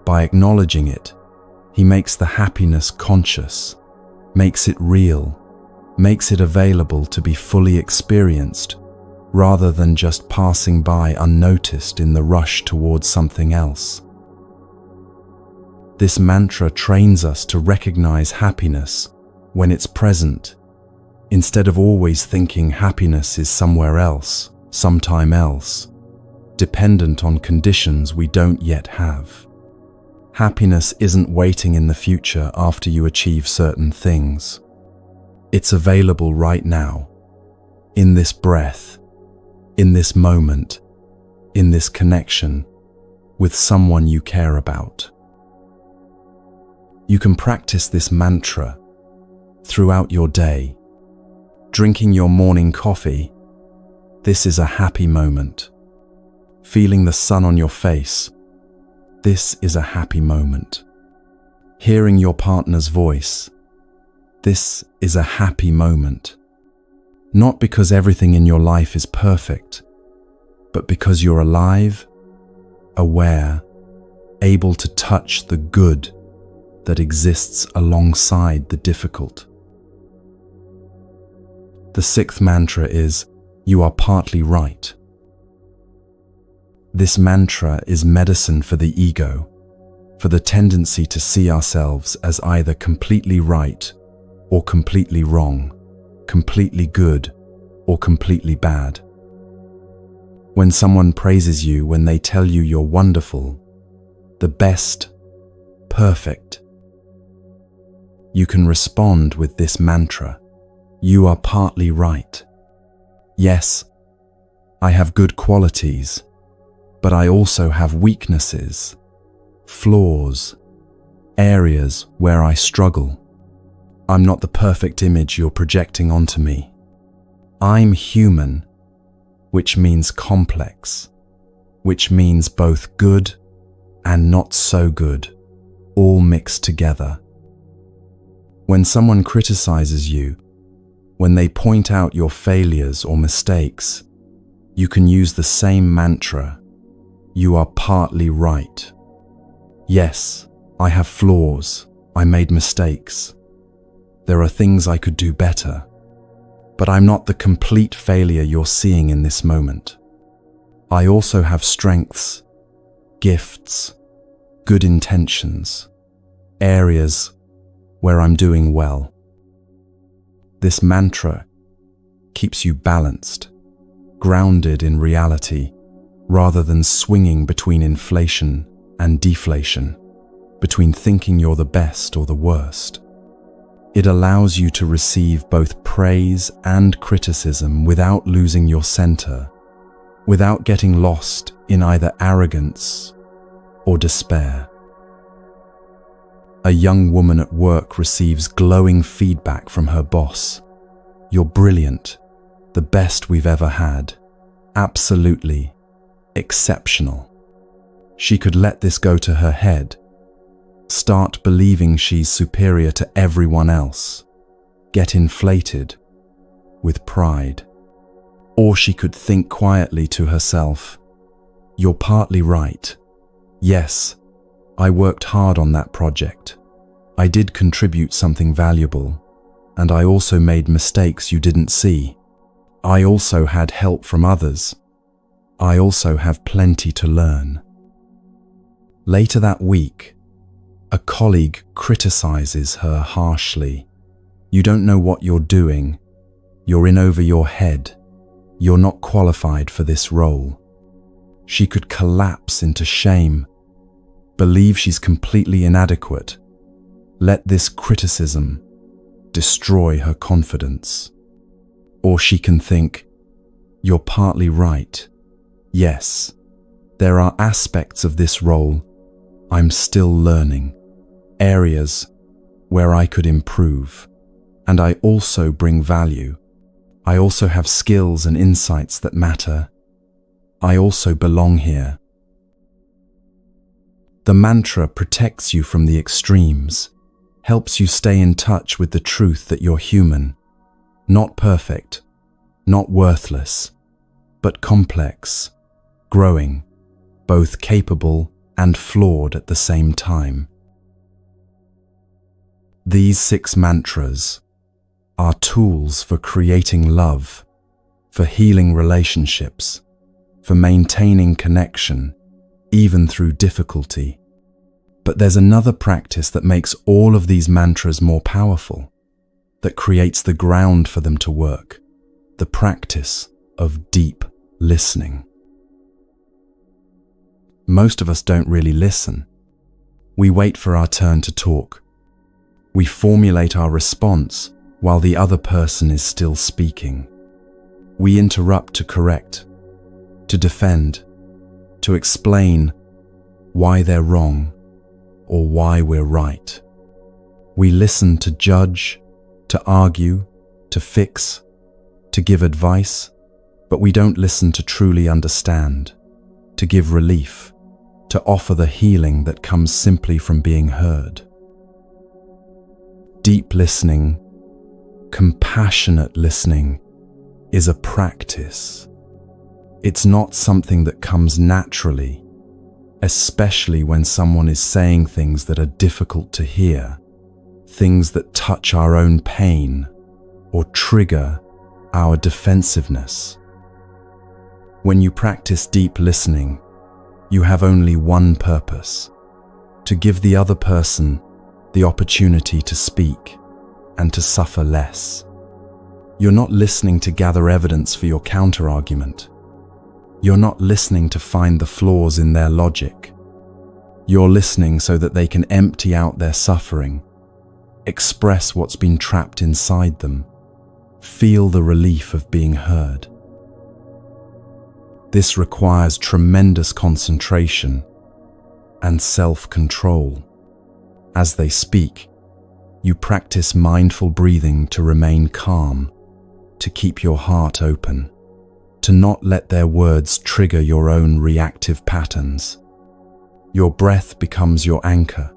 by acknowledging it, he makes the happiness conscious, makes it real, makes it available to be fully experienced, rather than just passing by unnoticed in the rush towards something else. This mantra trains us to recognize happiness when it's present, instead of always thinking happiness is somewhere else, sometime else, dependent on conditions we don't yet have. Happiness isn't waiting in the future after you achieve certain things. It's available right now, in this breath, in this moment, in this connection, with someone you care about. You can practice this mantra throughout your day. Drinking your morning coffee, this is a happy moment. Feeling the sun on your face, this is a happy moment. Hearing your partner's voice, this is a happy moment. Not because everything in your life is perfect, but because you're alive, aware, able to touch the good that exists alongside the difficult. The 6th mantra is, you are partly right. This mantra is medicine for the ego, for the tendency to see ourselves as either completely right or completely wrong, completely good or completely bad. When someone praises you, when they tell you you're wonderful, the best, perfect, you can respond with this mantra: you are partly right. Yes, I have good qualities, but I also have weaknesses, flaws, areas where I struggle. I'm not the perfect image you're projecting onto me. I'm human, which means complex, which means both good and not so good, all mixed together. When someone criticizes you, when they point out your failures or mistakes, you can use the same mantra: you are partly right. Yes, I have flaws, I made mistakes. There are things I could do better, but I'm not the complete failure you're seeing in this moment. I also have strengths, gifts, good intentions, areas where I'm doing well. This mantra keeps you balanced, grounded in reality, rather than swinging between inflation and deflation, between thinking you're the best or the worst. It allows you to receive both praise and criticism without losing your center, without getting lost in either arrogance or despair. A young woman at work receives glowing feedback from her boss. You're brilliant, the best we've ever had, absolutely exceptional. She could let this go to her head, start believing she's superior to everyone else, get inflated with pride. Or she could think quietly to herself, you're partly right. Yes, I worked hard on that project. I did contribute something valuable, and I also made mistakes you didn't see. I also had help from others. I also have plenty to learn. Later that week, a colleague criticizes her harshly. You don't know what you're doing. You're in over your head. You're not qualified for this role. She could collapse into shame, believe she's completely inadequate. Let this criticism destroy her confidence. Or she can think, you're partly right. Yes, there are aspects of this role I'm still learning, areas where I could improve, and I also bring value. I also have skills and insights that matter. I also belong here. The mantra protects you from the extremes, helps you stay in touch with the truth that you're human, not perfect, not worthless, but complex, growing, both capable and flawed at the same time. These 6 mantras are tools for creating love, for healing relationships, for maintaining connection, even through difficulty. But there's another practice that makes all of these mantras more powerful, that creates the ground for them to work, the practice of deep listening. Most of us don't really listen. We wait for our turn to talk. We formulate our response while the other person is still speaking. We interrupt to correct, to defend, to explain why they're wrong or why we're right. We listen to judge, to argue, to fix, to give advice, but we don't listen to truly understand, to give relief, to offer the healing that comes simply from being heard. Deep listening, compassionate listening, is a practice. It's not something that comes naturally, especially when someone is saying things that are difficult to hear, things that touch our own pain or trigger our defensiveness. When you practice deep listening, you have only one purpose: to give the other person the opportunity to speak and to suffer less. You're not listening to gather evidence for your counterargument. You're not listening to find the flaws in their logic. You're listening so that they can empty out their suffering, express what's been trapped inside them, feel the relief of being heard. This requires tremendous concentration and self-control. As they speak, you practice mindful breathing to remain calm, to keep your heart open, to not let their words trigger your own reactive patterns. Your breath becomes your anchor,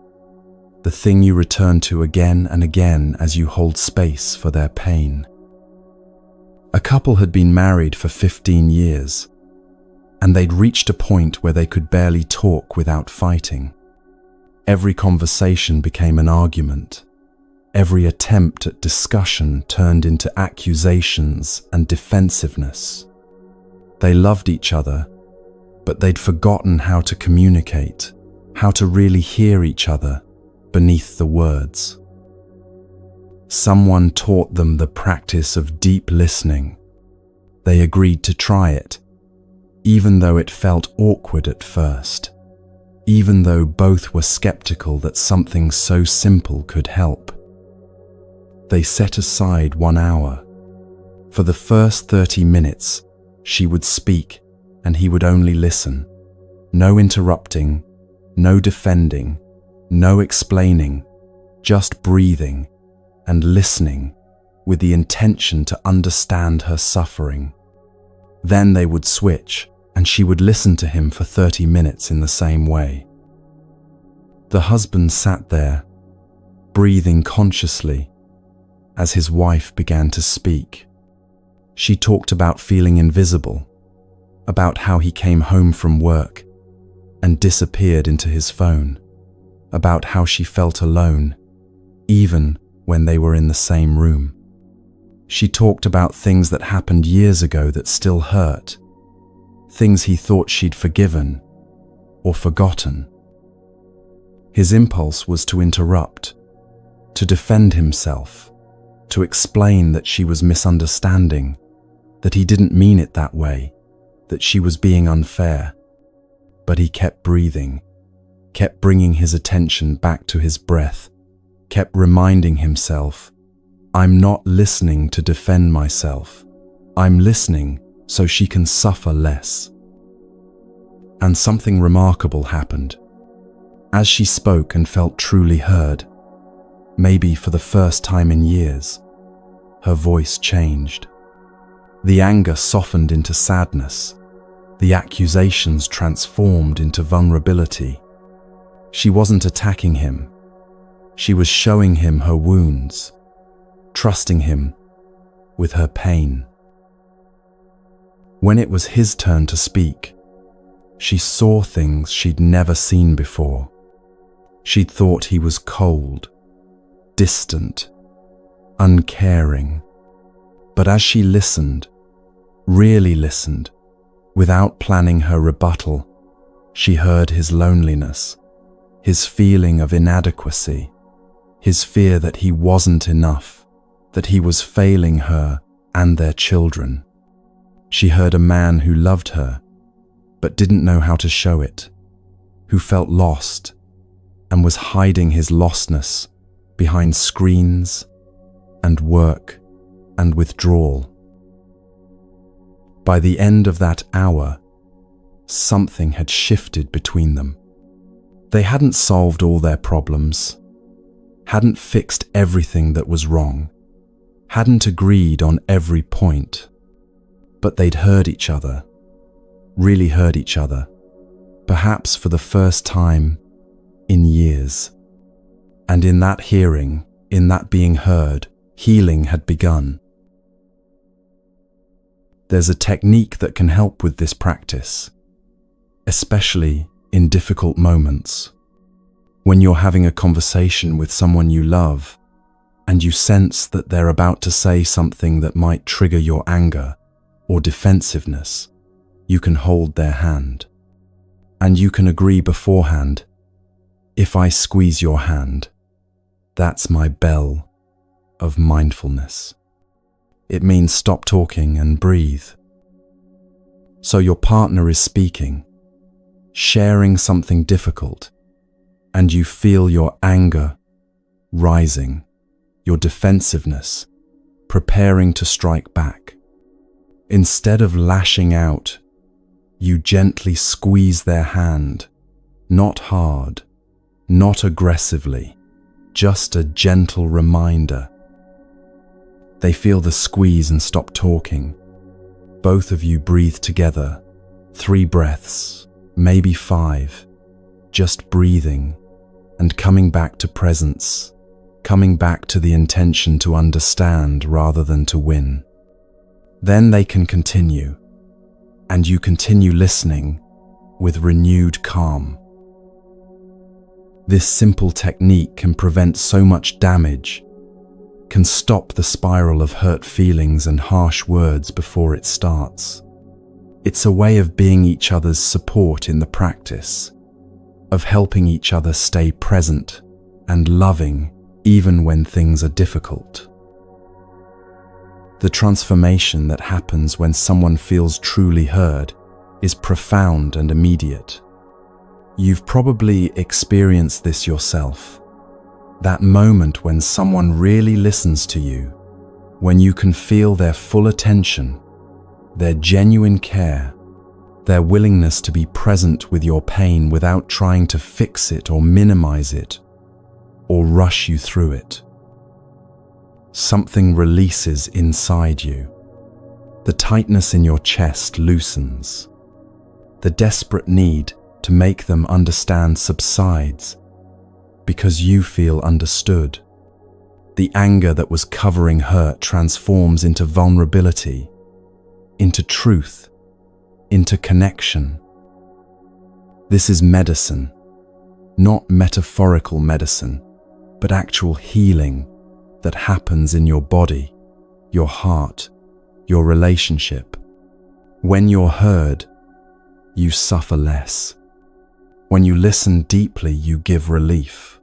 the thing you return to again and again as you hold space for their pain. A couple had been married for 15 years, and they'd reached a point where they could barely talk without fighting. Every conversation became an argument. Every attempt at discussion turned into accusations and defensiveness. They loved each other, but they'd forgotten how to communicate, how to really hear each other beneath the words. Someone taught them the practice of deep listening. They agreed to try it, even though it felt awkward at first, even though both were skeptical that something so simple could help. They set aside 1 hour. For the first 30 minutes, she would speak and he would only listen. No interrupting, no defending, no explaining, just breathing and listening with the intention to understand her suffering. Then they would switch and she would listen to him for 30 minutes in the same way. The husband sat there, breathing consciously, as his wife began to speak. She talked about feeling invisible, about how he came home from work and disappeared into his phone, about how she felt alone, even when they were in the same room. She talked about things that happened years ago that still hurt, things he thought she'd forgiven or forgotten. His impulse was to interrupt, to defend himself, to explain that she was misunderstanding, that he didn't mean it that way, that she was being unfair. But he kept breathing, kept bringing his attention back to his breath, kept reminding himself, I'm not listening to defend myself. I'm listening so she can suffer less. And something remarkable happened. As she spoke and felt truly heard, maybe for the first time in years, her voice changed. The anger softened into sadness. The accusations transformed into vulnerability. She wasn't attacking him. She was showing him her wounds, trusting him with her pain. When it was his turn to speak, she saw things she'd never seen before. She'd thought he was cold, distant, uncaring. But as she listened, really listened, without planning her rebuttal, she heard his loneliness, his feeling of inadequacy, his fear that he wasn't enough, that he was failing her and their children. She heard a man who loved her, but didn't know how to show it, who felt lost and was hiding his lostness behind screens and work and withdrawal. By the end of that hour, something had shifted between them. They hadn't solved all their problems, hadn't fixed everything that was wrong, hadn't agreed on every point, but they'd heard each other, really heard each other, perhaps for the first time in years. And in that hearing, in that being heard, healing had begun. There's a technique that can help with this practice, especially in difficult moments. When you're having a conversation with someone you love, and you sense that they're about to say something that might trigger your anger or defensiveness, you can hold their hand. And you can agree beforehand, if I squeeze your hand, that's my bell of mindfulness. It means stop talking and breathe. So your partner is speaking, sharing something difficult, and you feel your anger rising, your defensiveness preparing to strike back. Instead of lashing out, you gently squeeze their hand, not hard, not aggressively, just a gentle reminder. They feel the squeeze and stop talking. Both of you breathe together, 3 breaths, maybe 5, just breathing and coming back to presence, coming back to the intention to understand rather than to win. Then they can continue, and you continue listening with renewed calm. This simple technique can prevent so much damage, can stop the spiral of hurt feelings and harsh words before it starts. It's a way of being each other's support in the practice, of helping each other stay present and loving even when things are difficult. The transformation that happens when someone feels truly heard is profound and immediate. You've probably experienced this yourself. That moment when someone really listens to you, when you can feel their full attention, their genuine care, their willingness to be present with your pain without trying to fix it or minimize it, or rush you through it. Something releases inside you. The tightness in your chest loosens. The desperate need to make them understand subsides because you feel understood. The anger that was covering hurt transforms into vulnerability, into truth, into connection. This is medicine, not metaphorical medicine, but actual healing that happens in your body, your heart, your relationship. When you're heard, you suffer less. When you listen deeply, you give relief.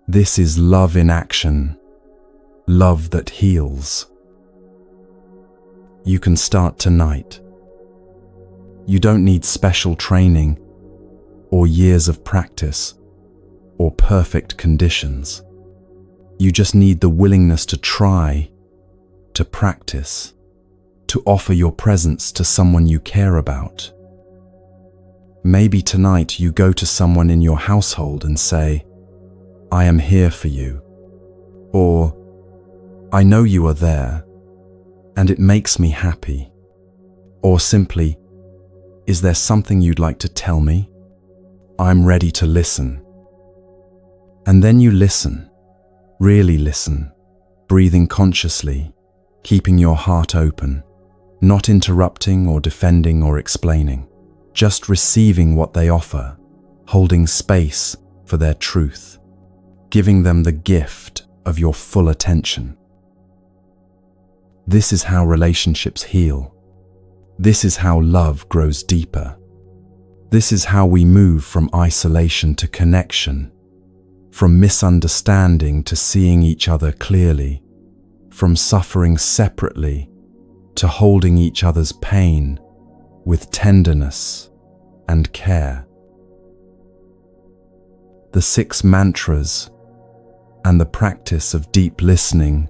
This is love in action, love that heals. You can start tonight. You don't need special training or years of practice or perfect conditions. You just need the willingness to try, to practice, to offer your presence to someone you care about. Maybe tonight you go to someone in your household and say, "I am here for you," or "I know you are there, and it makes me happy," or simply, "Is there something you'd like to tell me? I'm ready to listen." And then you listen, really listen, breathing consciously, keeping your heart open, not interrupting or defending or explaining, just receiving what they offer, holding space for their truth, giving them the gift of your full attention. This is how relationships heal. This is how love grows deeper. This is how we move from isolation to connection, from misunderstanding to seeing each other clearly, from suffering separately to holding each other's pain with tenderness and care. The 6 mantras and the practice of deep listening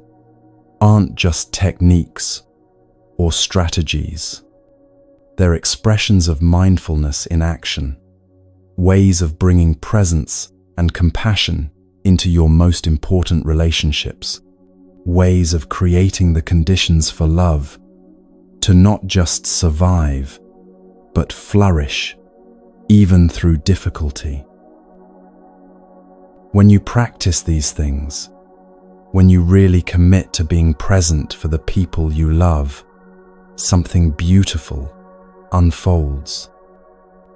aren't just techniques or strategies. They're expressions of mindfulness in action, ways of bringing presence and compassion into your most important relationships, ways of creating the conditions for love to not just survive, but flourish, even through difficulty. When you practice these things, when you really commit to being present for the people you love, something beautiful unfolds.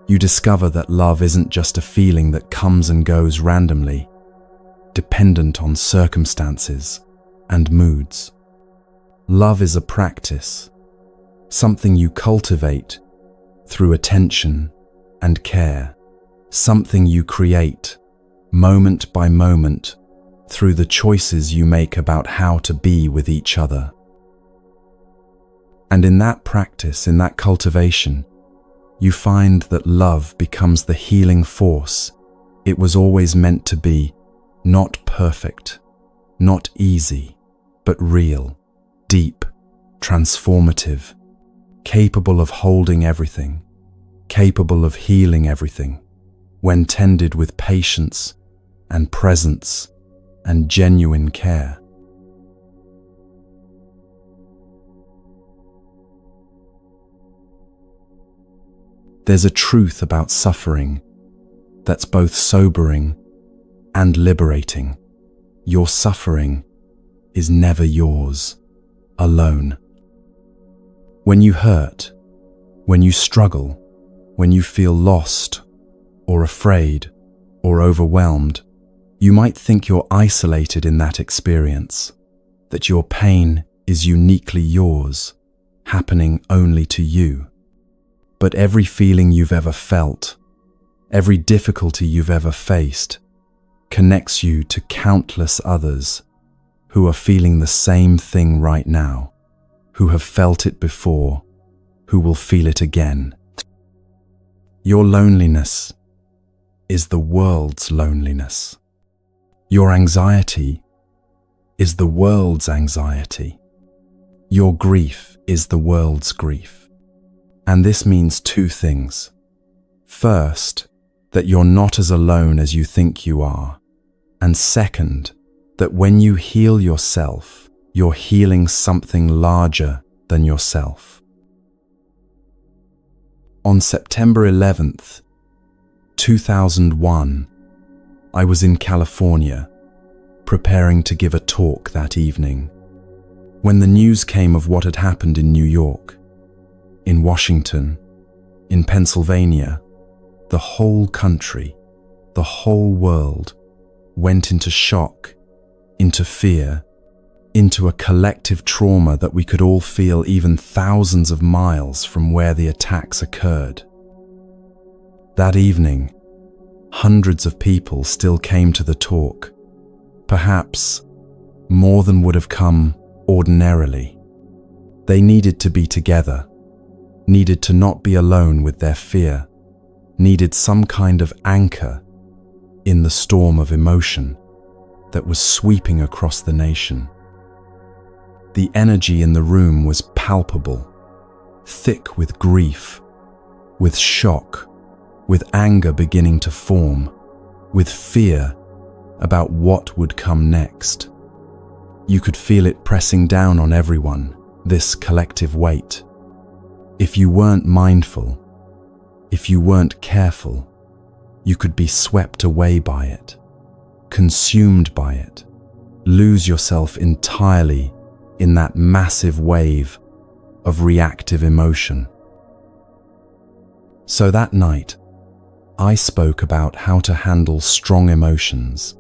You discover that love isn't just a feeling that comes and goes randomly, dependent on circumstances and moods. Love is a practice, something you cultivate through attention and care, something you create moment by moment through the choices you make about how to be with each other. And in that practice, in that cultivation, you find that love becomes the healing force it was always meant to be, not perfect, not easy, but real, deep, transformative, capable of holding everything, capable of healing everything, when tended with patience and presence and genuine care. There's a truth about suffering that's both sobering and liberating. Your suffering is never yours alone. When you hurt, when you struggle, when you feel lost or afraid or overwhelmed, you might think you're isolated in that experience, that your pain is uniquely yours, happening only to you. But every feeling you've ever felt, every difficulty you've ever faced, connects you to countless others who are feeling the same thing right now, who have felt it before, who will feel it again. Your loneliness is the world's loneliness. Your anxiety is the world's anxiety. Your grief is the world's grief. And this means two things. First, that you're not as alone as you think you are. And second, that when you heal yourself, you're healing something larger than yourself. On September 11th, 2001, I was in California, preparing to give a talk that evening, when the news came of what had happened in New York, in Washington, in Pennsylvania. The whole country, the whole world went into shock, into fear, into a collective trauma that we could all feel even thousands of miles from where the attacks occurred. That evening, hundreds of people still came to the talk, perhaps more than would have come ordinarily. They needed to be together, needed to not be alone with their fear, needed some kind of anchor in the storm of emotion that was sweeping across the nation. The energy in the room was palpable, thick with grief, with shock, with anger beginning to form, with fear about what would come next. You could feel it pressing down on everyone, this collective weight. If you weren't mindful, if you weren't careful, you could be swept away by it, consumed by it, lose yourself entirely in that massive wave of reactive emotion. So that night, I spoke about how to handle strong emotions,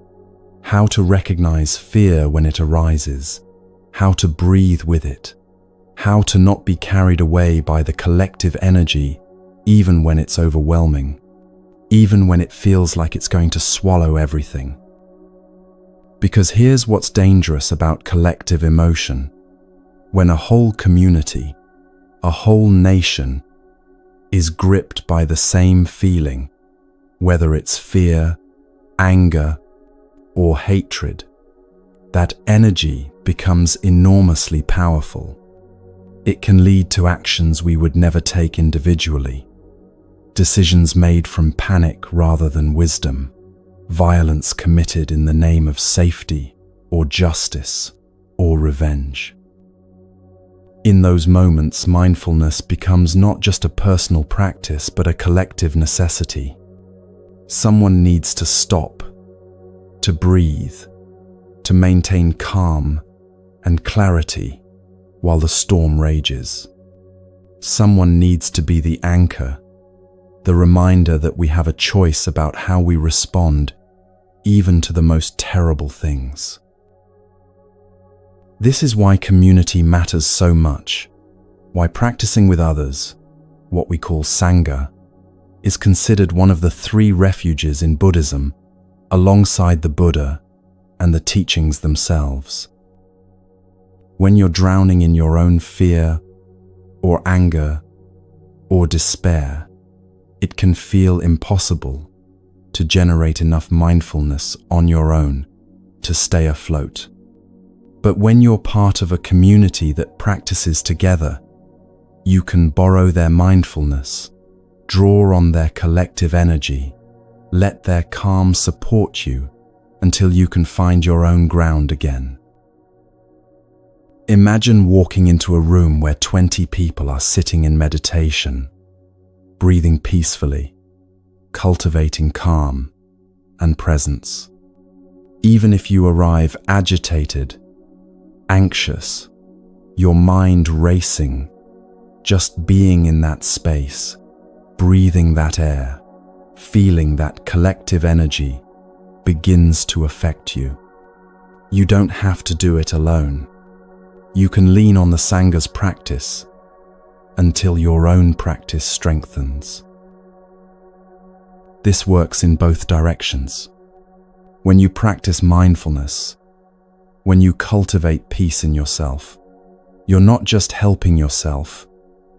how to recognize fear when it arises, how to breathe with it, how to not be carried away by the collective energy even when it's overwhelming, even when it feels like it's going to swallow everything. Because here's what's dangerous about collective emotion. When a whole community, a whole nation, is gripped by the same feeling, whether it's fear, anger, or hatred, that energy becomes enormously powerful. It can lead to actions we would never take individually, decisions made from panic rather than wisdom, violence committed in the name of safety or justice or revenge. In those moments, mindfulness becomes not just a personal practice but a collective necessity. Someone needs to stop, to breathe, to maintain calm and clarity while the storm rages. Someone needs to be the anchor, the reminder that we have a choice about how we respond even to the most terrible things. This is why community matters so much, why practicing with others, what we call Sangha, is considered one of the 3 refuges in Buddhism, alongside the Buddha and the teachings themselves. When you're drowning in your own fear, or anger or despair, it can feel impossible to generate enough mindfulness on your own to stay afloat. But when you're part of a community that practices together, you can borrow their mindfulness, draw on their collective energy, let their calm support you until you can find your own ground again. Imagine walking into a room where 20 people are sitting in meditation, breathing peacefully, cultivating calm and presence. Even if you arrive agitated, anxious, your mind racing, just being in that space, breathing that air, feeling that collective energy begins to affect you. You don't have to do it alone. You can lean on the Sanga's practice until your own practice strengthens. This works in both directions. When you practice mindfulness, when you cultivate peace in yourself, you're not just helping yourself,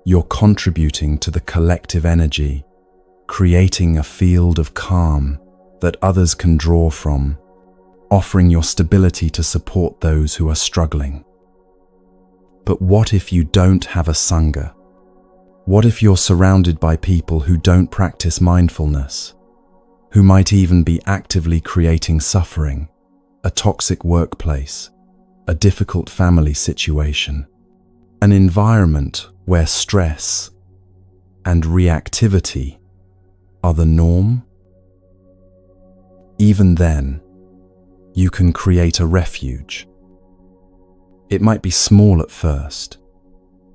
you're contributing to the collective energy, creating a field of calm that others can draw from, offering your stability to support those who are struggling. But what if you don't have a Sangha? What if you're surrounded by people who don't practice mindfulness, who might even be actively creating suffering, a toxic workplace, a difficult family situation, an environment where stress and reactivity are the norm? Even then, you can create a refuge. It might be small at first,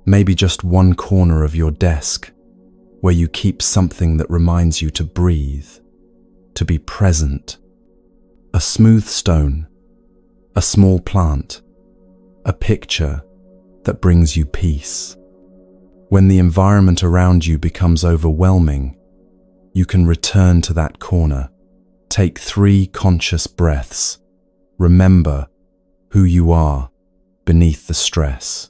maybe just one corner of your desk where you keep something that reminds you to breathe, to be present. A smooth stone, a small plant, a picture that brings you peace. When the environment around you becomes overwhelming, you can return to that corner, take 3 conscious breaths, remember who you are beneath the stress.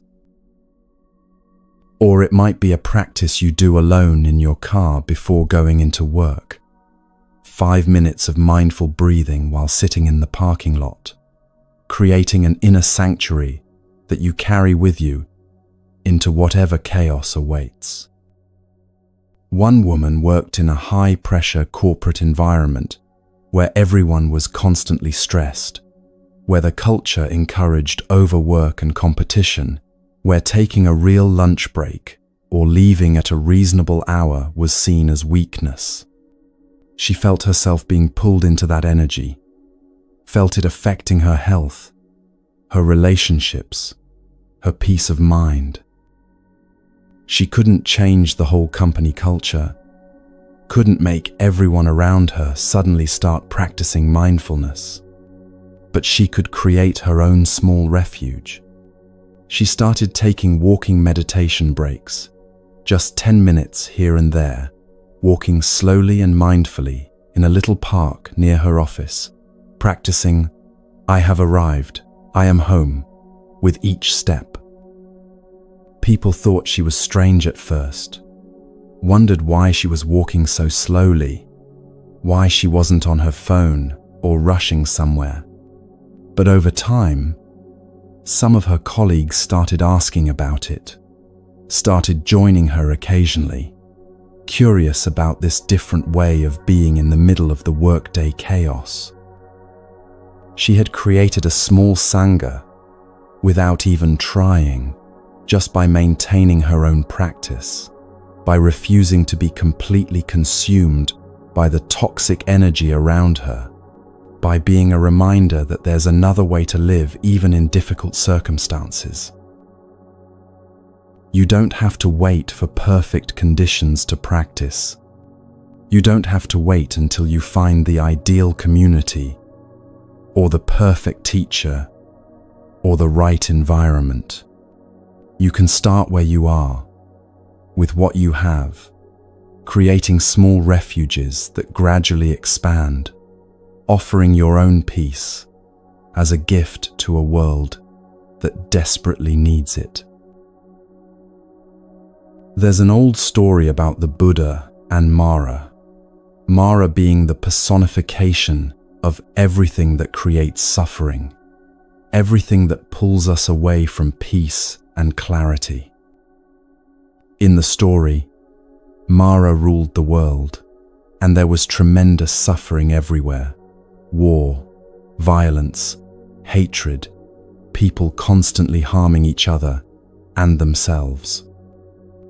Or it might be a practice you do alone in your car before going into work. 5 minutes of mindful breathing while sitting in the parking lot, creating an inner sanctuary that you carry with you into whatever chaos awaits. One woman worked in a high-pressure corporate environment where everyone was constantly stressed, where the culture encouraged overwork and competition, where taking a real lunch break or leaving at a reasonable hour was seen as weakness. She felt herself being pulled into that energy, felt it affecting her health, her relationships, her peace of mind. She couldn't change the whole company culture, couldn't make everyone around her suddenly start practicing mindfulness, but she could create her own small refuge. She started taking walking meditation breaks, just 10 minutes here and there, walking slowly and mindfully in a little park near her office, practicing, "I have arrived, I am home," with each step. People thought she was strange at first, wondered why she was walking so slowly, why she wasn't on her phone or rushing somewhere. But over time, some of her colleagues started asking about it, started joining her occasionally, curious about this different way of being in the middle of the workday chaos. She had created a small Sangha without even trying, just by maintaining her own practice, by refusing to be completely consumed by the toxic energy around her, by being a reminder that there's another way to live even in difficult circumstances. You don't have to wait for perfect conditions to practice. You don't have to wait until you find the ideal community, or the perfect teacher, or the right environment. You can start where you are, with what you have, creating small refuges that gradually expand, offering your own peace as a gift to a world that desperately needs it. There's an old story about the Buddha and Mara. Mara being the personification of everything that creates suffering, everything that pulls us away from peace and clarity. In the story, Mara ruled the world, and there was tremendous suffering everywhere. War, violence, hatred, people constantly harming each other and themselves.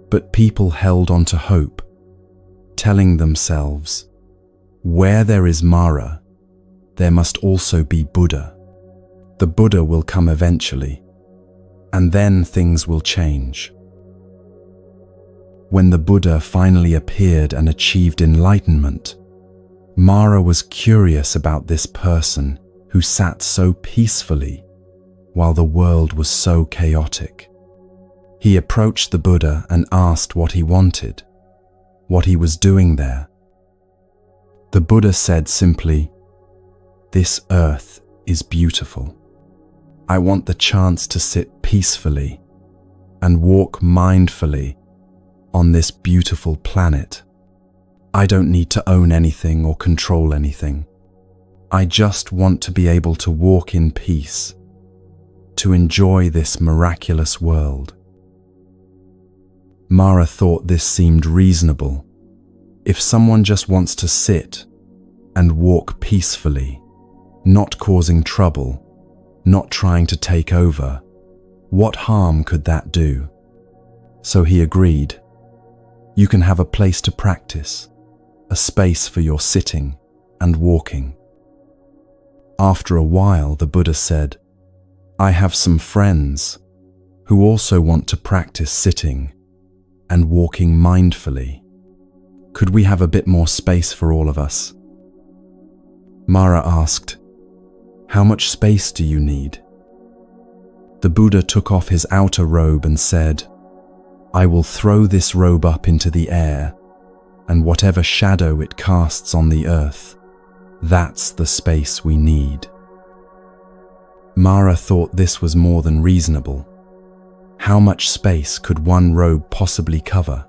But people held on to hope, telling themselves, where there is Mara, there must also be Buddha. The Buddha will come eventually, and then things will change. When the Buddha finally appeared and achieved enlightenment, Mara was curious about this person who sat so peacefully while the world was so chaotic. He approached the Buddha and asked what he wanted, what he was doing there. The Buddha said simply, "This earth is beautiful. I want the chance to sit peacefully and walk mindfully on this beautiful planet. I don't need to own anything or control anything. I just want to be able to walk in peace, to enjoy this miraculous world." Mara thought this seemed reasonable. If someone just wants to sit and walk peacefully, not causing trouble, not trying to take over, what harm could that do? So he agreed. You can have a place to practice, a space for your sitting and walking. After a while, the Buddha said, I have some friends who also want to practice sitting and walking mindfully. Could we have a bit more space for all of us? Mara asked, How much space do you need? The Buddha took off his outer robe and said, I will throw this robe up into the air, and whatever shadow it casts on the earth, that's the space we need. Mara thought this was more than reasonable. How much space could one robe possibly cover?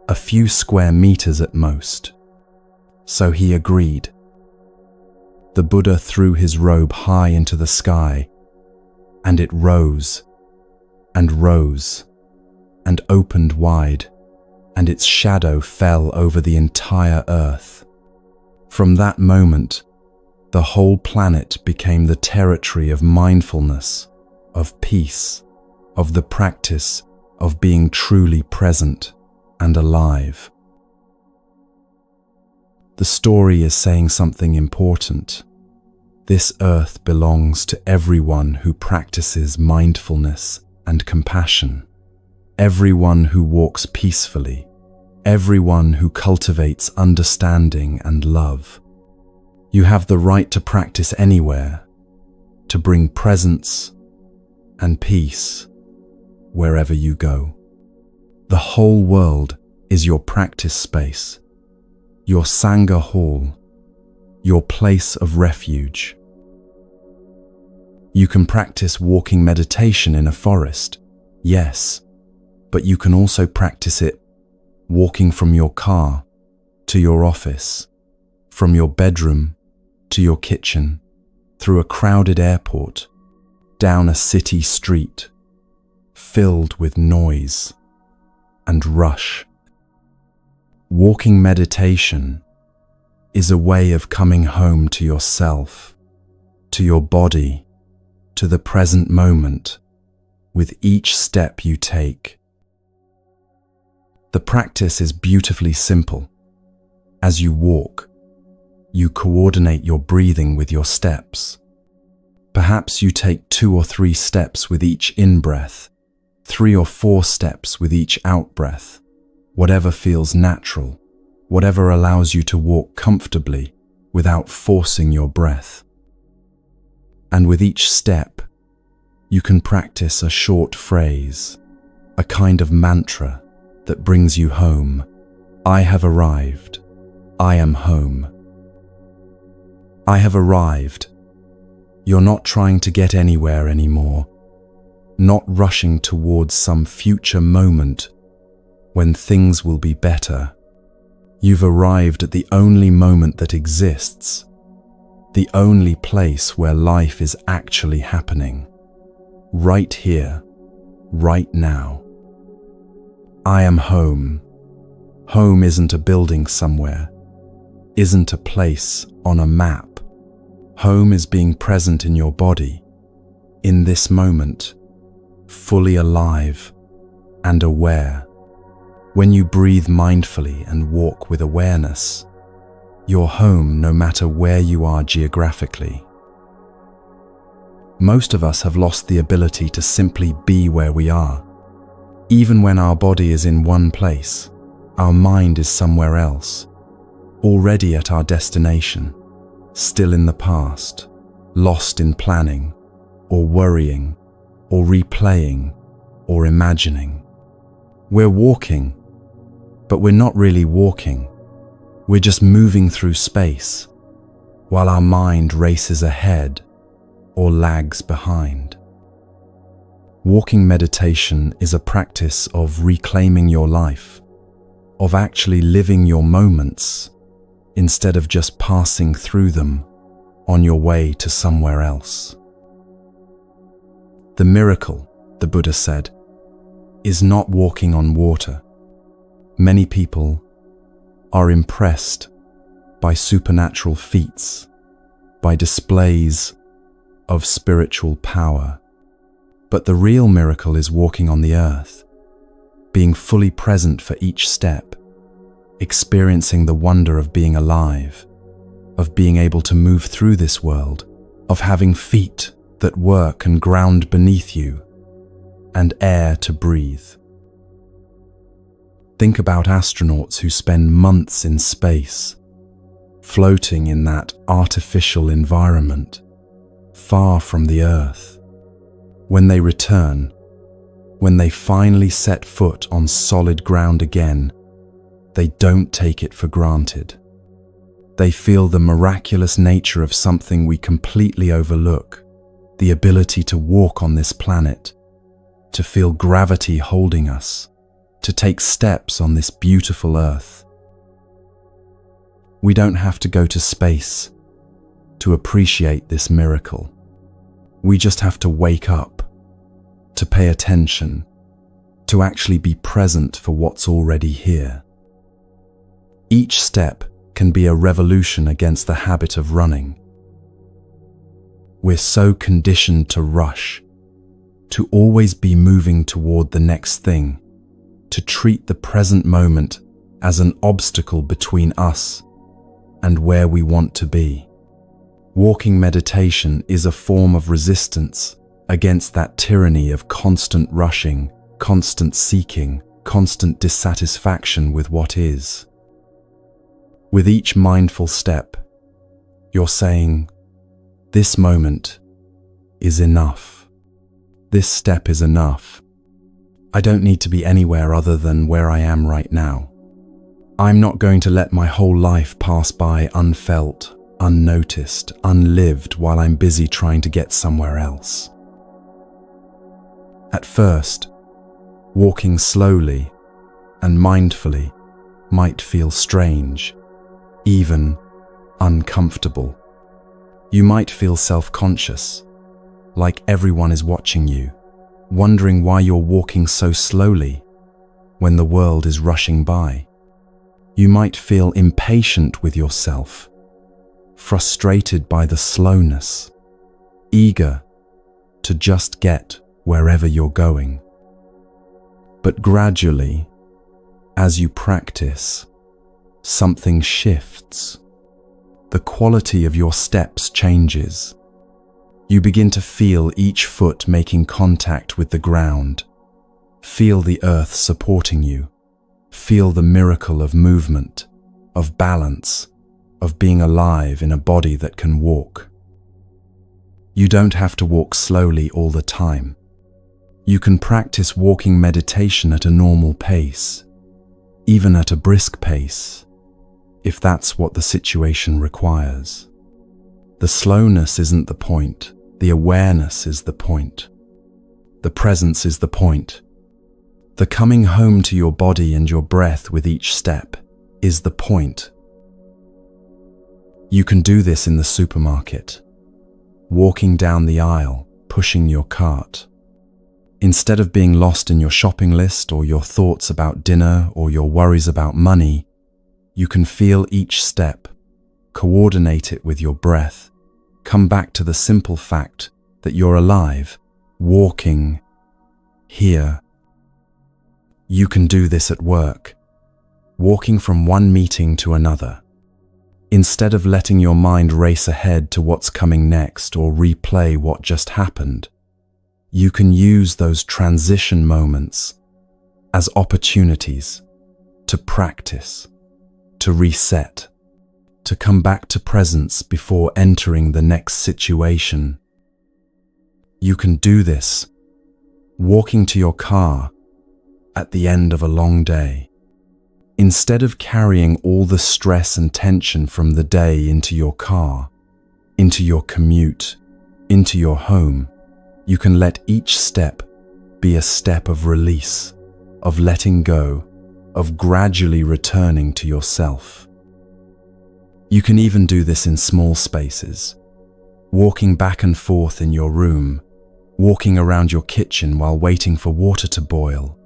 A few square meters at most. So he agreed. The Buddha threw his robe high into the sky, and it rose and rose and opened wide, and its shadow fell over the entire earth. From that moment, the whole planet became the territory of mindfulness, of peace, of the practice of being truly present and alive. The story is saying something important. This earth belongs to everyone who practices mindfulness and compassion, everyone who walks peacefully, everyone who cultivates understanding and love. You have the right to practice anywhere, to bring presence and peace wherever you go. The whole world is your practice space, your Sangha hall, your place of refuge. You can practice walking meditation in a forest, yes, but you can also practice it walking from your car to your office, from your bedroom to your kitchen, through a crowded airport, down a city street, filled with noise and rush. Walking meditation is a way of coming home to yourself, to your body, to the present moment, with each step you take. The practice is beautifully simple. As you walk, you coordinate your breathing with your steps. Perhaps you take 2 or 3 steps with each in-breath, 3 or 4 steps with each out-breath, whatever feels natural, whatever allows you to walk comfortably without forcing your breath. And with each step, you can practice a short phrase, a kind of mantra that brings you home. I have arrived. I am home. I have arrived. You're not trying to get anywhere anymore, not rushing towards some future moment. when things will be better. You've arrived at the only moment that exists, the only place where life is actually happening. Right here, right now. I am home. Home isn't a building somewhere, isn't a place on a map. Home is being present in your body, in this moment, fully alive and aware. When you breathe mindfully and walk with awareness, you're home no matter where you are geographically. Most of us have lost the ability to simply be where we are. Even when our body is in one place, our mind is somewhere else, already at our destination, still in the past, lost in planning, or worrying, or replaying, or imagining. We're walking, but we're not really walking. We're just moving through space, while our mind races ahead or lags behind. Walking meditation is a practice of reclaiming your life, of actually living your moments instead of just passing through them on your way to somewhere else. The miracle, the Buddha said, is not walking on water. Many people are impressed by supernatural feats, by displays of spiritual power. But the real miracle is walking on the earth, being fully present for each step, experiencing the wonder of being alive, of being able to move through this world, of having feet that work and ground beneath you, and air to breathe. Think about astronauts who spend months in space, floating in that artificial environment, far from the earth. When they return, when they finally set foot on solid ground again, they don't take it for granted. They feel the miraculous nature of something we completely overlook, the ability to walk on this planet, to feel gravity holding us, to take steps on this beautiful earth. We don't have to go to space to appreciate this miracle. We just have to wake up, to pay attention, to actually be present for what's already here. Each step can be a revolution against the habit of running. We're so conditioned to rush, to always be moving toward the next thing, to treat the present moment as an obstacle between us and where we want to be. Walking meditation is a form of resistance against that tyranny of constant rushing, constant seeking, constant dissatisfaction with what is. With each mindful step, you're saying, this moment is enough. This step is enough. I don't need to be anywhere other than where I am right now. I'm not going to let my whole life pass by unfelt, unnoticed, unlived while I'm busy trying to get somewhere else. At first, walking slowly and mindfully might feel strange, even uncomfortable. You might feel self-conscious, like everyone is watching you, wondering why you're walking so slowly when the world is rushing by. You might feel impatient with yourself, frustrated by the slowness, eager to just get wherever you're going. But gradually, as you practice, something shifts. The quality of your steps changes. You begin to feel each foot making contact with the ground. Feel the earth supporting you. Feel the miracle of movement, of balance, of being alive in a body that can walk. You don't have to walk slowly all the time. You can practice walking meditation at a normal pace, even at a brisk pace, if that's what the situation requires. The slowness isn't the point, the awareness is the point. The presence is the point. The coming home to your body and your breath with each step is the point. You can do this in the supermarket, walking down the aisle, pushing your cart. Instead of being lost in your shopping list or your thoughts about dinner or your worries about money, you can feel each step, coordinate it with your breath, come back to the simple fact that you're alive, walking here. You can do this at work, walking from one meeting to another. Instead of letting your mind race ahead to what's coming next or replay what just happened, you can use those transition moments as opportunities to practice, to reset, to come back to presence before entering the next situation. You can do this walking to your car at the end of a long day. Instead of carrying all the stress and tension from the day into your car, into your commute, into your home, you can let each step be a step of release, of letting go, of gradually returning to yourself. You can even do this in small spaces, walking back and forth in your room, walking around your kitchen while waiting for water to boil,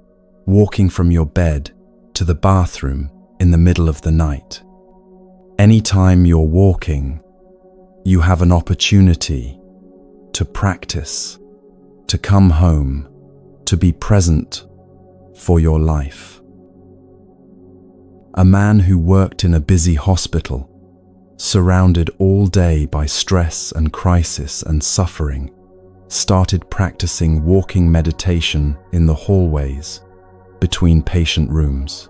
walking from your bed to the bathroom in the middle of the night. Anytime you're walking, you have an opportunity to practice, to come home, to be present for your life. A man who worked in a busy hospital, surrounded all day by stress and crisis and suffering, started practicing walking meditation in the hallways between patient rooms.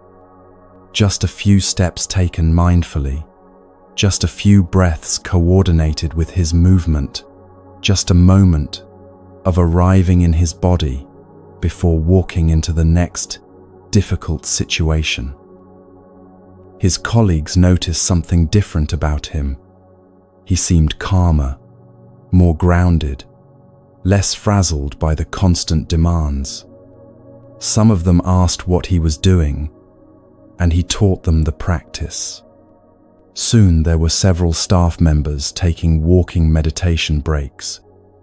Just a few steps taken mindfully, just a few breaths coordinated with his movement, just a moment of arriving in his body before walking into the next difficult situation. His colleagues noticed something different about him. He seemed calmer, more grounded, less frazzled by the constant demands. Some of them asked what he was doing, and he taught them the practice. Soon there were several staff members taking walking meditation breaks,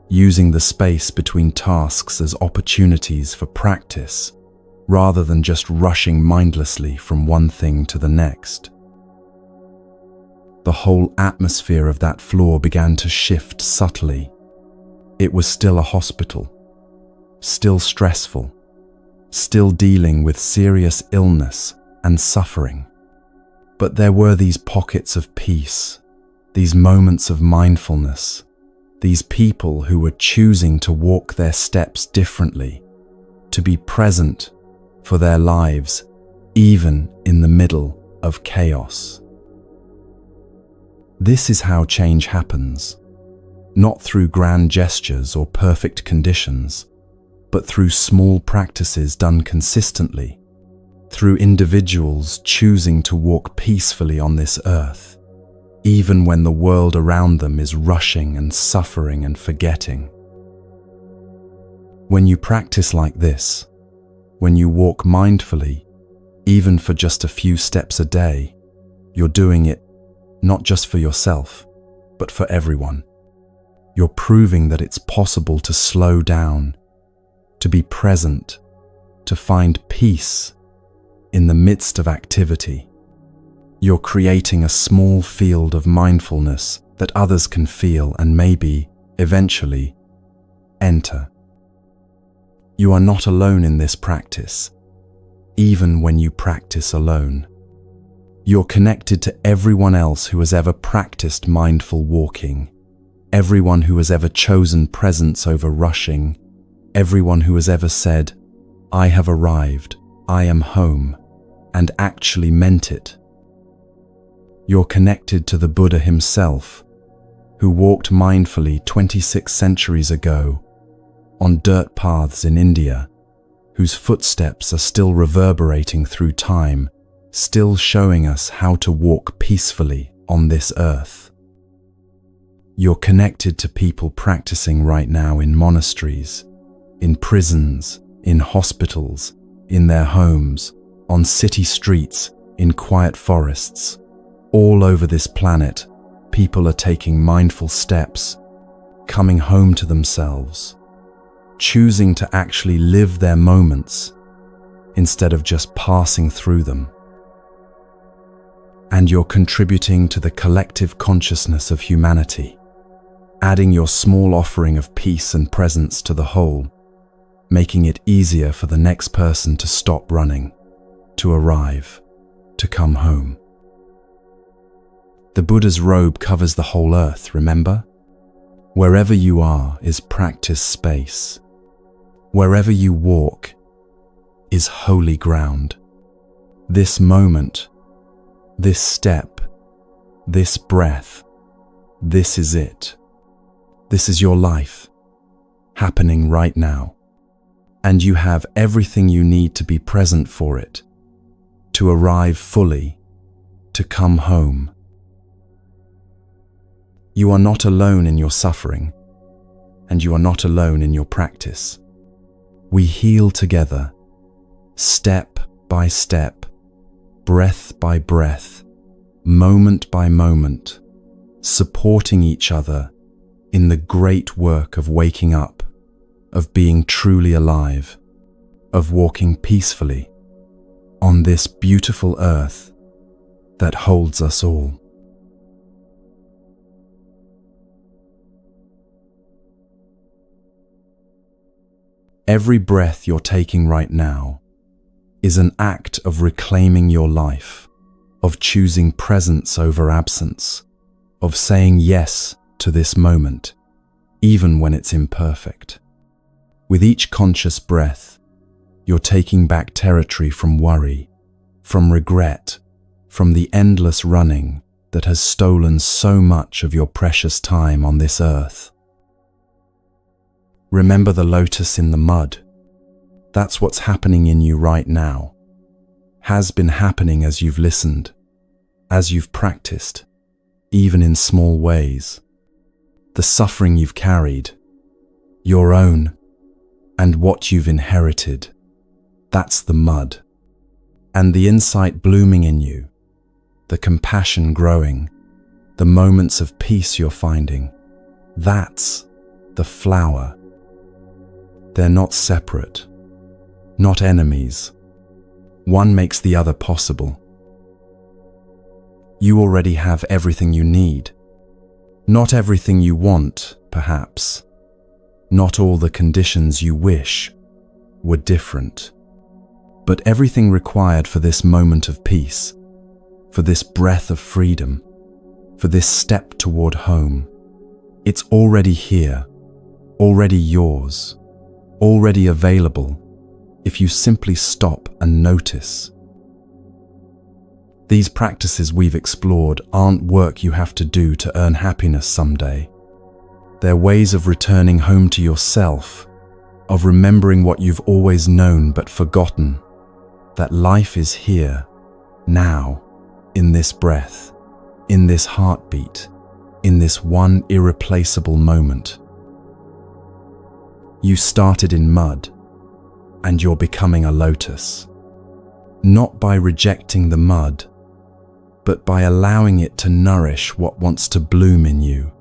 using the space between tasks as opportunities for practice, rather than just rushing mindlessly from one thing to the next. The whole atmosphere of that floor began to shift subtly. It was still a hospital, still stressful, still dealing with serious illness and suffering. But there were these pockets of peace, these moments of mindfulness, these people who were choosing to walk their steps differently, to be present for their lives, even in the middle of chaos. This is how change happens, not through grand gestures or perfect conditions, but through small practices done consistently, through individuals choosing to walk peacefully on this earth, even when the world around them is rushing and suffering and forgetting. When you practice like this, when you walk mindfully, even for just a few steps a day, you're doing it not just for yourself, but for everyone. You're proving that it's possible to slow down, to be present, to find peace in the midst of activity. You're creating a small field of mindfulness that others can feel and maybe, eventually, enter. You are not alone in this practice, even when you practice alone. You're connected to everyone else who has ever practiced mindful walking, everyone who has ever chosen presence over rushing, everyone who has ever said, "I have arrived, I am home," and actually meant it. You're connected to the Buddha himself, who walked mindfully 26 centuries ago on dirt paths in India, whose footsteps are still reverberating through time, still showing us how to walk peacefully on this earth. You're connected to people practicing right now in monasteries, in prisons, in hospitals, in their homes, on city streets, in quiet forests. All over this planet, people are taking mindful steps, coming home to themselves, choosing to actually live their moments instead of just passing through them. And you're contributing to the collective consciousness of humanity, adding your small offering of peace and presence to the whole, making it easier for the next person to stop running, to arrive, to come home. The Buddha's robe covers the whole earth, remember? Wherever you are is practice space. Wherever you walk is holy ground. This moment, this step, this breath, this is it. This is your life, happening right now. And you have everything you need to be present for it, to arrive fully, to come home. You are not alone in your suffering, and you are not alone in your practice. We heal together, step by step, breath by breath, moment by moment, supporting each other in the great work of waking up, of being truly alive, of walking peacefully on this beautiful earth that holds us all. Every breath you're taking right now is an act of reclaiming your life, of choosing presence over absence, of saying yes to this moment, even when it's imperfect. With each conscious breath, you're taking back territory from worry, from regret, from the endless running that has stolen so much of your precious time on this earth. Remember the lotus in the mud. That's what's happening in you right now, has been happening as you've listened, as you've practiced, even in small ways. The suffering you've carried, your own, and what you've inherited, that's the mud. And the insight blooming in you, the compassion growing, the moments of peace you're finding, that's the flower. They're not separate, not enemies. One makes the other possible. You already have everything you need. Not everything you want, perhaps. Not all the conditions you wish were different. But everything required for this moment of peace, for this breath of freedom, for this step toward home, it's already here, already yours, already available if you simply stop and notice. These practices we've explored aren't work you have to do to earn happiness someday. They're ways of returning home to yourself, of remembering what you've always known but forgotten, that life is here, now, in this breath, in this heartbeat, in this one irreplaceable moment. You started in mud, and you're becoming a lotus. Not by rejecting the mud, but by allowing it to nourish what wants to bloom in you.